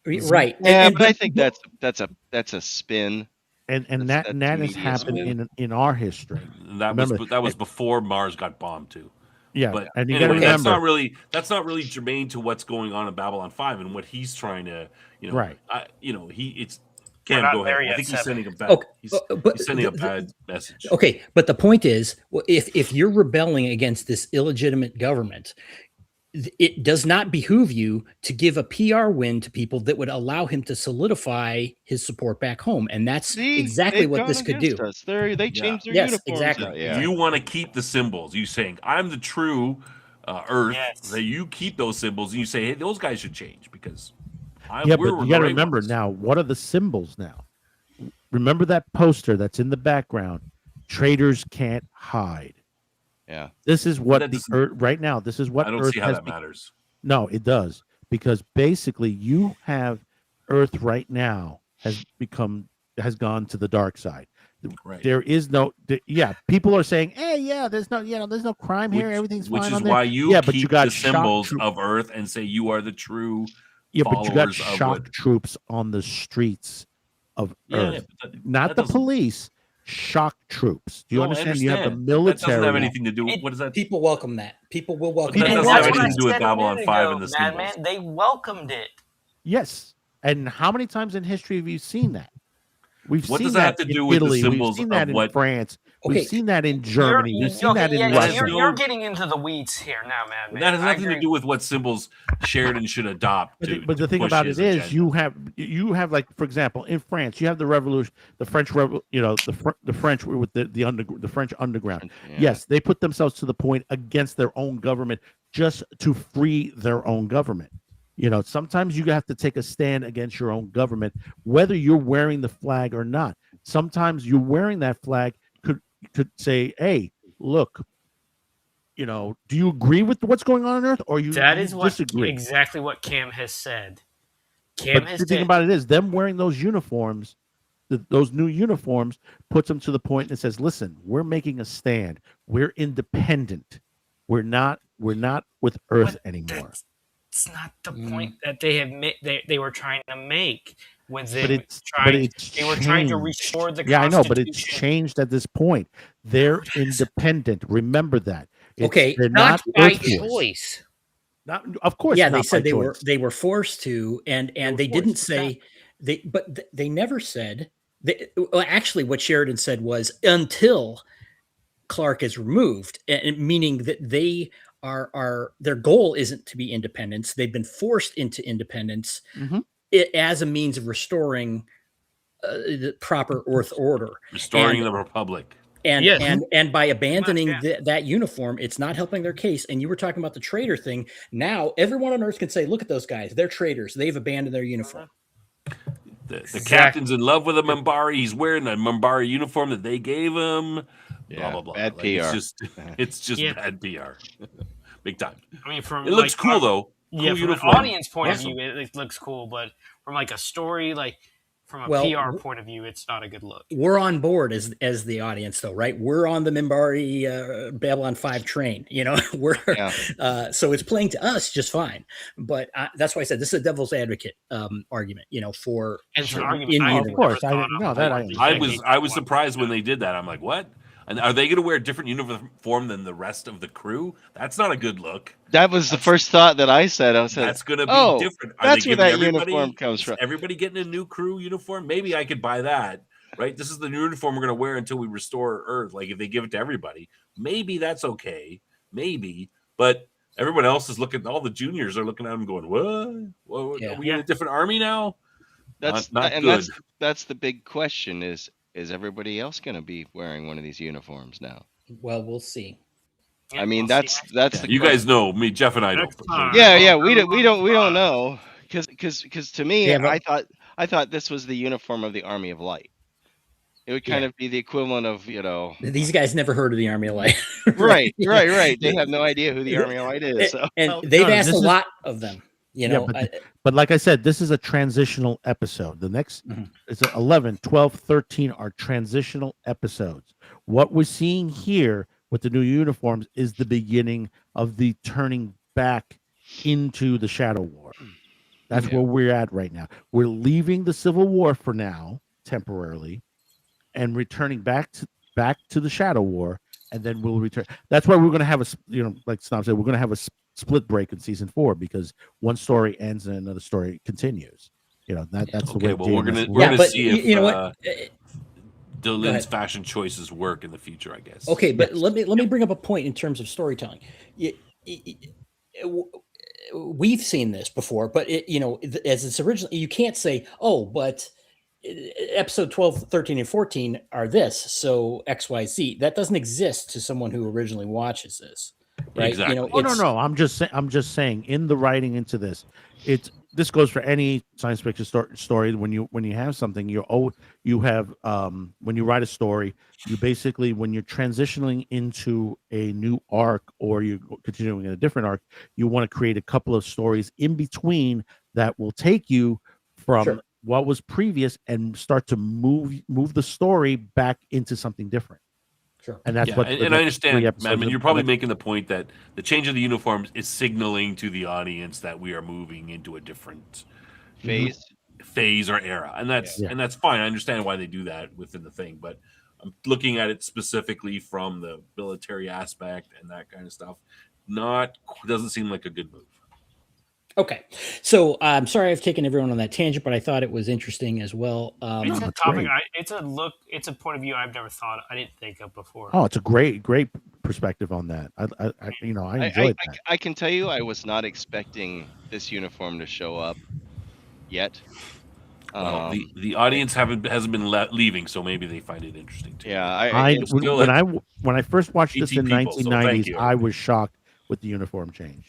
Right. Yeah, but I think that's a spin. And That's that has media happened spin. in our history. that was before Mars got bombed too. Yeah, But and you anyway, got to remember, that's not really germane to what's going on in Babylon 5 and what he's trying to, Right. Cam, not go there ahead. I yet, think he's Seven. sending a bad. Okay, He's but sending a bad message. Okay, but the point is, if you're rebelling against this illegitimate government, it does not behoove you to give a PR win to people that would allow him to solidify his support back home, and that's exactly what this could do. They changed their Yes, uniforms. exactly. out, yeah. You want to keep the symbols. You saying I'm the true Earth. Yes. That you keep those symbols, and you say, hey, those guys should change because yeah, we're but the you got to right remember ones. now, what are the symbols now? Remember that poster that's in the background? Traitors can't hide. Yeah. This is what That the doesn't- Earth right now. This is what I don't Earth see how has that matters. No, it does, because basically you have Earth right now has gone to the dark side. Right. There is no people are saying, hey, yeah, there's no crime here, everything's fine. Which is on there. why you but you keep got the symbols shock of Earth and say you are the true but you got followers of shock what. troops on the streets of Yeah, Earth, but that not the doesn't- police. Shock troops. Do you No, I understand? You have the understand. military. That doesn't have anything to do. What does that? People welcome that. People will welcome That that. doesn't That's have what anything I to do with said a Babylon minute 5 ago, and the symbols. Madman. They welcomed it. Yes. And how many times in history have you seen that? We've What seen does that have that to in do with the Italy. symbols We've seen that of in what- France. Okay. We've seen that in Germany. We've seen that in Russia. You're getting into the weeds here now, Madman. That has I nothing to agree. do with what symbols Sheridan should adopt. But the thing push about his it is, agenda. you have like, for example, in France, you have the revolution, the French, the French were with the French underground. Yeah. Yes, they put themselves to the point against their own government just to free their own government. Sometimes you have to take a stand against your own government, whether you're wearing the flag or not. Sometimes you wearing that flag could say, "Hey, look, do you agree with what's going on Earth, or That do is you what disagree?" exactly what Cam has said. Cam But has the thing said, about it is, them wearing those uniforms, those new uniforms, puts them to the point and says, "Listen, we're making a stand. We're independent. We're not with Earth anymore." It's not the point that they have they were trying to make when they But they were trying to changed. restore the Yeah, I know, but it's Constitution. changed at this point. They're independent. Remember that. Okay, they're Not not by Earth Force. choice. Not, of course. Yeah, not they said by they choice. were forced to, and were they didn't forced, say they never said well, actually what Sheridan said was until Clark is removed, and meaning that they are their goal isn't to be independence. They've been forced into independence Mhm. as a means of restoring the proper Earth order. restoring and- the Republic. And Yes. and by abandoning Yeah. that uniform, it's not helping their case. And you were talking about the traitor thing. Now everyone on Earth can say, "Look at those guys; they're traitors. They've abandoned their uniform." The captain's in love with a Mambari. He's wearing a Mambari uniform that they gave him. Yeah, Blah blah blah. bad Like, it's PR. just Yeah. bad PR. Big time. I mean, from It looks like, cool though. Yeah, Cool from uniform. an audience point Awesome. of view, it looks cool, but from like a story, like from a Well, PR point of view, it's not a good look. We're on board as the audience, though, right? We're on the Mimbari Babylon 5 train. We're Yeah. so it's playing to us just fine. But that's why I said this is a devil's advocate argument. For And it's an for argument. in I universe. Of course, never I thought didn't of. know that. I was surprised when they did that. I'm like, what? And are they going to wear a different uniform than the rest of the crew? That's not a good look. That was the first thought that I said. I said, That's going to be "Oh, different. that's where giving that everybody- uniform comes is from." Everybody getting a new crew uniform? Maybe I could buy that. Right? This is the new uniform we're going to wear until we restore Earth. Like if they give it to everybody, maybe that's okay. Maybe, but Everyone else is looking. All the juniors are looking at him, going, "What? Yeah. Are we in a different army now?" That's Not and good. that's the big question: is everybody else going to be wearing one of these uniforms now? Well, we'll see. I mean, we'll see. that's Yeah, the you question. guys know me, Jeff, and I don't. Next But time. Yeah, we don't know because to me, Yeah, but- I thought this was the uniform of the Army of Light. It would kind Yeah. of be the equivalent of These guys never heard of the Army of Light. right. They have no idea who the Army of Light is. So. And Well, they've no, asked a this is- lot of them. You know, but like I said, this is a transitional episode. The next Mhm. it's 11, 12, 13 are transitional episodes. What we're seeing here with the new uniforms is the beginning of the turning back into the Shadow War. That's Yeah. where we're at right now. We're leaving the Civil War for now, temporarily, and returning back to the Shadow War, and then we'll return. That's why we're going to have like Snob said, we're going to have a split break in season 4 because one story ends and another story continues. That's the way. Okay, well, we're JMS gonna works. we're see if you know what? Dylan's ahead. fashion choices work in the future. I guess. Okay, but Yes. let me bring up a point in terms of storytelling. We've seen this before, but as it's originally, you can't say, "Oh, but episode 12, 13, and 14 are this, so XYZ." That doesn't exist to someone who originally watches this, right? Exactly. No. I'm just saying in the writing into this, this goes for any science fiction story. When you have something, you have when you write a story, you basically, when you're transitioning into a new arc or you're continuing in a different arc, you want to create a couple of stories in between that will take you from Sure. what was previous and start to move the story back into something different. Sure. And that's Yeah, what. and I understand, Madman. You're probably making. making the point that the change of the uniforms is signaling to the audience that we are moving into a different phase or era, and that's fine. I understand why they do that within the thing, but I'm looking at it specifically from the military aspect and that kind of stuff. Doesn't seem like a good move. Okay, so I'm sorry I've taken everyone on that tangent, but I thought it was interesting as well. It's a that's topic. great. It's a point of view I've never thought. I didn't think of before. Oh, it's a great perspective on that. I enjoyed that. I can tell you, I was not expecting this uniform to show up yet. Well, the audience hasn't been leaving, so maybe they find it interesting too. Yeah, When I first watched this 18 in people, so 1990s, thank you, I was shocked with the uniform change.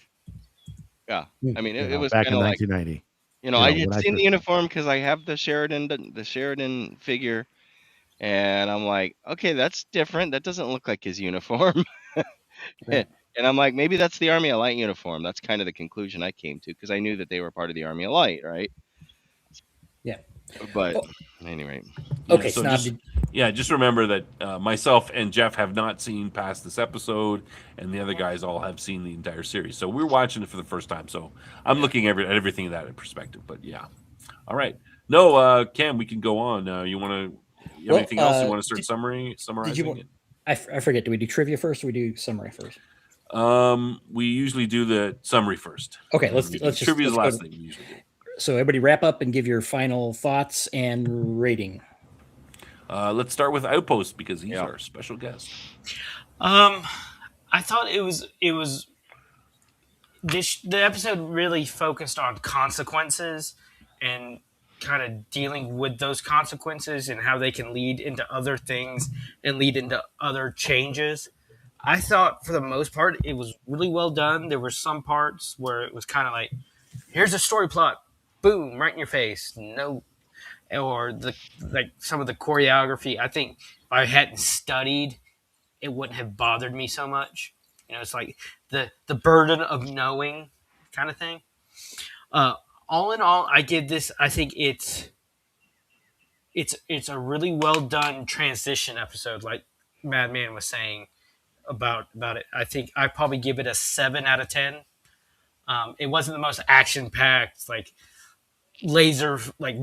yeah. I mean, it You know, was back kind in of like 1990. I when had I seen the first- uniform because I have the Sheridan figure, and I'm like, okay, that's different. That doesn't look like his uniform. Right. And I'm like, maybe that's the Army of Light uniform. That's kind of the conclusion I came to because I knew that they were part of the Army of Light, right? Yeah. But Oh. anyway, Okay, so Snob, just remember that myself and Jeff have not seen past this episode, and the other guys all have seen the entire series. So we're watching it for the first time. So I'm looking at everything that in perspective. But yeah, all right. No, Cam, we can go on. You want to? You have anything else you want to start summarizing it? I forget. Do we do trivia first or we do summary first? We usually do the summary first. Okay, and let's then just trivia is the let's last go thing we usually do. So everybody wrap up and give your final thoughts and rating. Let's start with Outpost because he's our special guest. I thought it was the episode really focused on consequences and kind of dealing with those consequences and how they can lead into other things and lead into other changes. I thought for the most part it was really well done. There were some parts where it was kind of like, here's a story plot, boom, right in your face. No, or some of the choreography. I think if I hadn't studied, it wouldn't have bothered me so much. It's like the burden of knowing kind of thing. All in all, I give this. I think it's a really well done transition episode, like Madman was saying about it. I think I probably give it a 7 out of 10. It wasn't the most action packed, like laser, like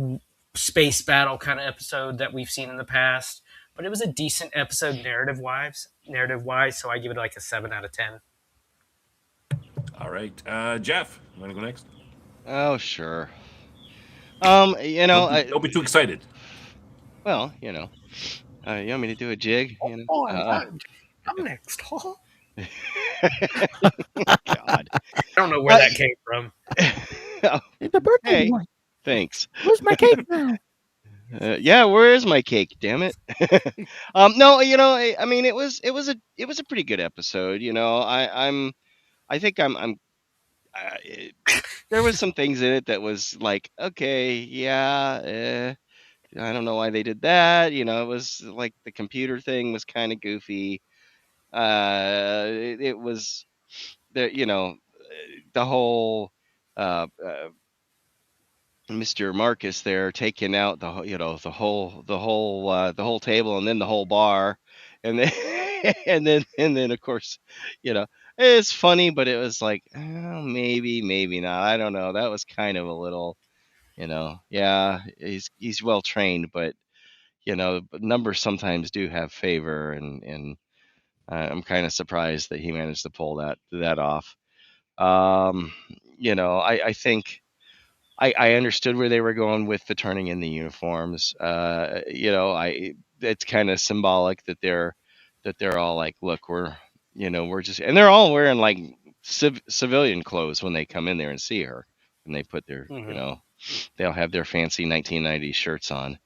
space battle kind of episode that we've seen in the past, but it was a decent episode narrative wise. So I give it like a 7 out of 10. All right, Jeff, you want to go next? Oh sure. Don't be too excited. Well, you want me to do a jig? I'm next. God. I don't know where that came from. It's a birthday Hey, boy. thanks. Where's my cake now? Yeah, where is my cake? Damn it. No, I mean, it was a pretty good episode. I think uh, it, there was some things in it that was like, okay, yeah, I don't know why they did that. It was like the computer thing was kind of goofy. It was the whole Mr. Marcus there taking out the whole table and then the whole bar, and then and then of course, you know it's funny, but it was like, oh, maybe not. I don't know. That was kind of a little, yeah, he's well trained, but but numbers sometimes do have favor, and I'm kind of surprised that he managed to pull that off. Um, I think I understood where they were going with the turning in the uniforms. I it's kind of symbolic that they're all like, look, we're just, and they're all wearing like civilian clothes when they come in there and see her, and they put their, they'll have their fancy 1990s shirts on,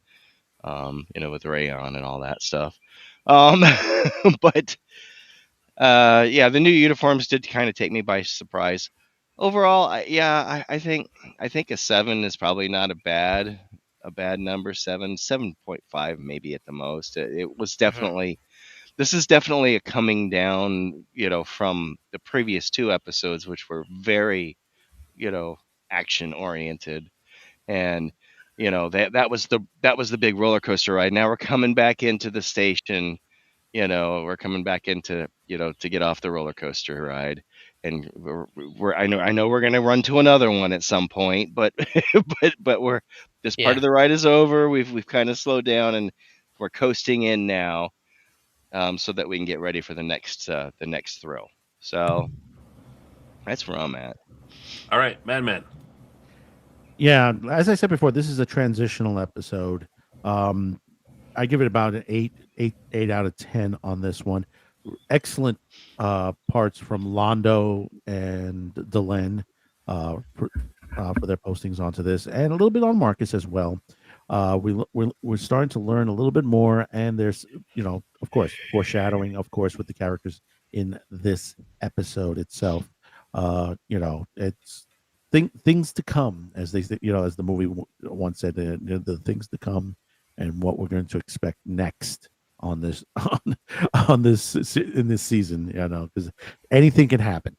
with rayon and all that stuff. Um, but yeah, the new uniforms did kind of take me by surprise. Overall, I think a 7 is probably not a bad number. 7.5 maybe at the most. It was definitely This is definitely a coming down, from the previous two episodes, which were very, you know, action oriented, and that was the big roller coaster ride. Now we're coming back into the station. We're coming back into, to get off the roller coaster ride, and I know we're gonna run to another one at some point, but but this part Yeah. of the ride is over. We've kind of slowed down, and we're coasting in now, so that we can get ready for the next thrill. So that's where I'm at. All right, Madman. Yeah, as I said before, this is a transitional episode. Um, I give it about an 8 out of 10 on this one. Excellent parts from Londo and Delenn for their postings onto this, and a little bit on Marcus as well. We're starting to learn a little bit more, and there's, of course, foreshadowing, of course, with the characters in this episode itself. It's things to come, as they say, as the movie once said, the things to come, and what we're going to expect next on this on this in this season, because anything can happen,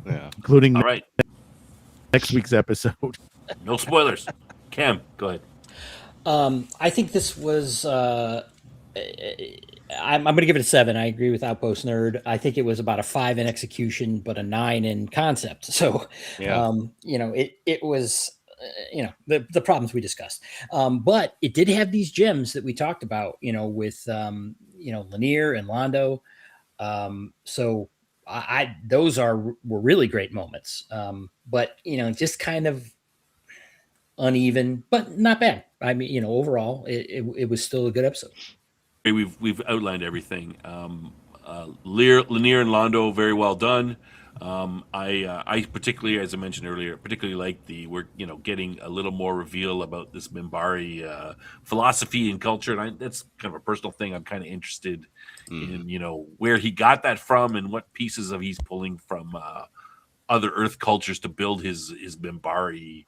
Yeah. including All right, next week's episode. no spoilers. Cam, go ahead. I think this was. I'm going to give it a 7. I agree with Outpost Nerd. I think it was about a 5 in execution, but a 9 in concept. So, Yeah. it was, the problems we discussed. But it did have these gems that we talked about, with, Lanier and Londo. So those were really great moments. But, just kind of uneven, but not bad. I mean, overall, it was still a good episode. We've outlined everything. Lanier and Londo, very well done. I particularly, as I mentioned earlier, particularly like we're getting a little more reveal about this Minbari philosophy and culture, and that's kind of a personal thing. I'm kind of interested in where he got that from and what pieces of he's pulling from other Earth cultures to build his Minbari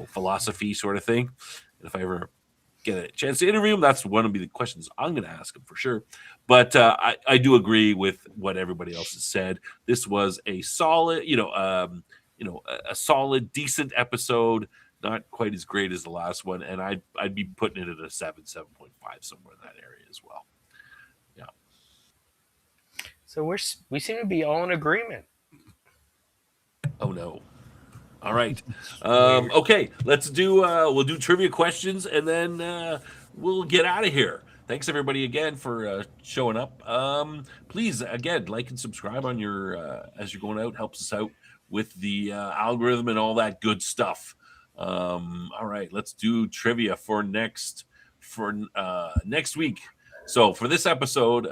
philosophy sort of thing. And if I ever get a chance to interview him, that's one of the questions I'm going to ask him for sure. But I do agree with what everybody else has said. This was a solid, a solid, decent episode. Not quite as great as the last one, and I'd be putting it at a 7, 7.5, somewhere in that area as well. Yeah. So we seem to be all in agreement. Oh no. All right. Okay, let's we'll do trivia questions, and then we'll get out of here. Thanks everybody again for showing up. Please again like and subscribe on your as you're going out. Helps us out with the algorithm and all that good stuff. All right, let's do trivia for next week. So for this episode,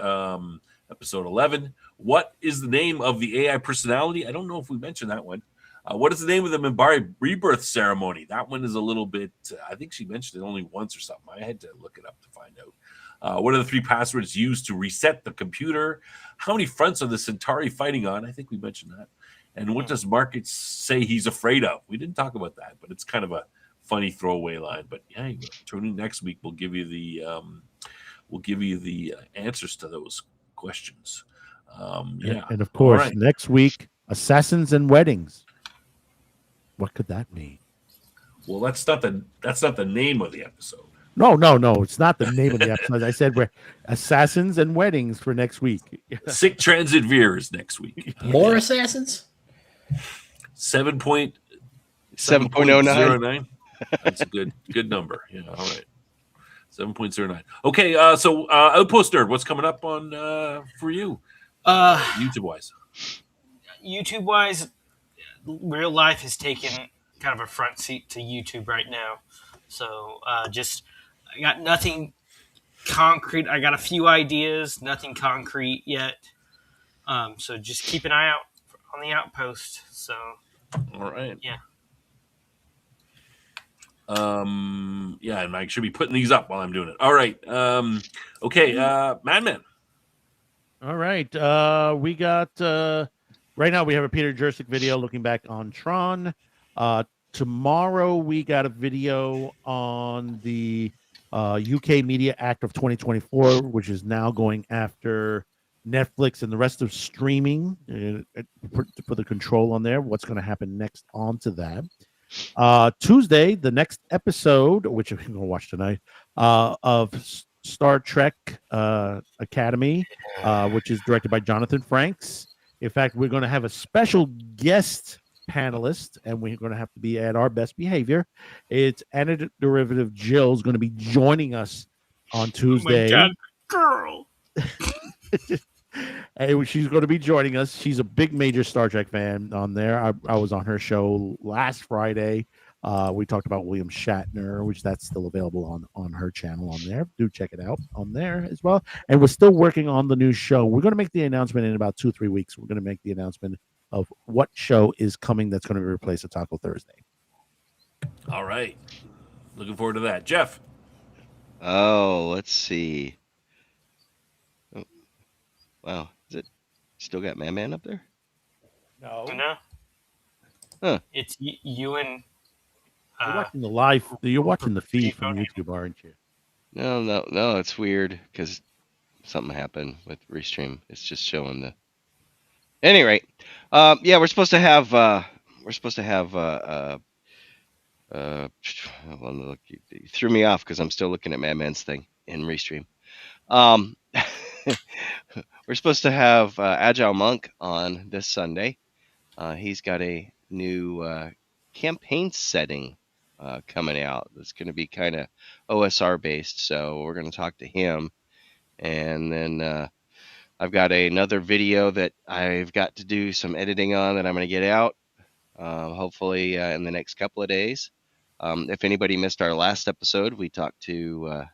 Episode 11. What is the name of the AI personality? I don't know if we mentioned that one. What is the name of the Minbari rebirth ceremony? That one is a little bit, I think she mentioned it only once or something. I had to look it up to find out. What are the 3 passwords used to reset the computer? How many fronts are the Centauri fighting on? I think we mentioned that. And what does Market say he's afraid of? We didn't talk about that, but it's kind of a funny throwaway line. But yeah, tune in next week. We'll give you the answers to those questions. Yeah, and of course, right. next week, assassins and weddings. What could that mean? Well, that's not the name of the episode. No, it's not the name of the episode. I said we're assassins and weddings for next week. Sick Transit Veers next week. More assassins? 7.09. That's a good number. Yeah, all right. 7.09. Okay, so Outpost Nerd, what's coming up on for you? YouTube wise. YouTube wise, real life has taken kind of a front seat to YouTube right now. So I got nothing concrete. I got a few ideas, nothing concrete yet. So just keep an eye out on the Outpost. So all right. Yeah. Yeah, and I should be putting these up while I'm doing it. All right. Okay, Madman. All right. We got right now we have a Peter Jurczyk video looking back on Tron. Tomorrow we got a video on the UK Media Act of 2024, which is now going after Netflix and the rest of streaming for the control on there. What's going to happen next onto that? Tuesday, the next episode, which we're going to watch tonight, of Star Trek Academy, which is directed by Jonathan Frakes. In fact, we're going to have a special guest panelist, and we're going to have to be at our best behavior. It's Antiderivative Jill's going to be joining us on Tuesday. Oh my God, girl. And she's going to be joining us. She's a big major Star Trek fan on there. I was on her show last Friday. We talked about William Shatner, which that's still available on her channel on there. Do check it out on there as well. And we're still working on the new show. We're going to make the announcement in about 2-3 weeks. We're going to make the announcement of what show is coming that's going to replace a Taco Thursday. All right. Looking forward to that. Jeff. Oh, let's see. Oh, wow. Is it still got Man up there? No. Huh. It's you and. You're watching the live. You're watching the feed from YouTube, aren't you? No. It's weird because something happened with Restream. It's just showing the. Any rate, yeah, we're supposed to have. Well, look, you threw me off because I'm still looking at Madman's thing in Restream. We're supposed to have Agile Monk on this Sunday. He's got a new campaign setting coming out that's going to be kind of OSR based. So we're going to talk to him. And then I've got another video that I've got to do some editing on that I'm going to get out hopefully in the next couple of days. If anybody missed our last episode, we talked to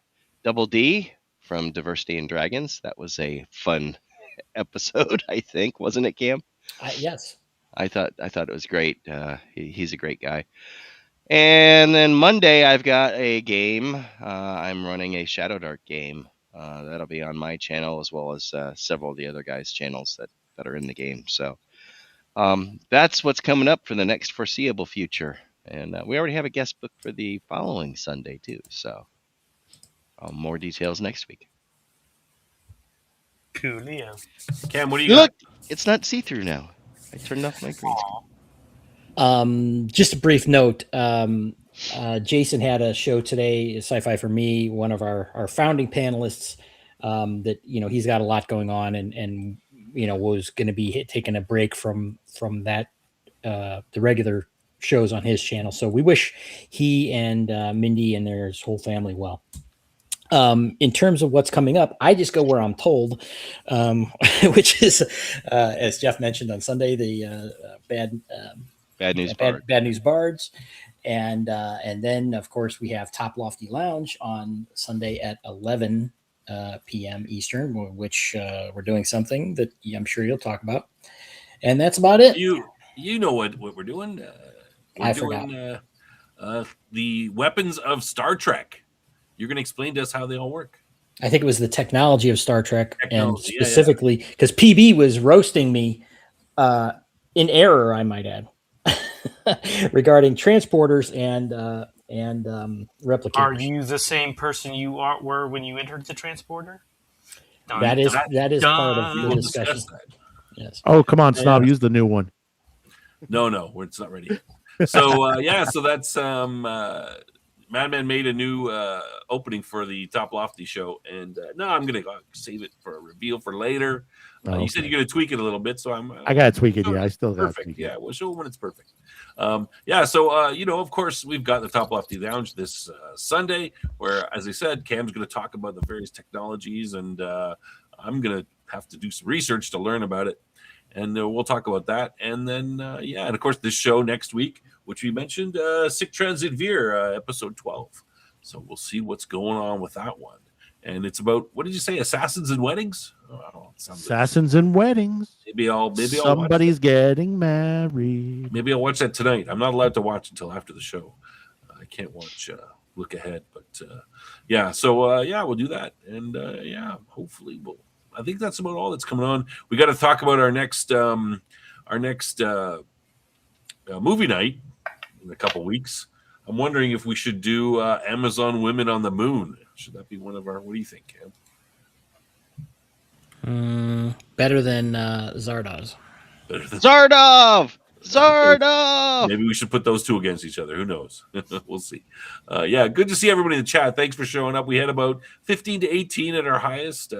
Double D from Diversity and Dragons. That was a fun episode, I think, wasn't it, Cam? Yes. I thought it was great. He's a great guy. And then Monday, I've got a game. I'm running a Shadow Dark game. That'll be on my channel as well as several of the other guys' channels that are in the game. So that's what's coming up for the next foreseeable future. And we already have a guest book for the following Sunday, too. So more details next week. Coolio. Cam, what do you got? Look, it's not see-through now. I turned off my green screen. Just a brief note. Jason had a show today, Sci-Fi for Me, one of our founding panelists, that, he's got a lot going on and was going to be taking a break from that, the regular shows on his channel. So we wish he and Mindy and their whole family well. In terms of what's coming up, I just go where I'm told, which is, as Jeff mentioned on Sunday, the Bad News Bards. And then, of course, we have Top Lofty Lounge on Sunday at 11 p.m. Eastern, which we're doing something that I'm sure you'll talk about. And that's about it. You know what we're doing? We're doing the weapons of Star Trek. You're going to explain to us how they all work. I think it was the technology of Star Trek, and Technology, specifically because PB was roasting me in error, I might add, regarding transporters and replicators. Are you the same person you were when you entered the transporter? That is part of We the will discussion. discuss that. Yes. Oh, come on, Snob, use the new one. No, it's not ready. So so that's Madman made a new opening for the Top Lofty show, and no, I'm gonna save it for a reveal for later. You said you're gonna tweak it a little bit, so I gotta tweak it. Yeah, I still got perfect. Yeah, we'll show it when it's perfect. So of course, we've got the Top Lofty Lounge this Sunday, where, as I said, Cam's gonna talk about the various technologies, and I'm gonna have to do some research to learn about it. And we'll talk about that. And then, and of course, this show next week, which we mentioned, Sick Transit Veer, episode 12. So we'll see what's going on with that one. And it's about, what did you say, assassins and weddings? Assassins and weddings. Maybe somebody's getting married. Maybe I'll watch that tonight. I'm not allowed to watch until after the show. I can't watch look ahead, but we'll do that. And hopefully I think that's about all that's coming on. We got to talk about our next movie night in a couple weeks. I'm wondering if we should do Amazon Women on the Moon. Should that be one of our? What do you think, Cam? Better than Zardoz. Zardov. Maybe we should put those two against each other. Who knows? We'll see. Good to see everybody in the chat. Thanks for showing up. We had about 15 to 18 at our highest.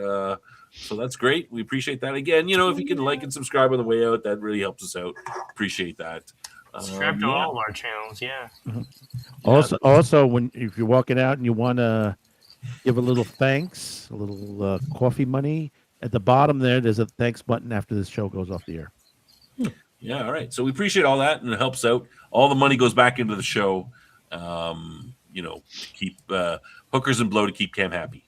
So that's great. We appreciate that. Again, if you can like and subscribe on the way out, that really helps us out. Appreciate that. Subscribe to all of our channels, yeah. Mm-hmm. Also, if you're walking out and you want to give a little thanks, a little coffee money, at the bottom there's a thanks button after this show goes off the air. Yeah, all right. So we appreciate all that, and it helps out. All the money goes back into the show. To keep hookers and blow to keep Cam happy.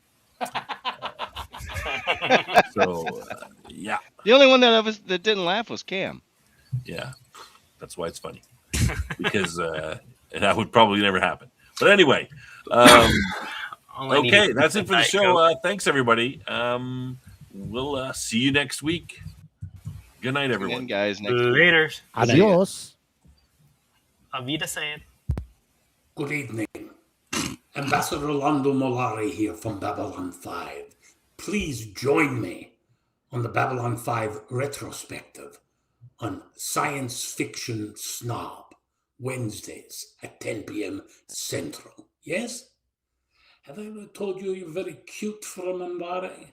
The only one that didn't laugh was Cam. Yeah, that's why it's funny, because that would probably never happen. But anyway, okay, that's it for the show. Thanks everybody. We'll see you next week. Good night, everyone. Guys, later. Adios. Auf Wiedersehen. Good evening. Ambassador Rolando Molari here from Babylon 5. Please join me on the Babylon 5 retrospective on Science Fiction Snob, Wednesdays at 10 p.m. Central. Yes? Have I ever told you you're very cute for a Mambari?